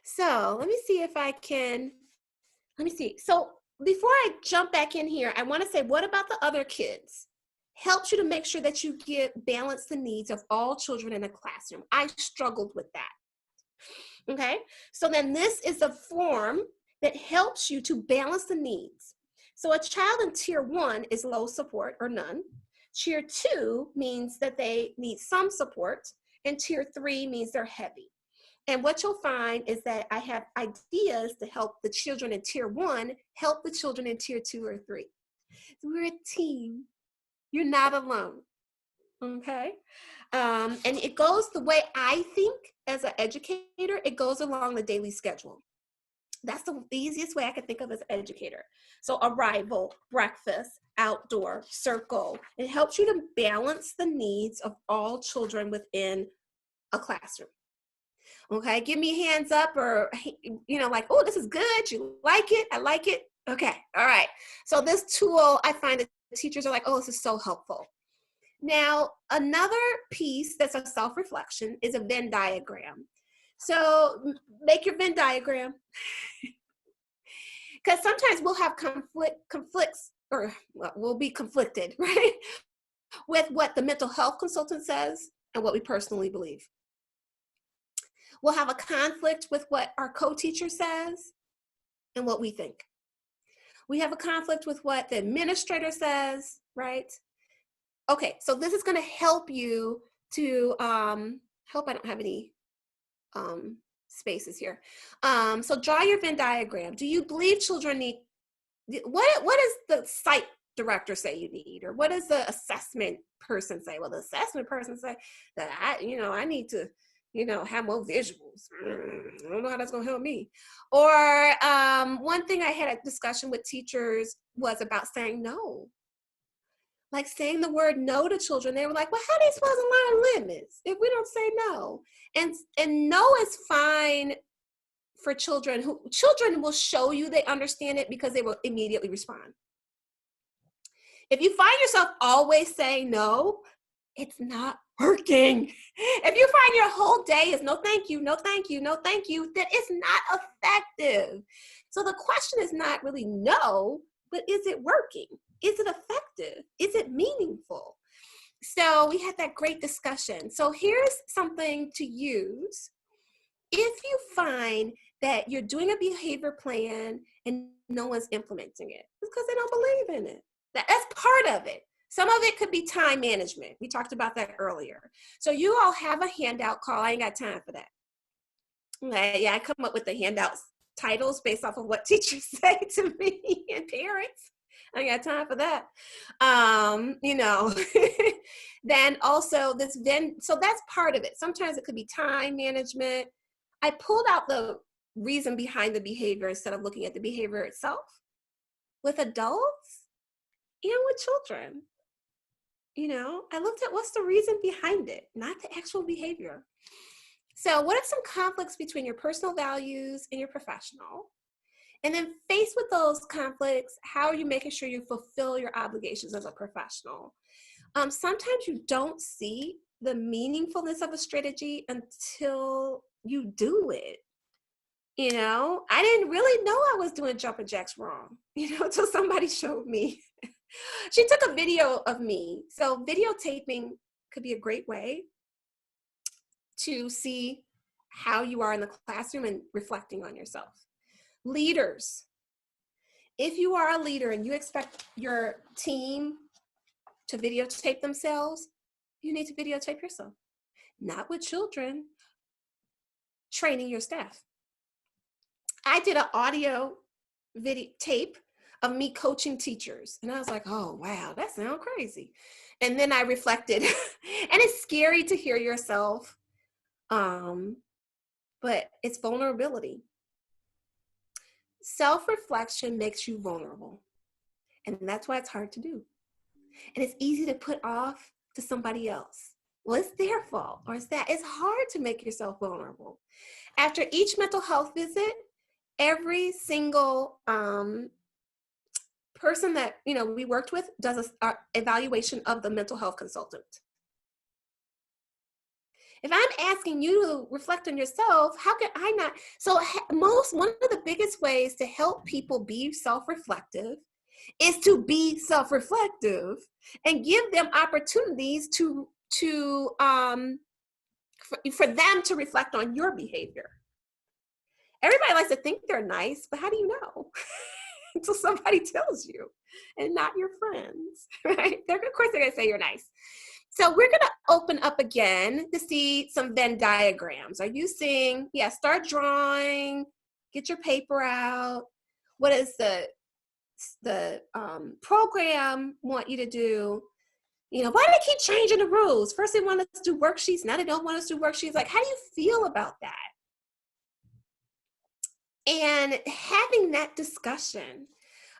So let me see if I can, So before I jump back in here, I want to say, what about the other kids? Helps you to make sure that you balance the needs of all children in a classroom. I struggled with that. Okay. So then this is a form that helps you to balance the needs. So a child in tier 1 is low support or none. Tier 2 means that they need some support, and tier 3 means they're heavy. And what you'll find is that I have ideas to help the children in tier 1 help the children in tier 2 or 3. So we're a team. You're not alone. Okay? And it goes the way I think as an educator, it goes along the daily schedule. That's the easiest way I can think of as an educator. So arrival, breakfast, outdoor, circle. It helps you to balance the needs of all children within a classroom. Okay, give me hands up, or, like, "Oh, this is good. You like it? I like it." Okay, all right. So this tool, I find that teachers are like, "Oh, this is so helpful." Now, another piece that's a self-reflection is a Venn diagram. So make your Venn diagram. Because sometimes we'll have conflicts, or we'll be conflicted, right? With what the mental health consultant says and what we personally believe. We'll have a conflict with what our co-teacher says and what we think. We have a conflict with what the administrator says, right? Okay, so this is going to help you to, hope I don't have any spaces here. So draw your Venn diagram. Do you believe children need, what does the site director say you need? Or what does the assessment person say? Well, the assessment person say that I need to, have more visuals. I don't know how that's gonna help me. Or one thing I had a discussion with teachers was about saying no. Like saying the word no to children. They were like, "Well, how are they supposed to learn limits if we don't say no?" And no is fine for children. Children will show you they understand it because they will immediately respond. If you find yourself always saying no, it's not working. If you find your whole day is no thank you, no thank you, no thank you, then it's not effective. So the question is not really no, but is it working? Is it effective? Is it meaningful? So we had that great discussion. So here's something to use. If you find that you're doing a behavior plan and no one's implementing it. It's because they don't believe in it. That's part of it. Some of it could be time management. We talked about that earlier. So you all have a handout call. I ain't got time for that. Okay, yeah, I come up with the handouts titles based off of what teachers say to me and parents. I ain't got time for that. You know, then also so that's part of it. Sometimes it could be time management. I pulled out the reason behind the behavior instead of looking at the behavior itself with adults and with children. You know, I looked at what's the reason behind it, not the actual behavior. So what are some conflicts between your personal values and your professional? And then faced with those conflicts, how are you making sure you fulfill your obligations as a professional? Sometimes you don't see the meaningfulness of a strategy until you do it. You know, I didn't really know I was doing jumping jacks wrong, you know, until somebody showed me. She took a video of me. So videotaping could be a great way to see how you are in the classroom and reflecting on yourself. Leaders, if you are a leader and you expect your team to videotape themselves, you need to videotape yourself. Not with children, training your staff. I did an audio video tape of me coaching teachers. And I was like, oh, wow, that sounds crazy. And then I reflected. And it's scary to hear yourself, but it's vulnerability. Self-reflection makes you vulnerable. And that's why it's hard to do. And it's easy to put off to somebody else. Well, it's their fault, or it's that. It's hard to make yourself vulnerable. After each mental health visit, every single person that we worked with does an evaluation of the mental health consultant. If I'm asking you to reflect on yourself, how can I not? So one of the biggest ways to help people be self-reflective is to be self-reflective and give them opportunities for them to reflect on your behavior. Everybody likes to think they're nice, but how do you know? Until somebody tells you, and not your friends, right? Of course they're gonna say you're nice. So we're gonna open up again to see some Venn diagrams. Are you seeing, start drawing, get your paper out. What is the program want you to do? Why do they keep changing the rules? First they want us to do worksheets, now they don't want us to do worksheets. Like, how do you feel about that? And having that discussion.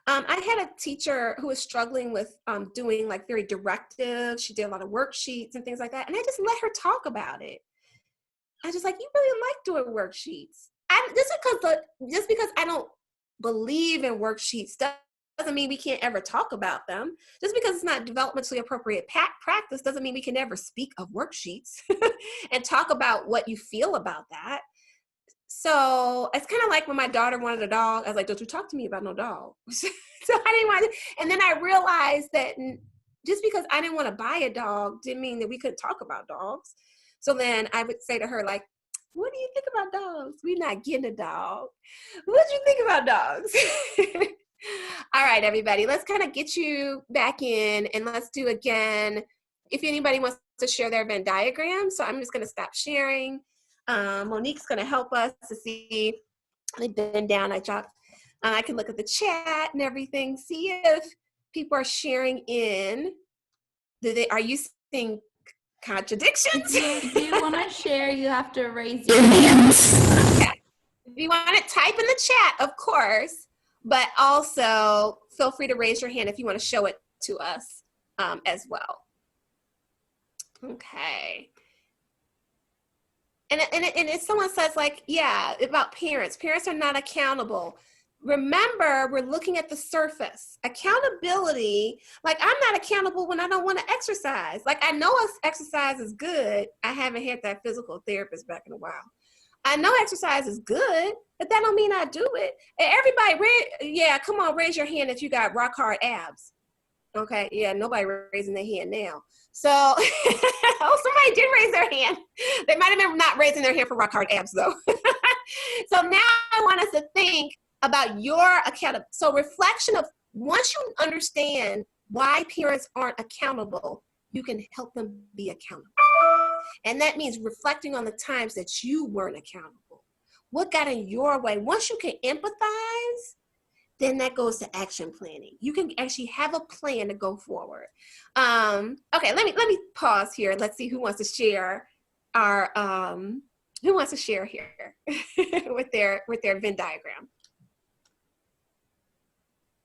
I had a teacher who was struggling with doing like very directive. She did a lot of worksheets and things like that. And I just let her talk about it. I was just like, you really like doing worksheets. Just because I don't believe in worksheets doesn't mean we can't ever talk about them. Just because it's not developmentally appropriate practice doesn't mean we can never speak of worksheets and talk about what you feel about that. So it's kind of like when my daughter wanted a dog. I was like, don't you talk to me about no dog. So I didn't want to. And then I realized that just because I didn't want to buy a dog didn't mean that we couldn't talk about dogs. So then I would say to her, like, what do you think about dogs? We're not getting a dog. What do you think about dogs? All right, everybody, let's kind of get you back in and let's do again. If anybody wants to share their Venn diagram, so I'm just going to stop sharing. Monique's going to help us to see. They've been down. I can look at the chat and everything. See if people are sharing in. Are you seeing contradictions? If you want to share, you have to raise your hands. Okay. If you want to type in the chat, of course, but also feel free to raise your hand if you want to show it to us as well. Okay. And if someone says like, about parents are not accountable. Remember, we're looking at the surface. Accountability, like I'm not accountable when I don't want to exercise. Like I know exercise is good. I haven't had that physical therapist back in a while. I know exercise is good, but that don't mean I do it. And everybody, come on, raise your hand if you got rock hard abs. Okay, nobody raising their hand now. So, somebody did raise their hand. They might have been not raising their hand for rock hard abs though. So now I want us to think about your accountability. So reflection of, once you understand why parents aren't accountable, you can help them be accountable. And that means reflecting on the times that you weren't accountable. What got in your way? Once you can empathize, then that goes to action planning. You can actually have a plan to go forward. Okay, let me pause here. Let's see who wants to share our who wants to share here with their Venn diagram.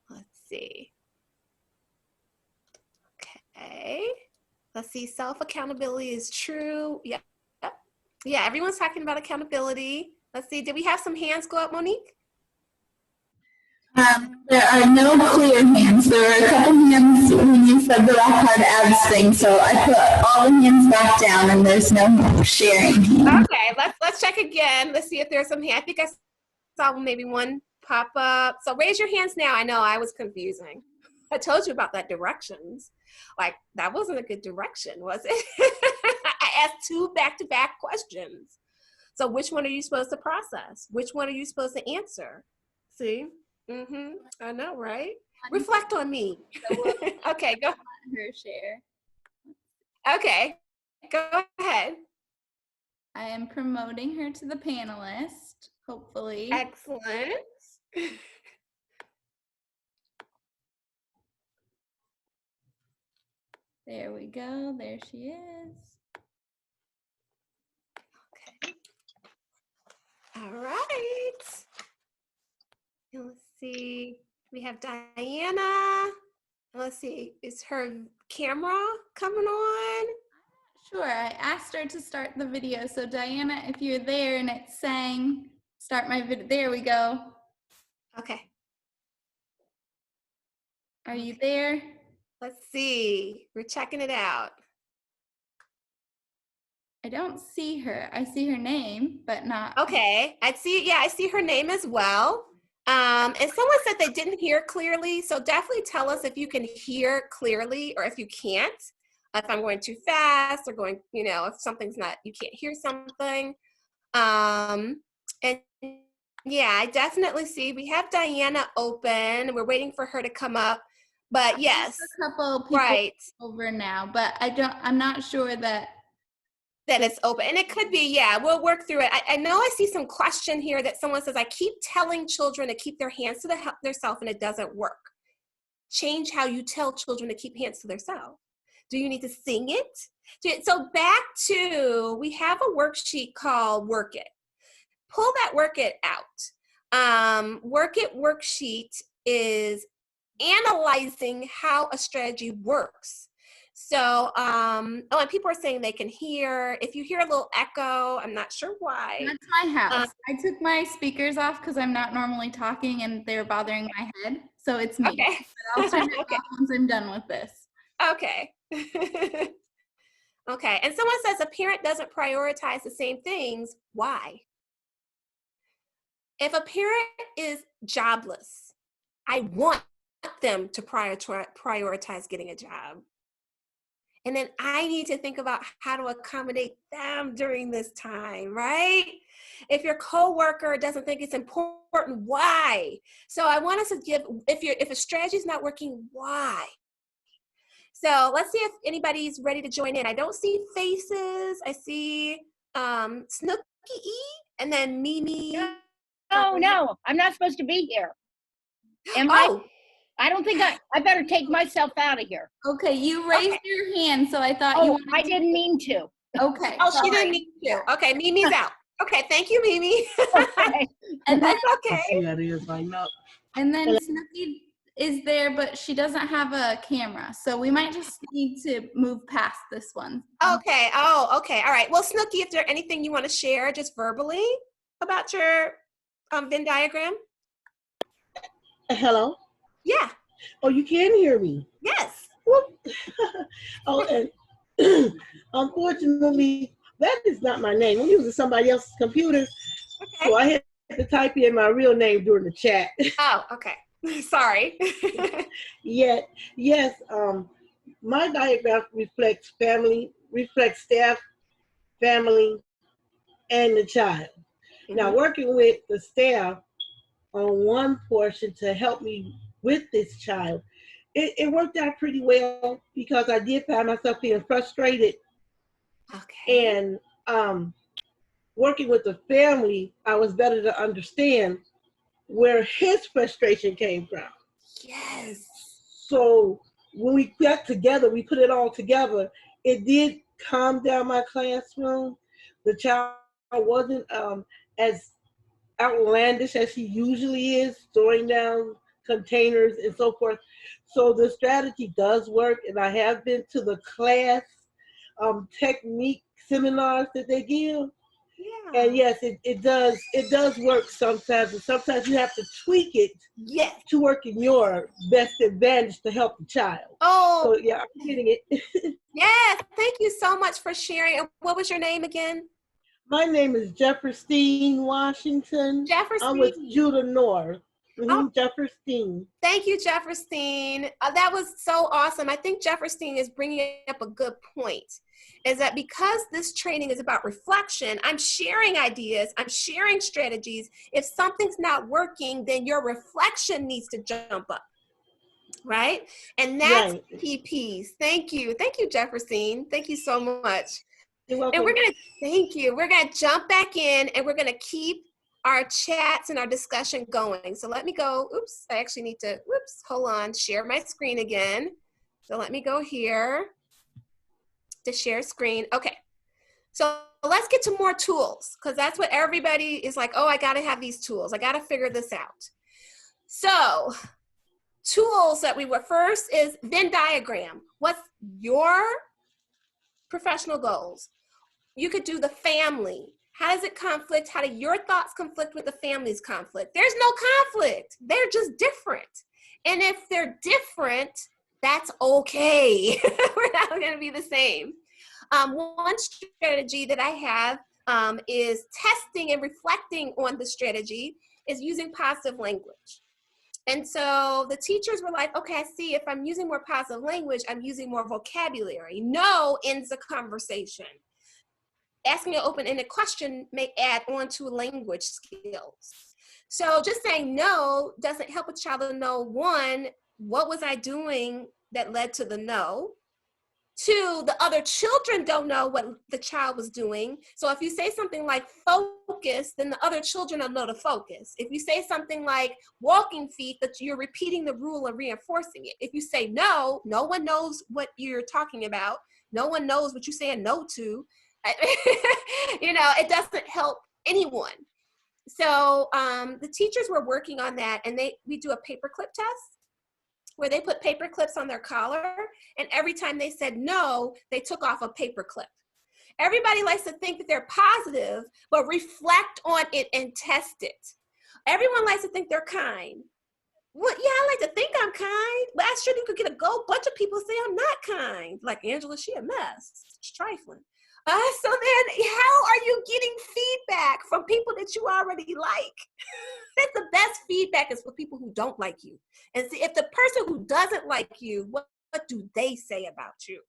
Let's see. Okay. Let's see. Self-accountability is true. Yeah. Yeah, everyone's talking about accountability. Let's see. Did we have some hands go up, Monique? There are no clear hands. There were a couple hands when you said the rock hard abs thing, so I put all the hands back down and there's no sharing hands. Okay, let's check again. Let's see if there's some hands. I think I saw maybe one pop up. So raise your hands now. I know I was confusing. I told you about that directions. Like, that wasn't a good direction, was it? I asked 2 back-to-back questions. So which one are you supposed to process? Which one are you supposed to answer? See? I know, right? Reflect on me. Okay, go. Her share. Okay, go ahead. I am promoting her to the panelist, hopefully. Excellent. There we go. There she is. Okay. All right. Let's see. We have Diana. Let's see. Is her camera coming on? Sure. I asked her to start the video. So Diana, if you're there and it's saying start my video, there we go. Okay. Are you there? Let's see. We're checking it out. I don't see her. I see her name, but not. Okay. I see her name as well. And someone said they didn't hear clearly. So definitely tell us if you can hear clearly or if you can't. If I'm going too fast or going, if something's not, you can't hear something. And yeah, I definitely see. We have Diana open. We're waiting for her to come up. But yes, a couple people over now, but I'm not sure that it's open. And it could be, yeah, we'll work through it. I know I see some question here that someone says, I keep telling children to keep their hands to themselves and it doesn't work. Change how you tell children to keep hands to themselves. Do you need to sing it? So back to, we have a worksheet called Work It. Pull that Work It out. Work It worksheet is analyzing how a strategy works. So, and people are saying they can hear. If you hear a little echo, I'm not sure why. That's my house. I took my speakers off because I'm not normally talking and they're bothering my head. So it's me. Okay. But I'll turn it off once I'm done with this. Okay. Okay. And someone says a parent doesn't prioritize the same things. Why? If a parent is jobless, I want them to prioritize getting a job. And then I need to think about how to accommodate them during this time, right? If your coworker doesn't think it's important, why? So I want us to give, if a strategy is not working, why? So let's see if anybody's ready to join in. I don't see faces. I see Snooky E and then Mimi. No, I'm not supposed to be here. Am I? I don't think I better take myself out of here. Okay, you raised your hand, so I thought you wanted I didn't mean to. Okay. She didn't mean to. Okay, Mimi's out. Okay, thank you, Mimi. Okay. And that's okay. Yeah, it is like no. And then Snooky is there, but she doesn't have a camera, so we might just need to move past this one. Okay. Okay. All right. Well, Snooky, if there's anything you want to share just verbally about your Venn diagram. Hello? Yeah. Oh, you can hear me? Yes. Oh, and unfortunately, that is not my name. I'm using somebody else's computer. Okay. So I had to type in my real name during the chat. Oh, okay. Sorry. Yes, my diagram reflects family, reflects staff, family, and the child. Now, working with the staff on one portion to help me with this child, it worked out pretty well because I did find myself being frustrated. And working with the family, I was better to understand where his frustration came from. Yes. So when we got together, we put it all together. It did calm down my classroom. The child wasn't as outlandish as he usually is, throwing down containers and so forth. So the strategy does work, and I have been to the class technique seminars that they give. Yeah. And yes, it does work sometimes, and sometimes you have to tweak it to work in your best advantage to help the child. Oh. So yeah, I'm getting it. Yes, thank you so much for sharing. What was your name again? My name is Jefferson Washington. Jefferson. I'm with Judah North. Jefferson. Thank you, Jefferson. That was so awesome. I think Jefferson is bringing up a good point. Is that because this training is about reflection, I'm sharing ideas, I'm sharing strategies. If something's not working, then your reflection needs to jump up, right? And that's key piece. Thank you. Thank you, Jefferson. Thank you so much. You're welcome. And we're gonna jump back in and we're gonna keep our chats and our discussion going. So let me go, I actually need to, hold on, share my screen again. So let me go here to share screen. Okay, so let's get to more tools because that's what everybody is like, oh, I gotta have these tools. I gotta figure this out. So tools that we were first is Venn diagram. What's your professional goals? You could do the family. How does it conflict? How do your thoughts conflict with the family's conflict? There's no conflict. They're just different. And if they're different, that's okay. We're not going to be the same. One strategy that I have is testing and reflecting on the strategy is using positive language. And so the teachers were like, okay, I see if I'm using more positive language, I'm using more vocabulary. No ends the conversation. Asking an open-ended question may add on to language skills. So just saying no doesn't help a child to know, one, what was I doing that led to the no? Two, the other children don't know what the child was doing. So if you say something like focus, then the other children will know to focus. If you say something like walking feet, that you're repeating the rule and reinforcing it. If you say no, no one knows what you're talking about. No one knows what you're saying no to. You know, it doesn't help anyone. So the teachers were working on that, and we do a paperclip test where they put paper clips on their collar, and every time they said no, they took off a paper clip. Everybody likes to think that they're positive, but reflect on it and test it. Everyone likes to think they're kind. Well, yeah, I like to think I'm kind, but I sure you could get a bunch of people say I'm not kind. Like, Angela, she a mess. It's trifling. So then how are you getting feedback from people that you already like? That's the best feedback is for people who don't like you. And see, if the person who doesn't like you, what do they say about you?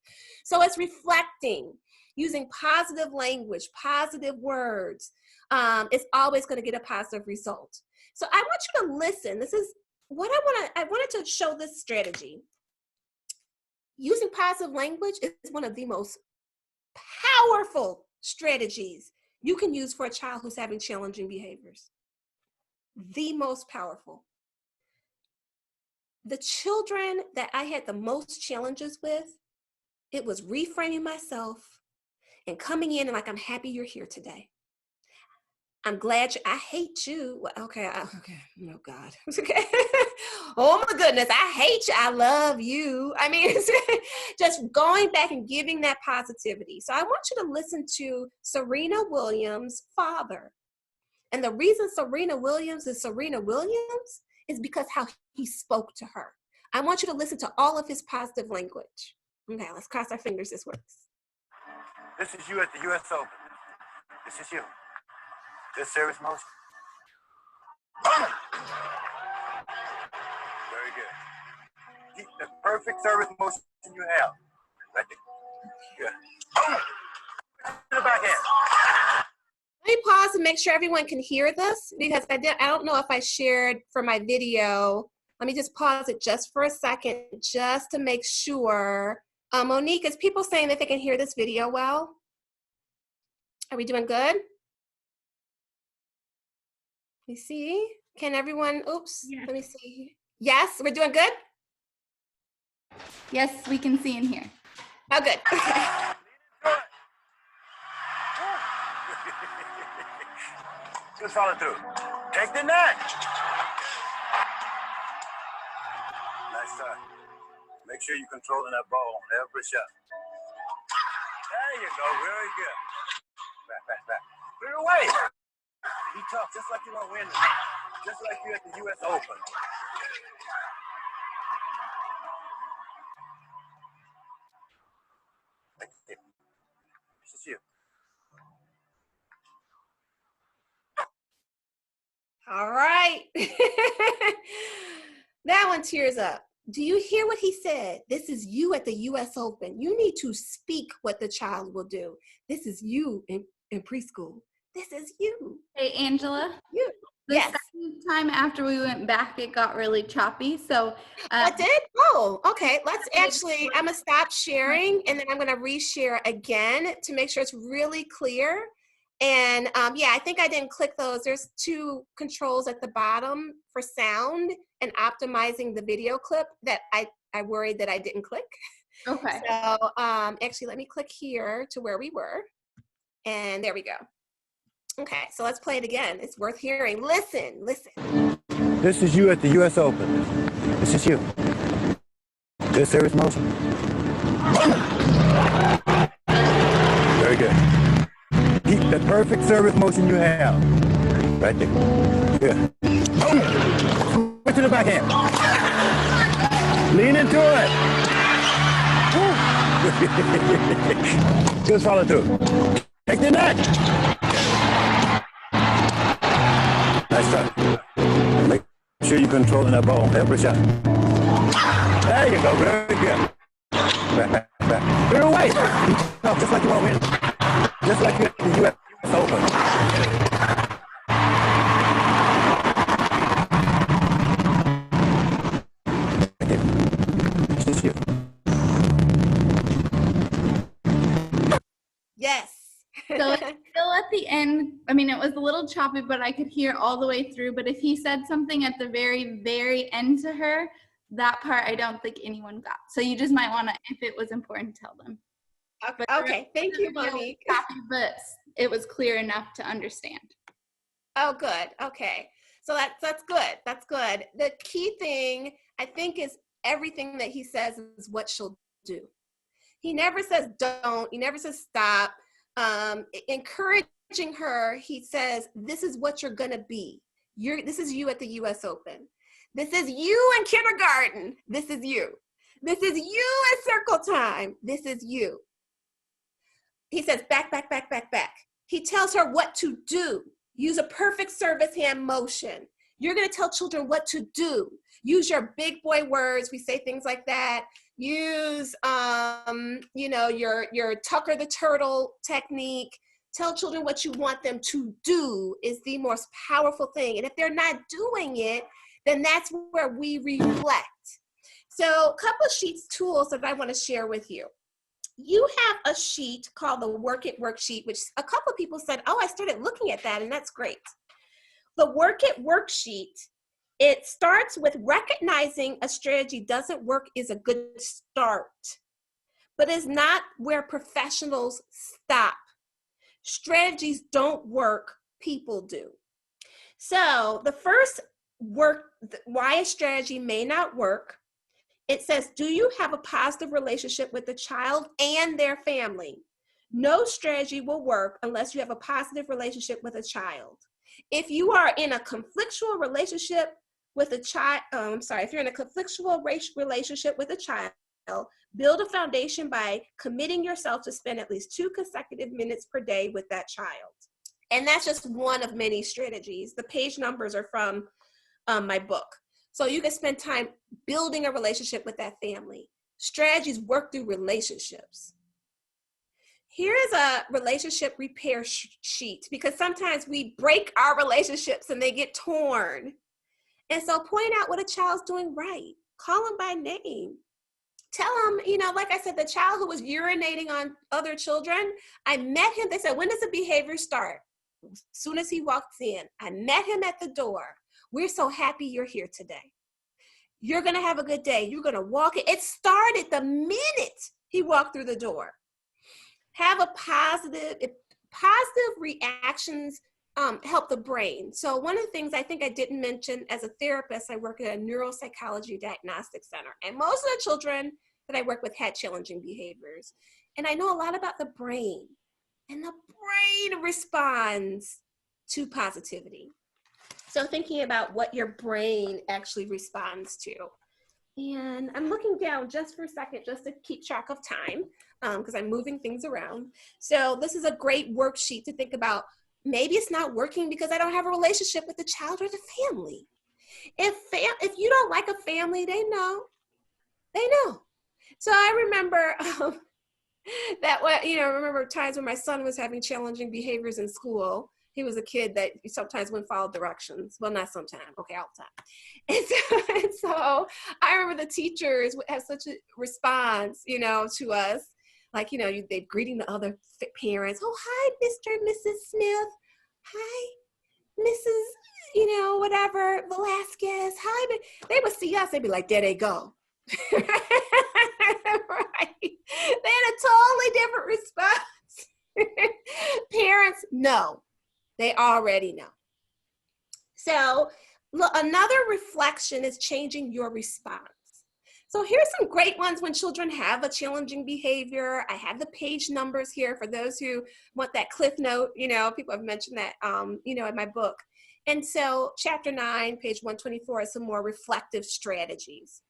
So it's reflecting, using positive language, positive words. It's always going to get a positive result. So I want you to listen. This is what I wanted to show this strategy. Using positive language is one of the most powerful strategies you can use for a child who's having challenging behaviors. The most powerful. The children that I had the most challenges with, it was reframing myself and coming in and like, I'm happy you're here today. I'm glad I hate you. Okay. Oh God. Okay. Oh my goodness. I hate you. I love you. I mean, it's just going back and giving that positivity. So I want you to listen to Serena Williams' father. And the reason Serena Williams is Serena Williams is because how he spoke to her. I want you to listen to all of his positive language. Okay, let's cross our fingers this works. This is you at the U.S. Open. This is you. This service motion. Very good. Keep the perfect service motion you have. Right there. Good. To the backhand. me pause and make sure everyone can hear this because I don't know if I shared for my video. Let me just pause it just for a second, just to make sure. Monique, is people saying that they can hear this video well? Are we doing good? Let me see. Can everyone, oops, let me see. Yes, we're doing good? Yes, we can see and hear. Oh, good. Just follow through. Take the net. Nice try. Make sure you're controlling that ball on every shot. There you go. Very good. Back. Clear away. Be tough, just like you want to win. Just like you at the U.S. Open. This is you. All right. That one tears up. Do you hear what he said? This is you at the U.S. Open. You need to speak what the child will do. This is you in preschool. This is you. Hey, Angela. You. The Yes. second time after we went back, it got really choppy. So What did? Oh, okay. Let's actually, I'm going to stop sharing and then I'm going to reshare again to make sure it's really clear. And yeah, I think I didn't click those. There's 2 controls at the bottom for sound and optimizing the video clip that I worried that I didn't click. Okay. So actually, let me click here to where we were. And there we go. Okay, so let's play it again. It's worth hearing. Listen. This is you at the U.S. Open. This is you. Good service motion. Very good. Keep the perfect service motion you have. Right there. Good. Switch to the backhand. Lean into it. Just follow through. Take the net. Nice try. Make sure you're controlling that ball every shot. There you go. Very good. Back. Clear away. No, just like you want to win. Just like you at the U.S. Open. Just you. Yes. So it's still at the end. I mean, it was a little choppy, but I could hear all the way through. But if he said something at the very, very end to her, that part I don't think anyone got. So you just might want to, if it was important, tell them. Okay. Thank you, Monique. But it was clear enough to understand. Oh, good. Okay. So that's good. That's good. The key thing, I think, is everything that he says is what she'll do. He never says don't. He never says stop. Encouraging her, he says, this is what you're going to be. This is you at the U.S. Open. This is you in kindergarten. This is you. This is you at circle time. This is you. He says, back. He tells her what to do. Use a perfect service hand motion. You're going to tell children what to do. Use your big boy words. We say things like that. Use, your Tucker the Turtle technique. Tell children what you want them to do is the most powerful thing. And if they're not doing it, then that's where we reflect. So a couple of sheets tools that I want to share with you. You have a sheet called the Work It worksheet, which a couple of people said, oh, I started looking at that, and that's great. The Work It worksheet, it starts with recognizing a strategy doesn't work is a good start, but is not where professionals stop. Strategies don't work, people do. So the first why a strategy may not work, it says, do you have a positive relationship with the child and their family? No strategy will work unless you have a positive relationship with a child. If you are in a conflictual relationship with a child, if you're in a conflictual relationship with a child, build a foundation by committing yourself to spend at least 2 consecutive minutes per day with that child. And that's just one of many strategies. The page numbers are from my book. So you can spend time building a relationship with that family. Strategies work through relationships. Here's a relationship repair sheet, because sometimes we break our relationships and they get torn. And so point out what a child's doing right. Call them by name. Tell them, like I said, the child who was urinating on other children, I met him. They said, when does the behavior start? As soon as he walks in. I met him at the door. We're so happy you're here today. You're going to have a good day. You're going to walk it. It started the minute he walked through the door. Have a positive reactions help the brain. So one of the things I think I didn't mention, as a therapist, I work at a neuropsychology diagnostic center. And most of the children that I work with had challenging behaviors. And I know a lot about the brain. And the brain responds to positivity. So thinking about what your brain actually responds to. And I'm looking down just for a second, just to keep track of time, because I'm moving things around. So this is a great worksheet to think about. Maybe it's not working because I don't have a relationship with the child or the family. If you don't like a family, they know. So I remember remember times when my son was having challenging behaviors in school. He was a kid that sometimes wouldn't follow directions. Well, not sometimes, okay, all the time. And so I remember the teachers would have such a response, to us. Like, they're greeting the other parents. Oh, hi, Mr. and Mrs. Smith. Hi, Mrs., whatever, Velasquez. Hi. They would see us. They'd be like, there they go. Right? They had a totally different response. Parents know. They already know. So another reflection is changing your response. So here's some great ones when children have a challenging behavior. I have the page numbers here for those who want that cliff note. People have mentioned that, in my book. And so chapter 9, page 124 is some more reflective strategies.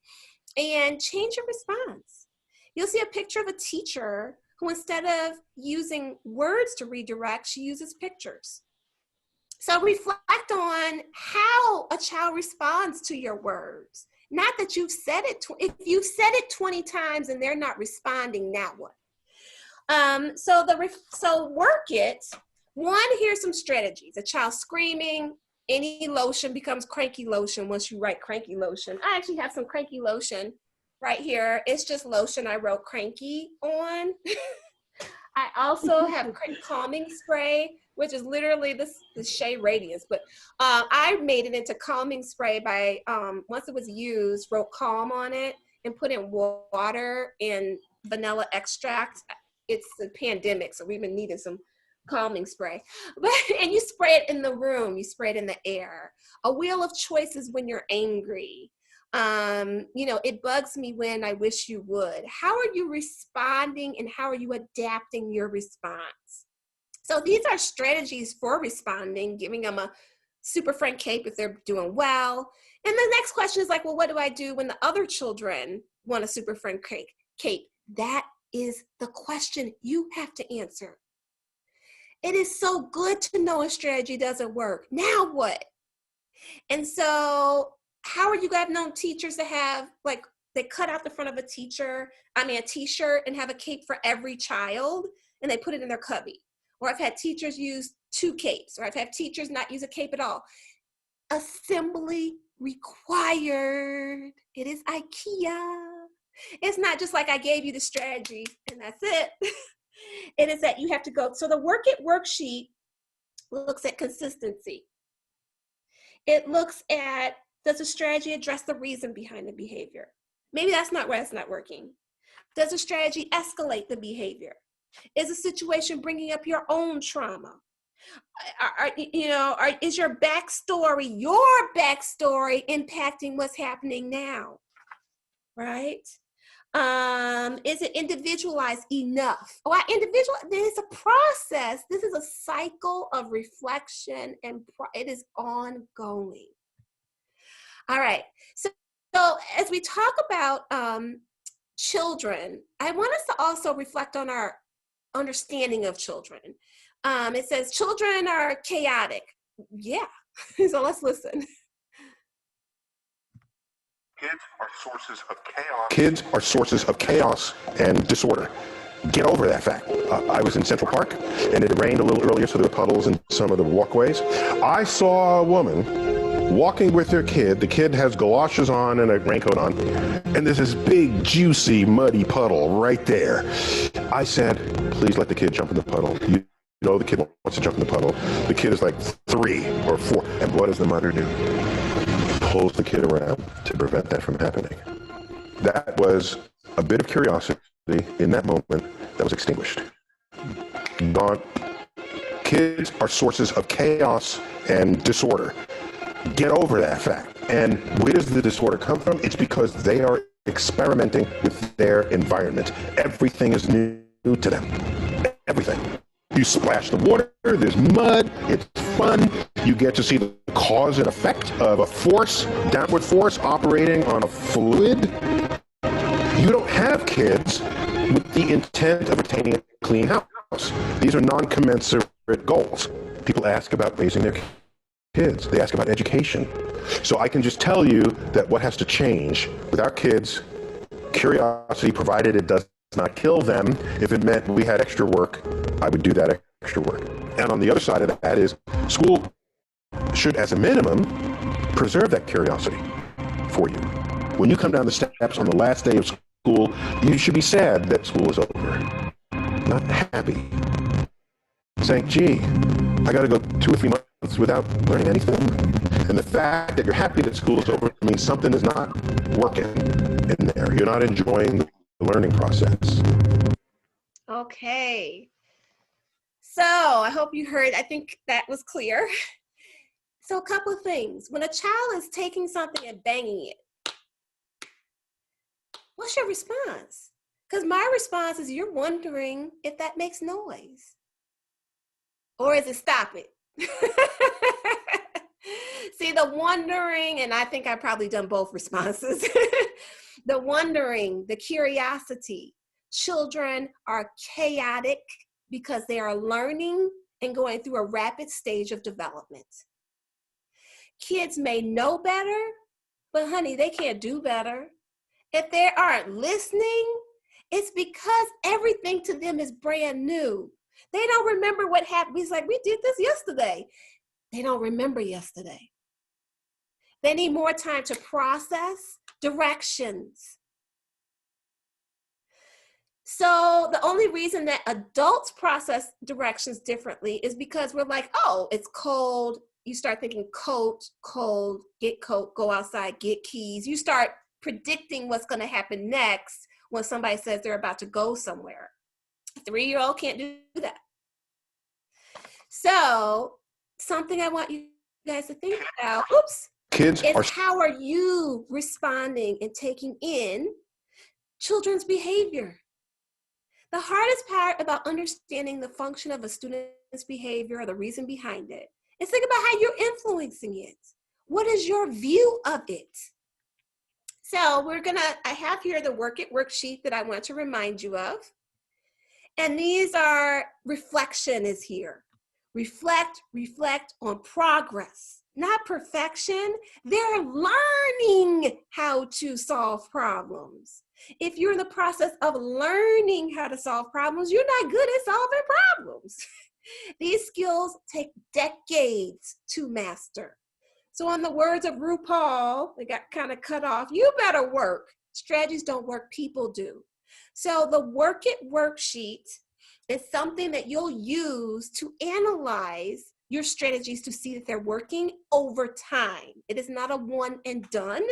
And change your response. You'll see a picture of a teacher who, instead of using words to redirect, she uses pictures. So reflect on how a child responds to your words. Not that you've said it. If you've said it 20 times and they're not responding, now what? So work it. One, here's some strategies. A child screaming, any lotion becomes cranky lotion once you write cranky lotion. I actually have some cranky lotion right here. It's just lotion I wrote cranky on. I also have calming spray, which is literally the Shea Radiance, but I made it into calming spray by, once it was used, wrote calm on it and put in water and vanilla extract. It's the pandemic, so we've been needing some calming spray. And you spray it in the room, you spray it in the air. A wheel of choices when you're angry. It bugs me when I wish you would. How are you responding and how are you adapting your response? So these are strategies for responding, giving them a super friend cape if they're doing well. And the next question is like, well, what do I do when the other children want a super friend cape? That is the question you have to answer. It is so good to know a strategy doesn't work. Now what? And so how are you guys known teachers that have, like, they cut out the front of a t-shirt and have a cape for every child and they put it in their cubby? Or I've had teachers use 2 capes, or I've had teachers not use a cape at all. Assembly required. It is IKEA. It's not just like I gave you the strategy and that's it. It is that you have to go. So the Work It worksheet looks at consistency. It looks at, does the strategy address the reason behind the behavior? Maybe that's not why it's not working. Does the strategy escalate the behavior? Is the situation bringing up your own trauma? Is your backstory impacting what's happening now? Right? Is it individualized enough? It's a process. This is a cycle of reflection and it is ongoing. All right. So as we talk about children, I want us to also reflect on our understanding of children. It says children are chaotic. Yeah. So let's listen. Kids are sources of chaos and disorder. Get over that fact. I was in Central Park, and it rained a little earlier, so there were puddles in some of the walkways. I saw a woman walking with her kid. The kid has galoshes on and a raincoat on, and there's this big, juicy, muddy puddle right there. I said, please let the kid jump in the puddle. You know the kid wants to jump in the puddle. The kid is like 3 or 4. And what does the mother do? Pulls the kid around to prevent that from happening. That was a bit of curiosity in that moment that was extinguished. Gone. Kids are sources of chaos and disorder. Get over that fact. And where does the disorder come from? It's because they are experimenting with their environment. Everything is new to them. Everything. You splash the water, there's mud, it's fun. You get to see the cause and effect of a force, downward force operating on a fluid. You don't have kids with the intent of attaining a clean house. These are non-commensurate goals. People ask about raising their kids. They ask about education. So I can just tell you that what has to change with our kids, curiosity, provided it does not kill them. If it meant we had extra work, I would do that extra work. And on the other side of that is school should, as a minimum, preserve that curiosity for you. When you come down the steps on the last day of school, you should be sad that school is over, not happy. Saying, gee, I got to go 2 or 3 months without learning anything. And the fact that you're happy that school is over means something is not working in there. You're not enjoying the learning process. Okay. So I hope you heard, I think that was clear. So a couple of things. When a child is taking something and banging it, what's your response? Because my response is you're wondering if that makes noise. Or is it stop it? See, the wondering, and I think I've probably done both responses. The wondering, the curiosity. Children are chaotic because they are learning and going through a rapid stage of development. Kids may know better, but honey, they can't do better. If they aren't listening, it's because everything to them is brand new. They don't remember what happened. It's like, we did this yesterday. They don't remember yesterday. They need more time to process directions. So the only reason that adults process directions differently is because we're like, oh, it's cold. You start thinking coat, cold, get coat, go outside, get keys. You start predicting what's going to happen next when somebody says they're about to go somewhere. A 3-year-old can't do that. So something I want you guys to think about, Kids is how are you responding and taking in children's behavior? The hardest part about understanding the function of a student's behavior or the reason behind it is think about how you're influencing it. What is your view of it? So I have here the Work It worksheet that I want to remind you of. And these are, reflection is here. Reflect on progress, not perfection. They're learning how to solve problems. If you're in the process of learning how to solve problems, you're not good at solving problems. These skills take decades to master. So in the words of RuPaul, they got kind of cut off, you better work. Strategies don't work, people do. So the Work It worksheet is something that you'll use to analyze your strategies to see that they're working over time. It is not a one and done.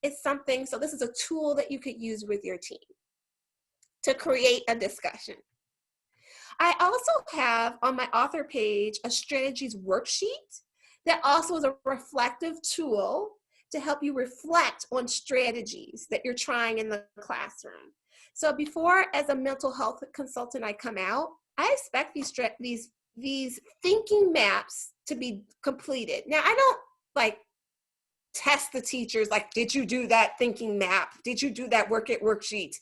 It's something, so this is a tool that you could use with your team to create a discussion. I also have on my author page a strategies worksheet that also is a reflective tool to help you reflect on strategies that you're trying in the classroom. So before, as a mental health consultant, I come out, I expect these thinking maps to be completed. Now, I don't like test the teachers, like, did you do that thinking map? Did you do that Work It worksheet?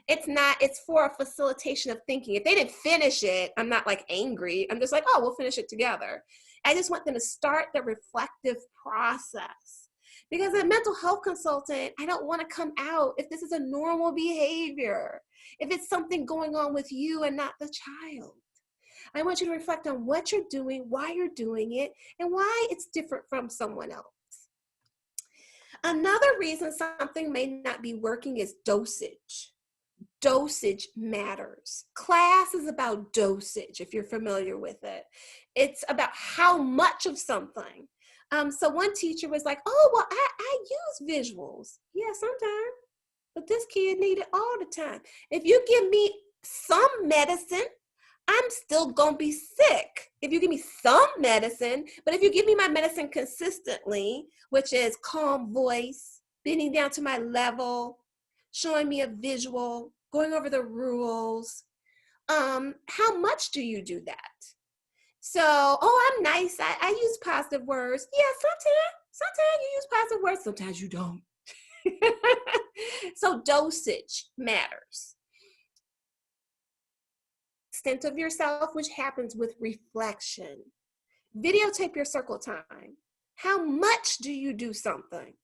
It's not, it's for a facilitation of thinking. If they didn't finish it, I'm not like angry. I'm just like, oh, we'll finish it together. I just want them to start the reflective process. Because a mental health consultant, I don't want to come out if this is a normal behavior, if it's something going on with you and not the child. I want you to reflect on what you're doing, why you're doing it, and why it's different from someone else. Another reason something may not be working is dosage. Dosage matters. Class is about dosage, if you're familiar with it. It's about how much of something. So one teacher was like, oh, well, I use visuals. Yeah, sometimes. But this kid need it all the time. If you give me some medicine, I'm still gonna be sick. If you give me some medicine, but if you give me my medicine consistently, which is calm voice, bending down to my level, showing me a visual, going over the rules, how much do you do that? So, oh, I'm nice. I use positive words. Yeah, sometimes you use positive words, sometimes you don't. So dosage matters. Extent of yourself, which happens with reflection. Videotape your circle time. How much do you do something?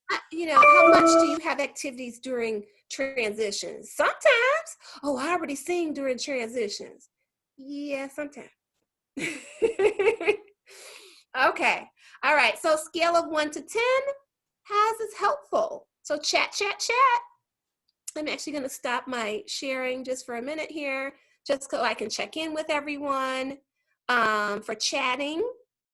How much do you have activities during transitions? Sometimes. Oh, I already sing during transitions. Yeah, sometimes. Okay. All right. So scale of 1 to 10. How is this helpful? So chat. I'm actually going to stop my sharing just for a minute here, just so I can check in with everyone for chatting.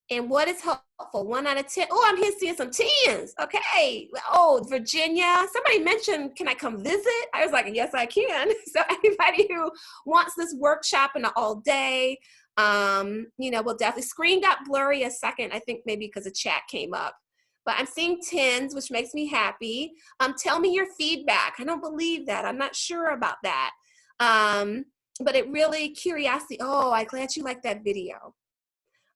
And what is helpful? 1 out of 10. Oh, I'm here seeing some 10s. Okay. Oh, Virginia. Somebody mentioned, can I come visit? I was like, yes, I can. So anybody who wants this workshop in an all day, we'll definitely. Screen got blurry a second, I think maybe because the chat came up. But I'm seeing 10s, which makes me happy. Tell me your feedback. I don't believe that. I'm not sure about that. But it really, curiosity. Oh, I'm glad you liked that video.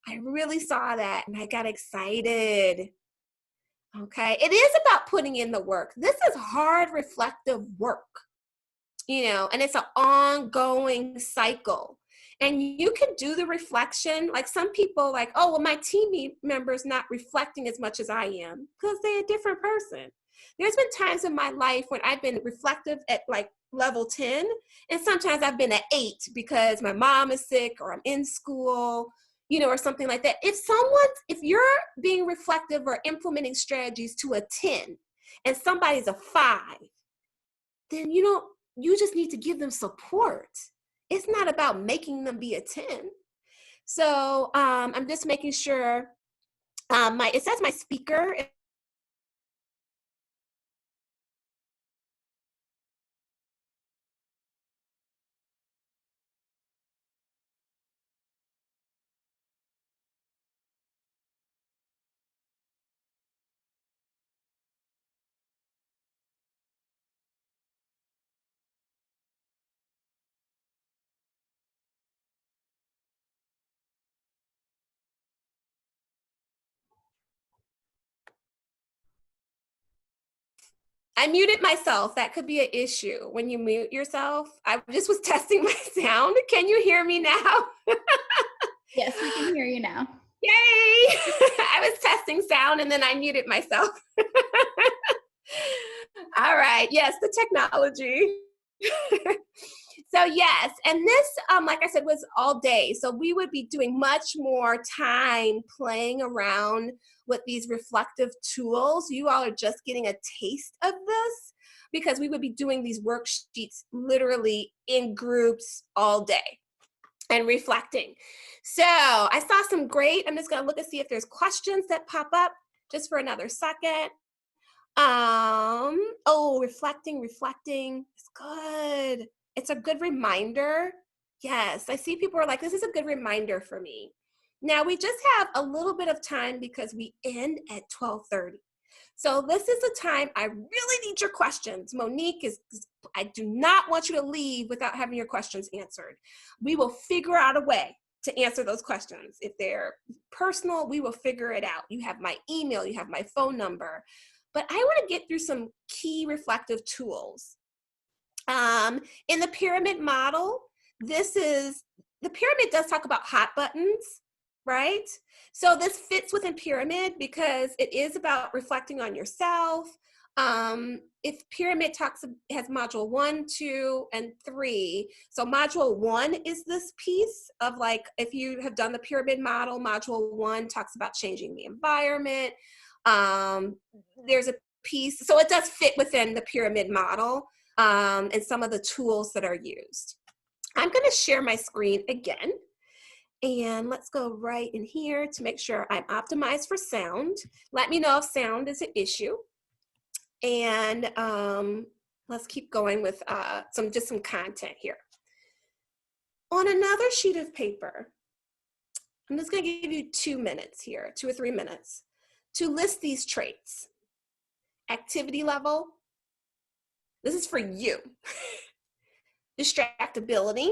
I really saw that and I got excited. Okay, it is about putting in the work. This is hard, reflective work, and it's an ongoing cycle. And you can do the reflection. Like some people like, oh, well, my team member's not reflecting as much as I am because they're a different person. There's been times in my life when I've been reflective at like level 10, and sometimes I've been at 8 because my mom is sick or I'm in school, or something like that. If you're being reflective or implementing strategies to a 10 and somebody's a 5, then you just need to give them support. It's not about making them be a 10. So I'm just making sure it says my speaker. I muted myself. That could be an issue when you mute yourself. I just was testing my sound. Can you hear me now? Yes, we can hear you now. Yay! I was testing sound and then I muted myself. All right. Yes, the technology. So yes, and this, like I said, was all day. So we would be doing much more time playing around with these reflective tools. You all are just getting a taste of this because we would be doing these worksheets literally in groups all day and reflecting. So I saw some great, I'm just gonna look and see if there's questions that pop up just for another second. Reflecting is good. It's a good reminder. Yes, I see people are like, this is a good reminder for me. Now we just have a little bit of time because we end at 12:30. So this is the time I really need your questions. Monique I do not want you to leave without having your questions answered. We will figure out a way to answer those questions. If they're personal, we will figure it out. You have my email, you have my phone number. But I want to get through some key reflective tools. In the pyramid model, the pyramid does talk about hot buttons. right? So this fits within pyramid because it is about reflecting on yourself. If pyramid has module 1, 2, and 3. So module 1 is this piece of like, if you have done the pyramid model, module 1 talks about changing the environment. There's a piece, so it does fit within the pyramid model and some of the tools that are used. I'm going to share my screen again. And let's go right in here to make sure I'm optimized for sound. Let me know if sound is an issue. And let's keep going with some content here. On another sheet of paper, I'm just going to give you 2 minutes here, 2 or 3 minutes, to list these traits. Activity level. This is for you. Distractibility.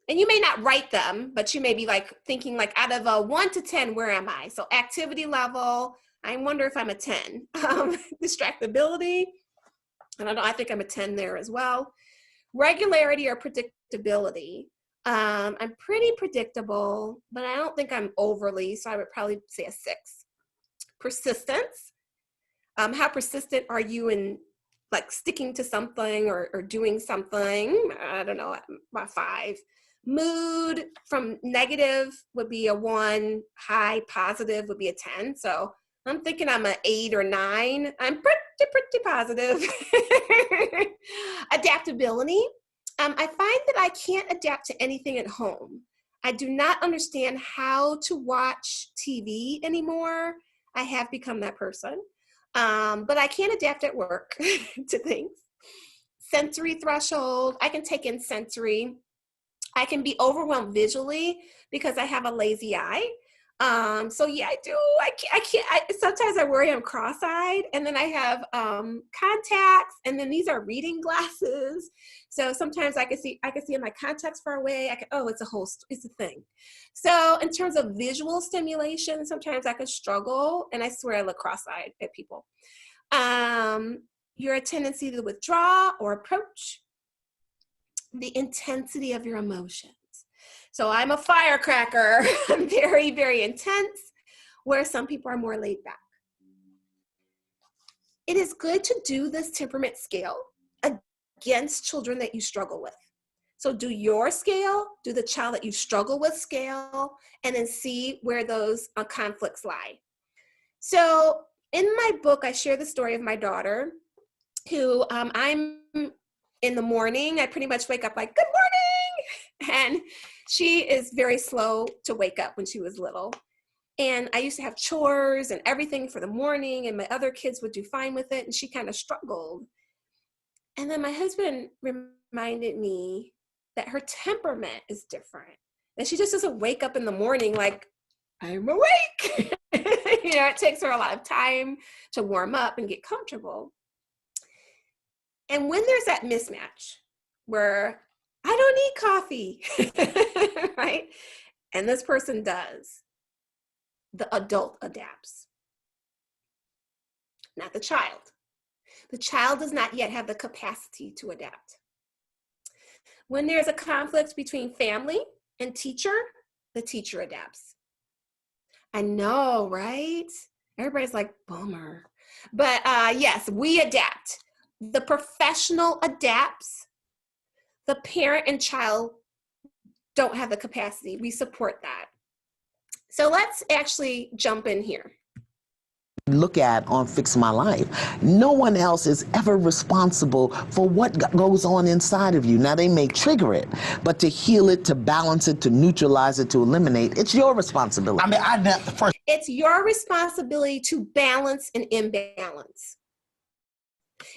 And you may not write them, but you may be like thinking like out of a 1 to 10, where am I? So activity level, I wonder if I'm a 10. Distractibility, I don't know, I think I'm a 10 there as well. Regularity or predictability. I'm pretty predictable, but I don't think I'm overly, so I would probably say a 6. Persistence. How persistent are you in like sticking to something or doing something? I don't know, about 5. Mood from negative would be a 1, high positive would be a 10. So I'm thinking I'm an 8 or 9. I'm pretty positive. Adaptability. I find that I can't adapt to anything at home. I do not understand how to watch TV anymore. I have become that person. But I can adapt at work to things. Sensory threshold. I can take in sensory. I can be overwhelmed visually because I have a lazy eye. So yeah, I do. I can't. Sometimes I worry I'm cross-eyed, and then I have contacts, and then these are reading glasses. So sometimes I can see in my contacts far away. It's a thing. So in terms of visual stimulation, sometimes I could struggle, and I swear I look cross-eyed at people. Your tendency to withdraw or approach. The intensity of your emotions. So I'm a firecracker. I'm very, very intense, where some people are more laid back. It is good to do this temperament scale against children that you struggle with. So do your scale, do the child that you struggle with scale, and then see where those conflicts lie. So in my book, I share the story of my daughter, who I'm in the morning, I pretty much wake up like, good morning. And she is very slow to wake up when she was little. And I used to have chores and everything for the morning, and my other kids would do fine with it. And she kind of struggled. And then my husband reminded me that her temperament is different. And she just doesn't wake up in the morning like, I'm awake. It takes her a lot of time to warm up and get comfortable. And when there's that mismatch where I don't need coffee, right? And this person does, the adult adapts, not the child. The child does not yet have the capacity to adapt. When there's a conflict between family and teacher, the teacher adapts. I know, right? Everybody's like, bummer. But yes, we adapt. The professional adapts. The parent and child don't have the capacity. We support that. So let's actually jump in here. Look at on Fix My Life, no one else is ever responsible for what goes on inside of you. Now, they may trigger it, but to heal it, to balance it, to neutralize it, to eliminate, it's your responsibility. It's your responsibility to balance an imbalance.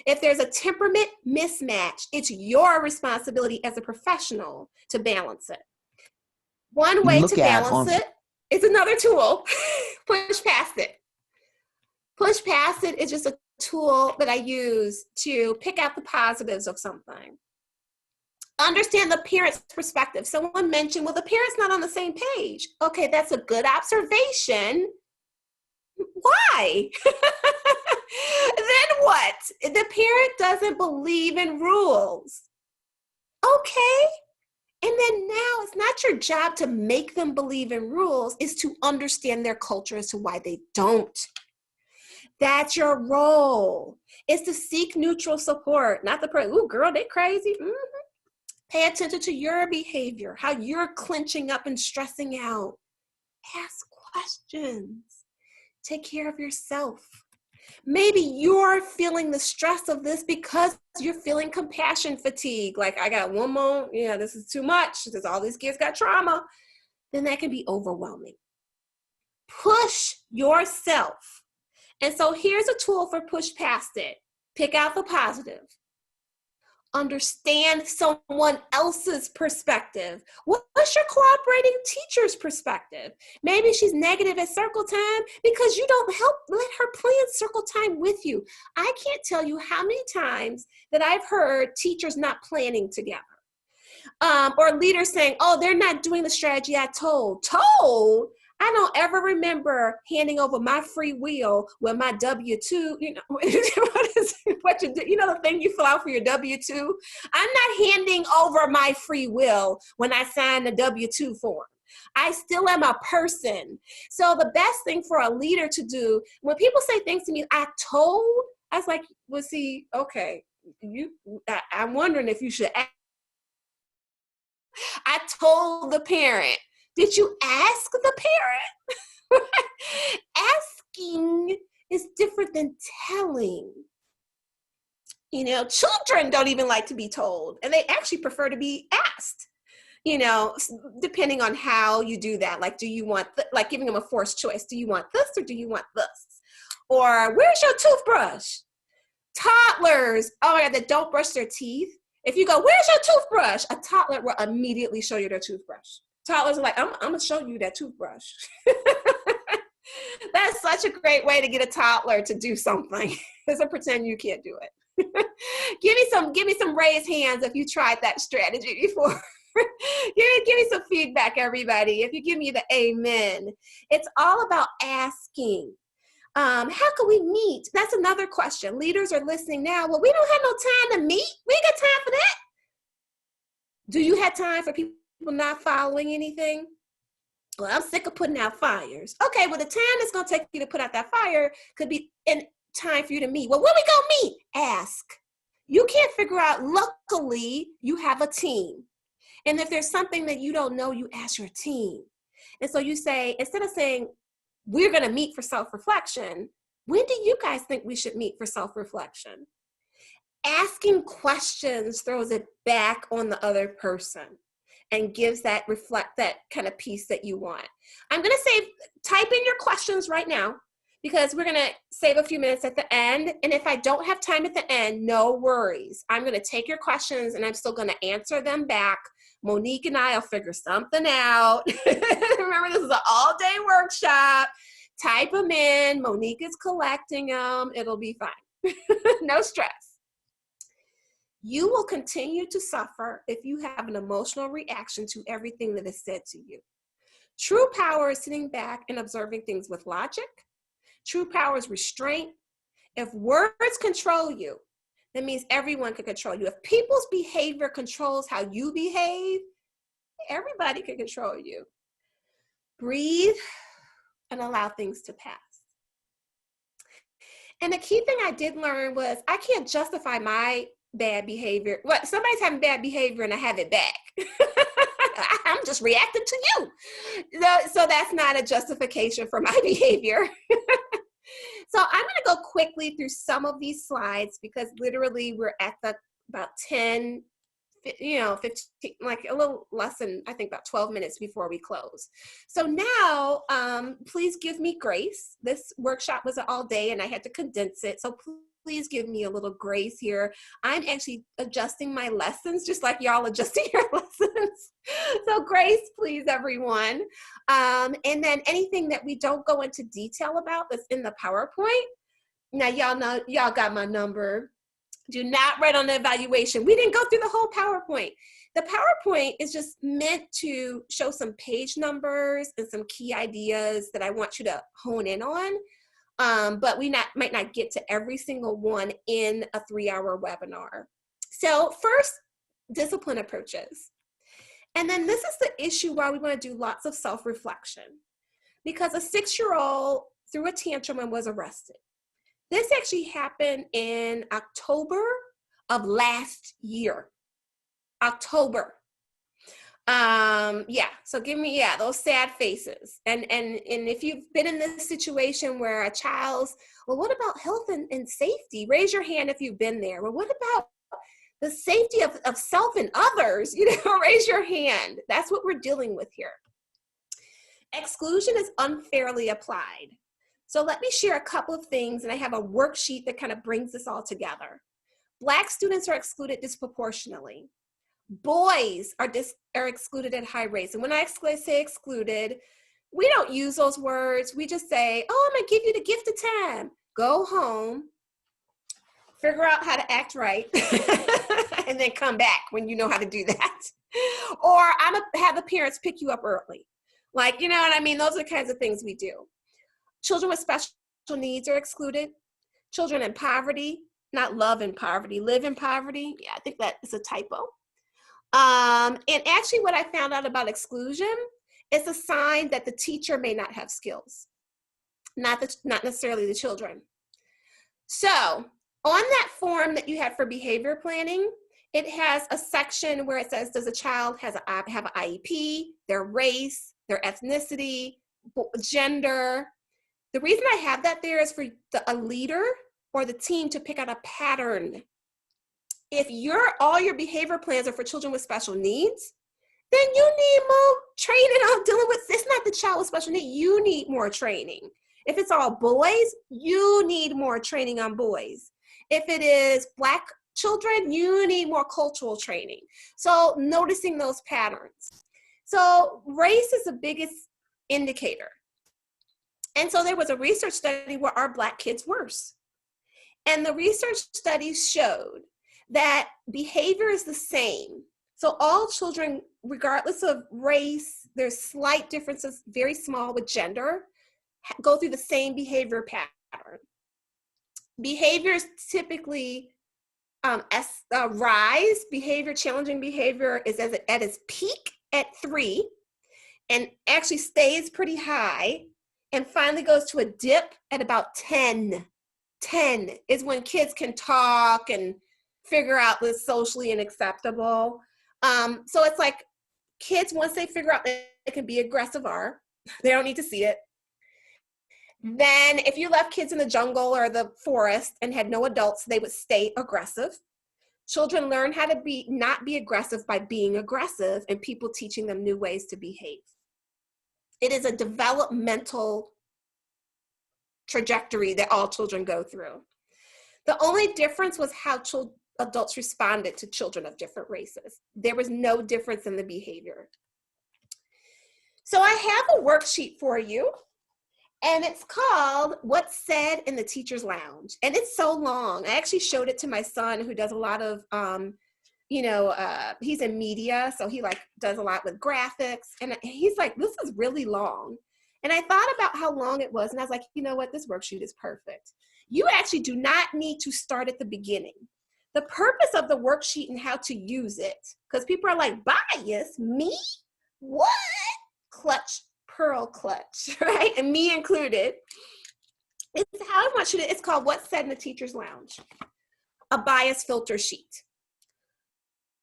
If there's a temperament mismatch, it's your responsibility as a professional to balance it. One way to balance it is another tool, push past it. Push past it is just a tool that I use to pick out the positives of something. Understand the parent's perspective. Someone mentioned, well, the parent's not on the same page. Okay, that's a good observation. Why? Then what? The parent doesn't believe in rules. Okay. And then now it's not your job to make them believe in rules, it's to understand their culture as to why they don't. That's your role. It's to seek neutral support, not the person, ooh, girl, they crazy. Pay attention to your behavior, how you're clenching up and stressing out. Ask questions. Take care of yourself. Maybe you're feeling the stress of this because you're feeling compassion fatigue. Like, I got one more, yeah, this is too much because all these kids got trauma. Then that can be overwhelming. Push yourself. And so here's a tool for push past it. Pick out the positive. Understand someone else's perspective. What's your cooperating teacher's perspective? Maybe she's negative at circle time because you don't let her plan circle time with you. I can't tell you how many times that I've heard teachers not planning together. Or leaders saying, oh, they're not doing the strategy I told. Told? I don't ever remember handing over my free will with my W-2, you know, what you do, you know, the thing you fill out for your W-2? I'm not handing over my free will when I sign the W-2 form. I still am a person. So the best thing for a leader to do, when people say things to me, I was like, well, see, okay, I'm wondering if you should ask. I told the parent. Did you ask the parent? Asking is different than telling. You know, children don't even like to be told, and they actually prefer to be asked. You know, depending on how you do that. Like, do you want, like giving them a forced choice. Do you want this or do you want this? Or where's your toothbrush? Toddlers, oh my God, that don't brush their teeth. If you go, where's your toothbrush? A toddler will immediately show you their toothbrush. Toddlers are like, I'm going to show you that toothbrush. That's such a great way to get a toddler to do something. Is to pretend you can't do it. Give me some raised hands if you tried that strategy before. give me some feedback, everybody. If you give me the amen. It's all about asking. How can we meet? That's another question. Leaders are listening now. Well, we don't have no time to meet. We ain't got time for that. Do you have time for people not following anything? Well, I'm sick of putting out fires. Okay, well, the time it's going to take you to put out that fire could be in time for you to meet. Well, when we going to meet? Ask. You can't figure out. Luckily, you have a team. And if there's something that you don't know, you ask your team. And so you say, instead of saying, we're going to meet for self-reflection, when do you guys think we should meet for self-reflection? Asking questions throws it back on the other person and gives that kind of piece that you want. I'm going to type in your questions right now because we're going to save a few minutes at the end. And if I don't have time at the end, no worries. I'm going to take your questions and I'm still going to answer them back. Monique and I will figure something out. Remember, this is an all-day workshop. Type them in. Monique is collecting them. It'll be fine. No stress. You will continue to suffer if you have an emotional reaction to everything that is said to you. True power is sitting back and observing things with logic. True power is restraint. If words control you, that means everyone can control you. If people's behavior controls how you behave, everybody can control you. Breathe and allow things to pass. And the key thing I did learn was I can't justify my bad behavior. What, somebody's having bad behavior and I have it back. I'm just reacting to you. So that's not a justification for my behavior. So I'm going to go quickly through some of these slides because literally we're at about 10, 15, like a little less than, I think about 12 minutes before we close. So now, please give me grace. This workshop was all day and I had to condense it. So please give me a little grace here. I'm actually adjusting my lessons just like y'all adjusting your lessons. So grace, please, everyone. And then anything that we don't go into detail about that's in the PowerPoint. Now, y'all know, y'all got my number. Do not write on the evaluation. We didn't go through the whole PowerPoint. The PowerPoint is just meant to show some page numbers and some key ideas that I want you to hone in on. But we might not get to every single one in a 3-hour webinar. So first, discipline approaches. And then this is the issue why we want to do lots of self-reflection, because a 6-year-old threw a tantrum and was arrested. This actually happened in October of last year. October. Yeah, so give me, those sad faces. And if you've been in this situation where a child's, well, what about health and safety? Raise your hand if you've been there. Well, what about the safety of self and others? Raise your hand. That's what we're dealing with here. Exclusion is unfairly applied. So let me share a couple of things, and I have a worksheet that kind of brings this all together. Black students are excluded disproportionately. Boys are excluded at high rates. And when I say excluded, we don't use those words. We just say, oh, I'm gonna give you the gift of time. Go home, figure out how to act right, and then come back when you know how to do that. Or I'm gonna have the parents pick you up early. Like, you know what I mean? Those are the kinds of things we do. Children with special needs are excluded. Children in poverty, not love in poverty, live in poverty. Yeah, I think that is a typo. And actually what I found out about exclusion is a sign that the teacher may not have skills, not necessarily the children. So on that form that you had for behavior planning, it has a section where it says, does a child have an IEP, their race, their ethnicity, gender. The reason I have that there is for a leader or the team to pick out a pattern. If all your behavior plans are for children with special needs, then you need more training on dealing with, it's not the child with special needs, you need more training. If it's all boys, you need more training on boys. If it is Black children, you need more cultural training. So noticing those patterns. So race is the biggest indicator. And so there was a research study where are Black kids worse? And the research studies showed that behavior is the same. So all children, regardless of race, there's slight differences, very small with gender, go through the same behavior pattern. Behaviors typically rise. Challenging behavior is at its peak at 3 and actually stays pretty high and finally goes to a dip at about 10. 10 is when kids can talk and figure out what's socially unacceptable. So it's like kids, once they figure out that they can be aggressive, they don't need to see it. Then if you left kids in the jungle or the forest and had no adults, they would stay aggressive. Children learn how to not be aggressive by being aggressive and people teaching them new ways to behave. It is a developmental trajectory that all children go through. The only difference was how adults responded to children of different races. There was no difference in the behavior. So I have a worksheet for you, and it's called What's Said in the Teacher's Lounge. And it's so long. I actually showed it to my son who does a lot of, he's in media, so he does a lot with graphics. And he's like, this is really long. And I thought about how long it was, and I was like, you know what, this worksheet is perfect. You actually do not need to start at the beginning. The purpose of the worksheet and how to use it, because people are like, bias, me? What? Clutch, pearl clutch, right? And me included. It's how I want you to, it's called What's Said in the Teacher's Lounge, a bias filter sheet.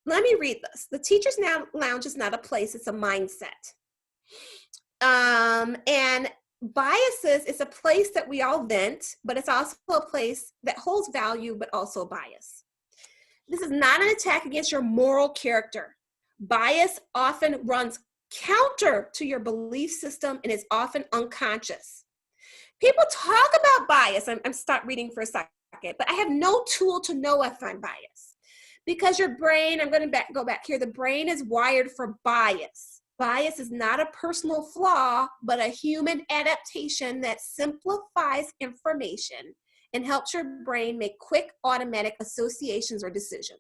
Let me read this. The Teacher's Lounge is not a place, it's a mindset. And biases is a place that we all vent, but it's also a place that holds value, but also bias. This is not an attack against your moral character. Bias often runs counter to your belief system and is often unconscious. People talk about bias. I'm stop reading for a second, but I have no tool to know if I'm biased. Because your brain, I'm going to go back here, the brain is wired for bias. Bias is not a personal flaw, but a human adaptation that simplifies information and helps your brain make quick automatic associations or decisions.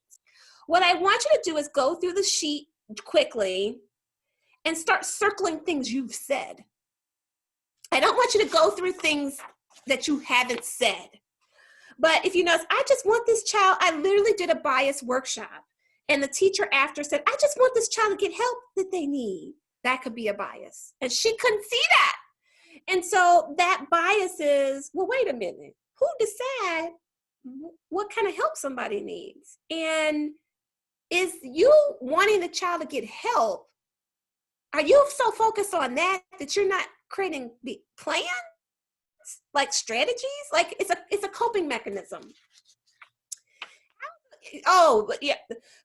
What I want you to do is go through the sheet quickly and start circling things you've said. I don't want you to go through things that you haven't said. But if you notice, I just want this child, I literally did a bias workshop. and the teacher after said, I just want this child to get help that they need. That could be a bias. And she couldn't see that. And so that bias is, well, wait a minute, who decide what kind of help somebody needs? And is you wanting the child to get help, are you so focused on that you're not creating the plans, like strategies? Like it's a coping mechanism. Oh, yeah,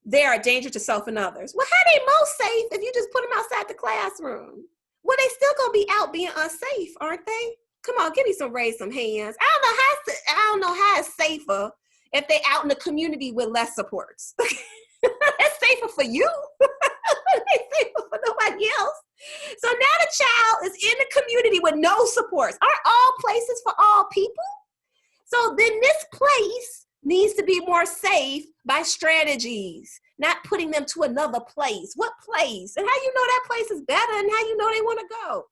they are a danger to self and others. Well, how they most safe if you just put them outside the classroom? Well, they still gonna be out being unsafe, aren't they? Come on, give me raise some hands. I don't know how it's safer if they out in the community with less supports. It's safer for you. It's safer for nobody else. So now the child is in the community with no supports. Aren't all places for all people? So then this place needs to be more safe by strategies, not putting them to another place. What place? And how you know that place is better and how you know they want to go?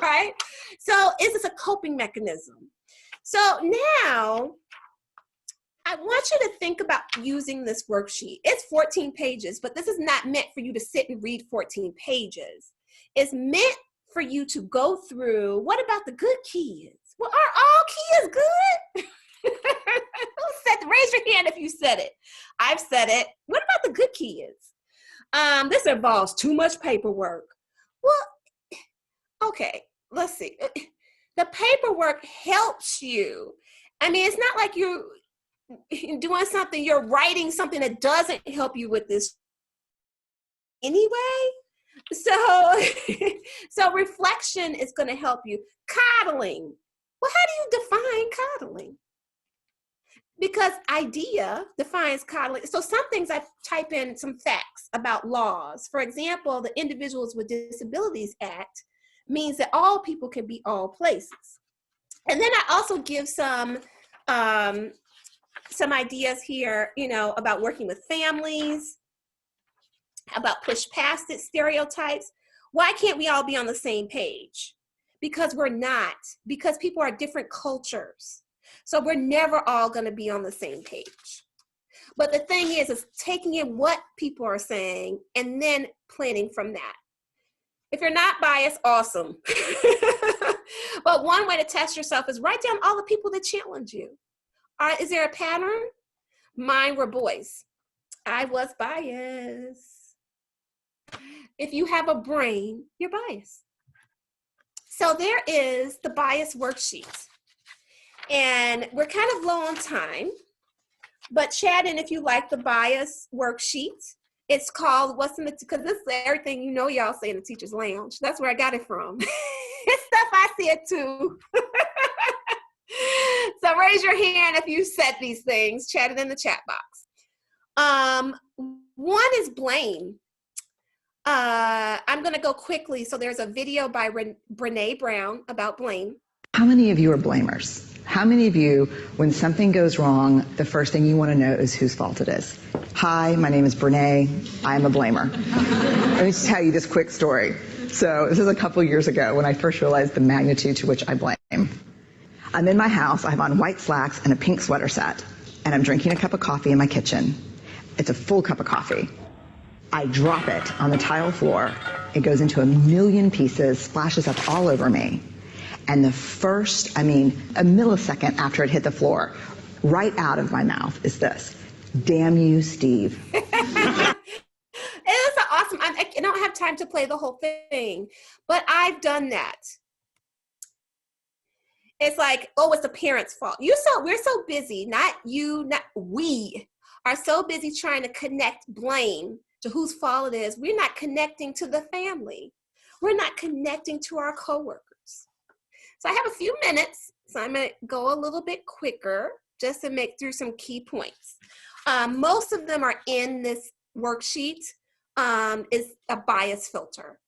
Right? So is this a coping mechanism? So now I want you to think about using this worksheet. It's 14 pages, but this is not meant for you to sit and read 14 pages. It's meant for you to go through, what about the good kids? Well, are all kids good? Raise your hand if you said it. I've said it. What about the good kids? This involves too much paperwork. Well, okay, let's see. The paperwork helps you. I mean, it's not like you're doing something, you're writing something that doesn't help you with this anyway. So reflection is going to help you. Coddling. Well, how do you define coddling? Because IDEA defines coddling. So some things I type in some facts about laws. For example, the Individuals with Disabilities Act means that all people can be all places. And then I also give some ideas here, about working with families, about push past it stereotypes. Why can't we all be on the same page? Because we're not, because people are different cultures. So we're never all going to be on the same page. But the thing is taking in what people are saying and then planning from that. If you're not biased, awesome. But one way to test yourself is write down all the people that challenge you. Is there a pattern? Mine were boys. I was biased. If you have a brain, you're biased. So there is the bias worksheet. And we're kind of low on time, but chat in if you like the bias worksheet. It's called because this is everything y'all say in the teacher's lounge. That's where I got it from. It's stuff I said too. So raise your hand if you said these things. Chat it in the chat box. One is blame. I'm going to go quickly. So there's a video by Brene Brown about blame. How many of you are blamers? How many of you, when something goes wrong, the first thing you want to know is whose fault it is? Hi, my name is Brene. I am a blamer. Let me just tell you this quick story. So this is a couple years ago when I first realized the magnitude to which I blame. I'm in my house. I have on white slacks and a pink sweater set, and I'm drinking a cup of coffee in my kitchen. It's a full cup of coffee. I drop it on the tile floor. It goes into a million pieces, splashes up all over me. And a millisecond after it hit the floor, right out of my mouth is this: damn you, Steve. It is awesome. I don't have time to play the whole thing, but I've done that. It's like, oh, it's the parents' fault. We're so busy, not you, not we, are so busy trying to connect blame to whose fault it is. We're not connecting to the family. We're not connecting to our coworkers. So I have a few minutes, so I'm going to go a little bit quicker just to make through some key points. Most of them are in this worksheet, is a bias filter.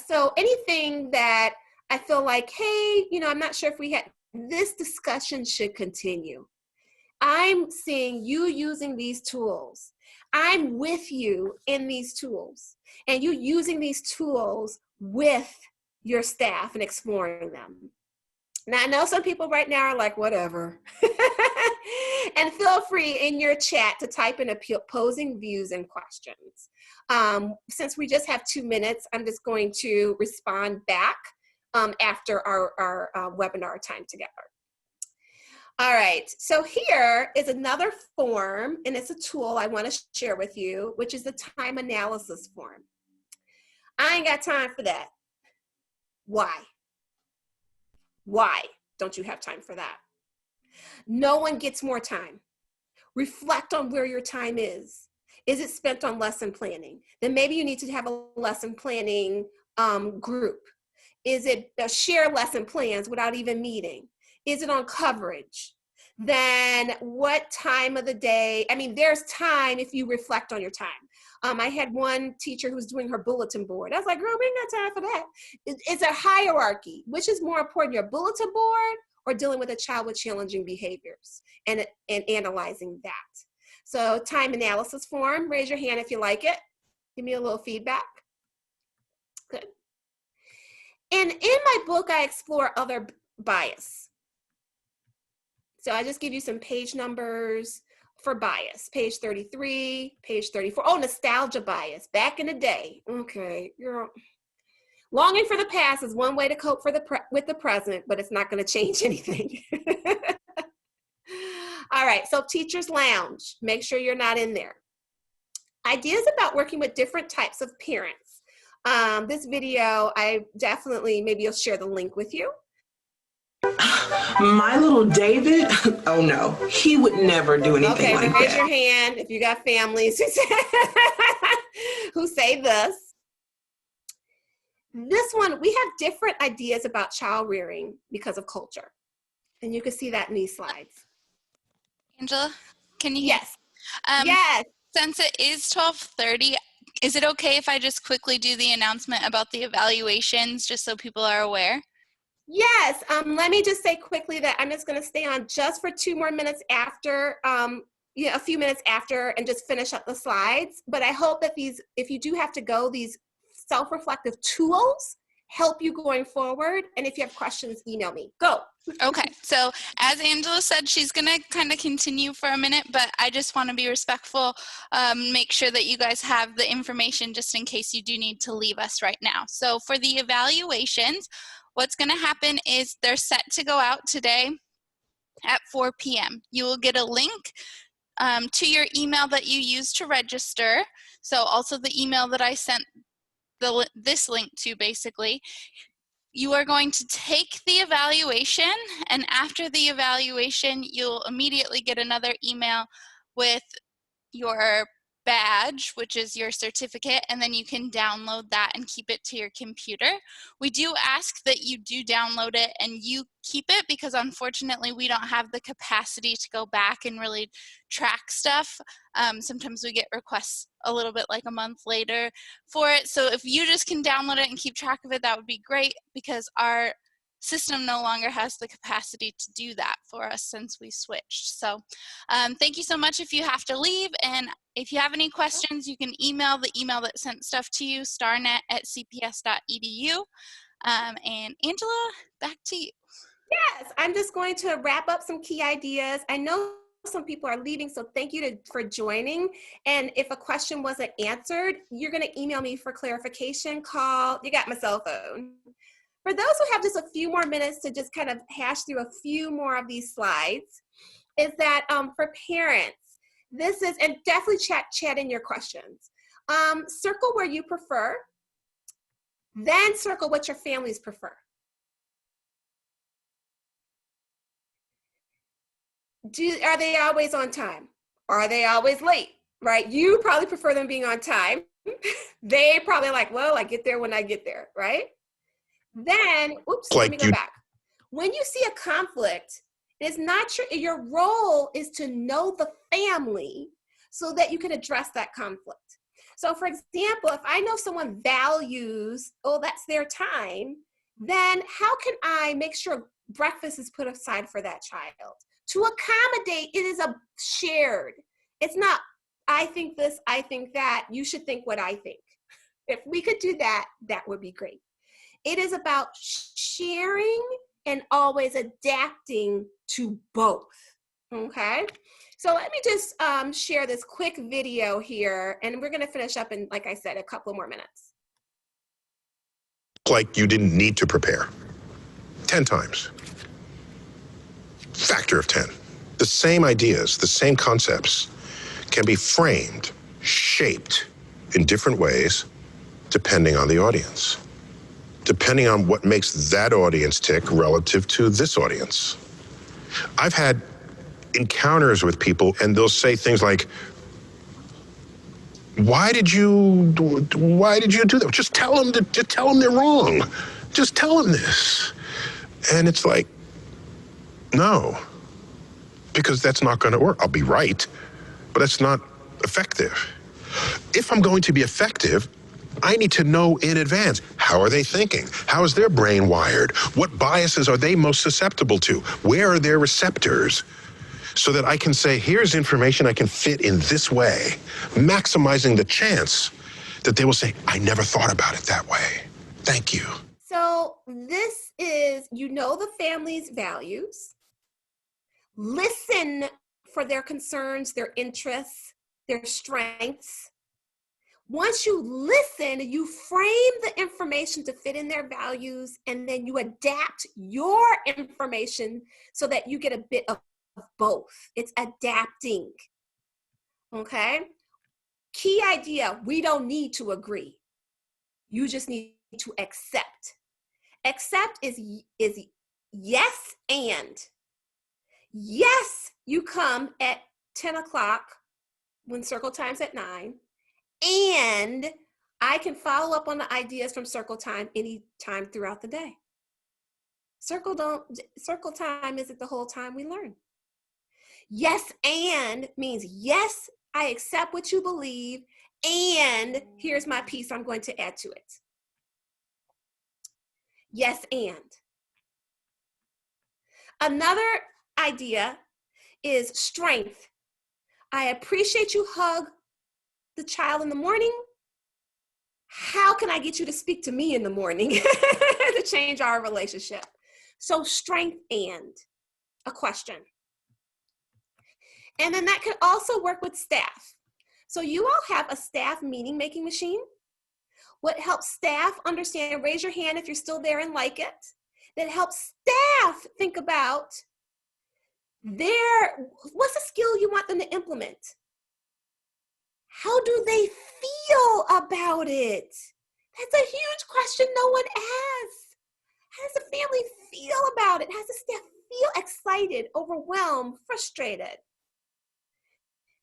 So anything that I feel like, hey, I'm not sure if we had, this discussion should continue. I'm seeing you using these tools. I'm with you in these tools, and you using these tools with your staff and exploring them. Now, I know some people right now are like, whatever. And feel free in your chat to type in opposing views and questions. Since we just have 2 minutes, I'm just going to respond back after our webinar time together. All right, so here is another form, and it's a tool I want to share with you, which is the time analysis form. I ain't got time for that. Why? Why don't you have time for that? No one gets more time. Reflect on where your time is. Is it spent on lesson planning? Then maybe you need to have a lesson planning group. Is it share lesson plans without even meeting? Is it on coverage? Then what time of the day? I mean, there's time if you reflect on your time. I had one teacher who was doing her bulletin board. I was like, girl, we ain't got time for that. It's a hierarchy. Which is more important, your bulletin board or dealing with a child with challenging behaviors and analyzing that? So time analysis form, raise your hand if you like it. Give me a little feedback. Good. And in my book, I explore other bias. So I just give you some page numbers for bias. Page 33, page 34. Oh, nostalgia bias, back in the day. Okay, you're longing for the past is one way to cope with the present, but it's not going to change anything. All right, so teacher's lounge. Make sure you're not in there. Ideas about working with different types of parents. This video, I definitely, maybe I'll share the link with you. My little David, oh no, he would never do anything like that. Okay, raise your hand if you got families who say this. This one, we have different ideas about child rearing because of culture. And you can see that in these slides. Angela, can you hear? Yes. Yes. Since it is 12:30, is it okay if I just quickly do the announcement about the evaluations just so people are aware? Yes, let me just say quickly that I'm just going to stay on just for 2 more minutes after, a few minutes after, and just finish up the slides. But I hope that these, if you do have to go, these self-reflective tools help you going forward. And if you have questions, email me. Go. Okay, so as Angela said, she's going to kind of continue for a minute, but I just want to be respectful, make sure that you guys have the information just in case you do need to leave us right now. So for the evaluations, what's going to happen is they're set to go out today at 4 p.m. You will get a link to your email that you used to register. So also the email that I sent this link to, basically. You are going to take the evaluation, and after the evaluation, you'll immediately get another email with your badge, which is your certificate, and then you can download that and keep it to your computer. We do ask that you do download it and you keep it because unfortunately we don't have the capacity to go back and really track stuff. Sometimes we get requests a little bit like a month later for it. So if you just can download it and keep track of it, that would be great because our system no longer has the capacity to do that for us since we switched. So thank you so much if you have to leave. And if you have any questions, you can email the email that sent stuff to you, starnet@cps.edu. And Angela, back to you. Yes, I'm just going to wrap up some key ideas. I know some people are leaving, so thank you for joining. And if a question wasn't answered, you're going to email me for clarification, call. You got my cell phone. For those who have just a few more minutes to just kind of hash through a few more of these slides, is that for parents, this is, and definitely chat in your questions. Circle where you prefer, then circle what your families prefer. Are they always on time? Are they always late? Right? You probably prefer them being on time. They probably like, well, I get there when I get there, right? Then, oops, let me go back. When you see a conflict, it's not your role is to know the family so that you can address that conflict. So for example, if I know someone values, oh, that's their time, then how can I make sure breakfast is put aside for that child? To accommodate, it is a shared. It's not, I think this, I think that, you should think what I think. If we could do that, that would be great. It is about sharing and always adapting to both, okay? So let me just share this quick video here, and we're gonna finish up in, like I said, a couple more minutes. Like you didn't need to prepare. 10 times. Factor of 10. The same ideas, the same concepts can be framed, shaped in different ways depending on the audience, depending on what makes that audience tick relative to this audience. I've had encounters with people and they'll say things like, why did you do that? Just tell them they're wrong. Just tell them this. And it's like, no, because that's not going to work. I'll be right, but that's not effective. If I'm going to be effective, I need to know in advance, how are they thinking? How is their brain wired? What biases are they most susceptible to? Where are their receptors? So that I can say, here's information I can fit in this way, maximizing the chance that they will say, I never thought about it that way. Thank you. So this is, you know, the family's values. Listen for their concerns, their interests, their strengths. Once you listen, you frame the information to fit in their values, and then you adapt your information so that you get a bit of both. It's adapting, okay? Key idea, we don't need to agree. You just need to accept. Accept is yes and. Yes, you come at 10 o'clock when circle time's at 9, and I can follow up on the ideas from circle time anytime throughout the day. Circle time isn't the whole time we learn. Yes and means yes, I accept what you believe, and here's my piece I'm going to add to it. Yes and. Another idea is strength. I appreciate you hug the child in the morning. How can I get you to speak to me in the morning to change our relationship? So strength and a question. And then that could also work with staff. So you all have a staff meaning making machine. What helps staff understand, raise your hand if you're still there and like it, that helps staff think about what's a skill you want them to implement? How do they feel about it? That's a huge question no one asks. How does the family feel about it? How does the staff feel excited, overwhelmed, frustrated?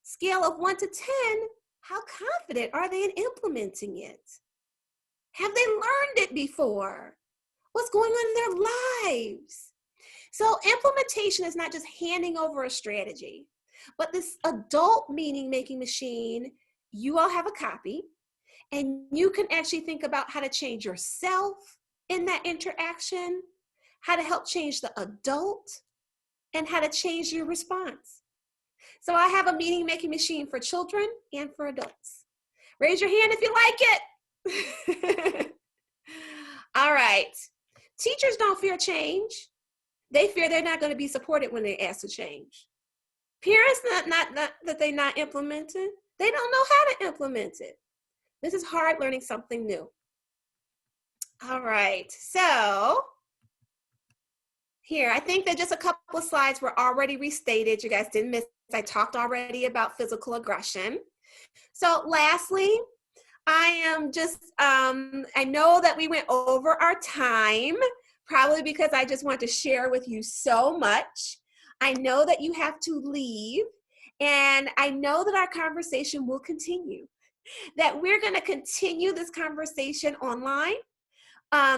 Scale of 1 to 10, how confident are they in implementing it? Have they learned it before? What's going on in their lives? So implementation is not just handing over a strategy, but this adult meaning making machine, you all have a copy, and you can actually think about how to change yourself in that interaction, how to help change the adult, and how to change your response. So I have a meaning making machine for children and for adults. Raise your hand if you like it. All right. Teachers don't fear change. They fear they're not going to be supported when they're asked to change. Parents, not that they're not implementing. They don't know how to implement it. This is hard learning something new. All right. So here, I think that just a couple of slides were already restated. You guys didn't miss. I talked already about physical aggression. So lastly, I am just, I know that we went over our time, probably because I just want to share with you so much. I know that you have to leave, and I know that our conversation will continue, that we're going to continue this conversation online.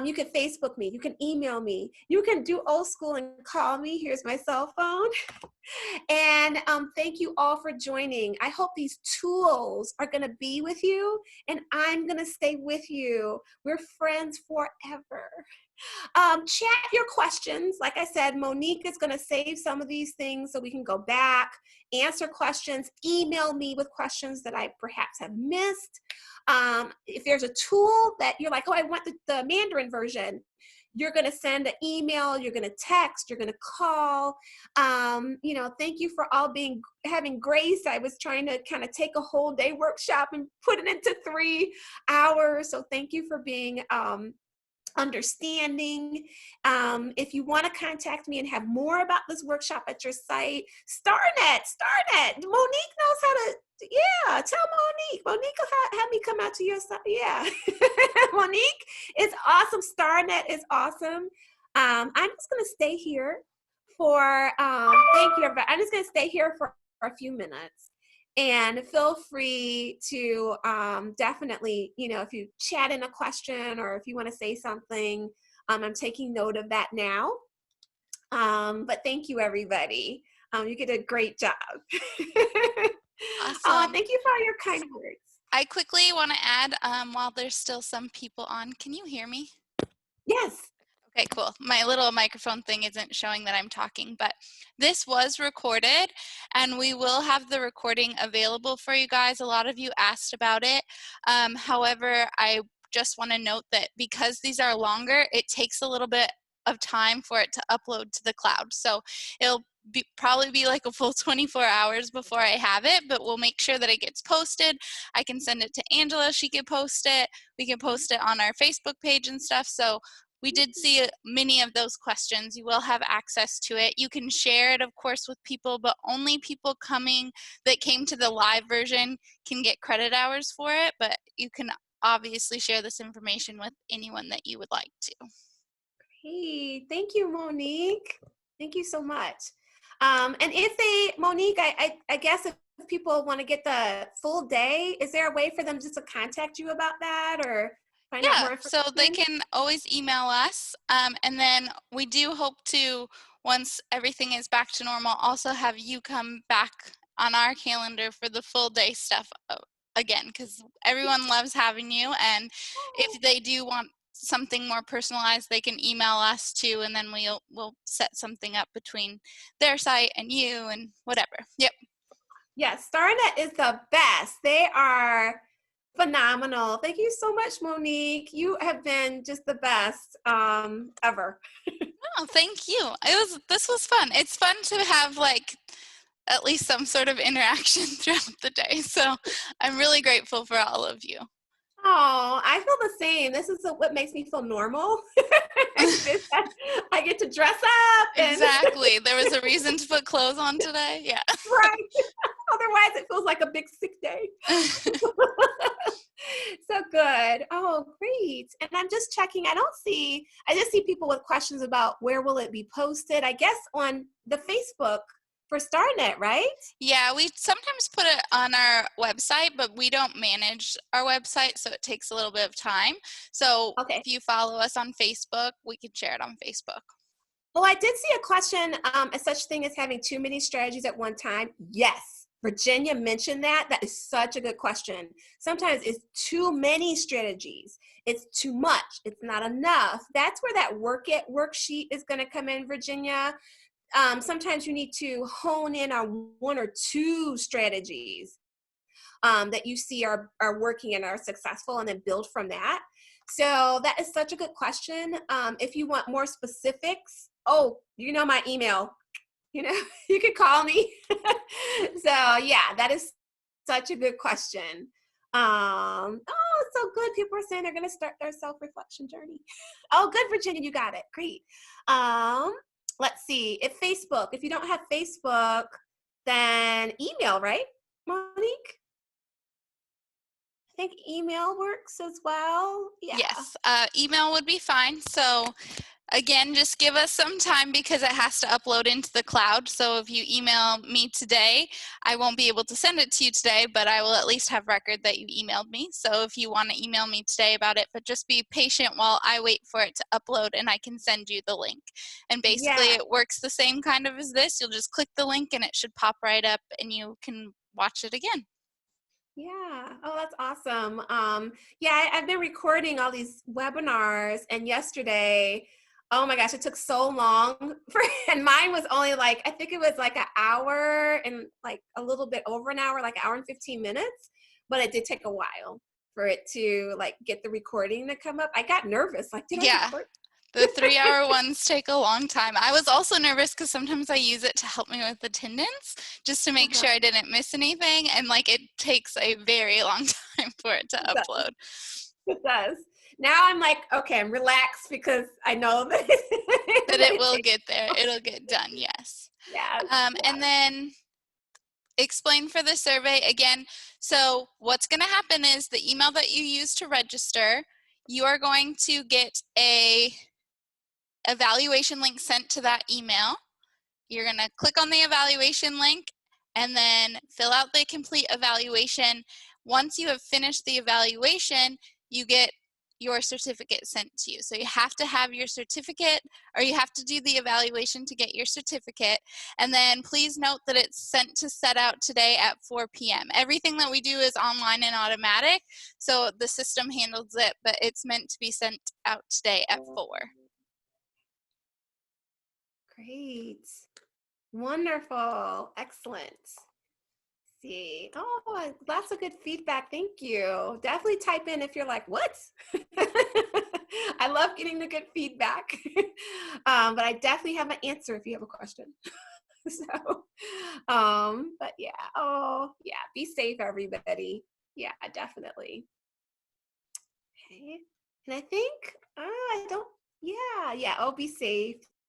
You can Facebook me, you can email me, you can do old school and call me. Here's my cell phone. And thank you all for joining. I hope these tools are going to be with you, and I'm going to stay with you. We're friends forever. Chat your questions. Like I said, Monique is going to save some of these things so we can go back, answer questions, email me with questions that I perhaps have missed. If there's a tool that you're like, oh, I want the Mandarin version, you're going to send an email, you're going to text, you're going to call. Thank you for all having grace. I was trying to kind of take a whole day workshop and put it into 3 hours. So thank you for being understanding. If you want to contact me and have more about this workshop at your site, StarNet. Monique knows how to, tell Monique. Monique will have me come out to your site. Yeah. Monique is awesome. StarNet is awesome. I'm just going to stay here for, thank you, everybody. I'm just going to stay here for a few minutes. And feel free to definitely, if you chat in a question or if you want to say something, I'm taking note of that now. But thank you, everybody. You did a great job. Awesome. Thank you for all your kind words. I quickly want to add, while there's still some people on, can you hear me? Yes. Okay, cool. My little microphone thing isn't showing that I'm talking, but this was recorded and we will have the recording available for you guys. A lot of you asked about it. However, I just want to note that because these are longer, it takes a little bit of time for it to upload to the cloud. So it'll probably be like a full 24 hours before I have it, but we'll make sure that it gets posted. I can send it to Angela. She can post it. We can post it on our Facebook page and stuff. So we did see many of those questions. You will have access to it. You can share it, of course, with people, but only people that came to the live version can get credit hours for it, but you can obviously share this information with anyone that you would like to. Hey, thank you, Monique. Thank you so much. And Monique, I guess if people want to get the full day, is there a way for them just to contact you about that or find out more information? So they can always email us. And then we do hope to, once everything is back to normal, also have you come back on our calendar for the full day stuff again, because everyone loves having you. And if they do want something more personalized, they can email us too, and then we'll set something up between their site and you and whatever. Yep. Yes, StarNet is the best. They are phenomenal. Thank you so much, Monique. You have been just the best ever. Oh, thank you. This was fun. It's fun to have at least some sort of interaction throughout the day. So I'm really grateful for all of you. Oh, I feel the same. This is what makes me feel normal. I get to dress up. Exactly. There was a reason to put clothes on today. Yeah. Right. Otherwise, it feels like a big sick day. So good. Oh, great. And I'm just checking. I just see people with questions about where will it be posted. I guess on the Facebook for StarNet, right? Yeah, we sometimes put it on our website, but we don't manage our website, so it takes a little bit of time. So if you follow us on Facebook, we can share it on Facebook. Well, I did see a question, a such thing as having too many strategies at one time. Yes, Virginia mentioned that. That is such a good question. Sometimes it's too many strategies. It's too much. It's not enough. That's where that worksheet is going to come in, Virginia. Sometimes you need to hone in on 1 or 2 strategies that you see are working and are successful, and then build from that. So that is such a good question. If you want more specifics, you know my email. You can call me. So yeah, that is such a good question. It's so good. People are saying they're going to start their self-reflection journey. Oh, good, Virginia, you got it. Great. Let's see. If you don't have Facebook, then email, right, Monique? I think email works as well. Yeah. Yes, email would be fine. So again, just give us some time because it has to upload into the cloud. So if you email me today, I won't be able to send it to you today, but I will at least have record that you emailed me. So if you want to email me today about it, but just be patient while I wait for it to upload and I can send you the link. And basically it works the same kind of as this. You'll just click the link and it should pop right up and you can watch it again. Yeah. Oh, that's awesome. I've been recording all these webinars, and yesterday, oh my gosh, it took so long and mine was only I think it was an hour and a little bit over an hour, an hour and 15 minutes, but it did take a while for it to get the recording to come up. I got nervous. Did I record? The 3-hour ones take a long time. I was also nervous because sometimes I use it to help me with attendance, just to make sure I didn't miss anything. And like it takes a very long time for it to upload. It does. Now I'm like, okay, I'm relaxed because I know that, that it will get there. It'll get done, yes. Yeah. And then explain for the survey again. So what's going to happen is the email that you use to register, you are going to get a evaluation link sent to that email. You're going to click on the evaluation link and then fill out the complete evaluation. Once you have finished the evaluation, you get your certificate sent to you. So you have to have your certificate, or you have to do the evaluation to get your certificate. And then please note that it's sent to set out today at 4 p.m. Everything that we do is online and automatic, so the system handles it, but it's meant to be sent out today at 4. Great. Wonderful. Excellent. See. Oh, lots of good feedback. Thank you. Definitely type in if you're like, what? I love getting the good feedback. But I definitely have an answer if you have a question. So, but yeah. Oh, yeah. Be safe, everybody. Yeah, definitely. Okay. And I think, I don't, yeah. Oh, be safe.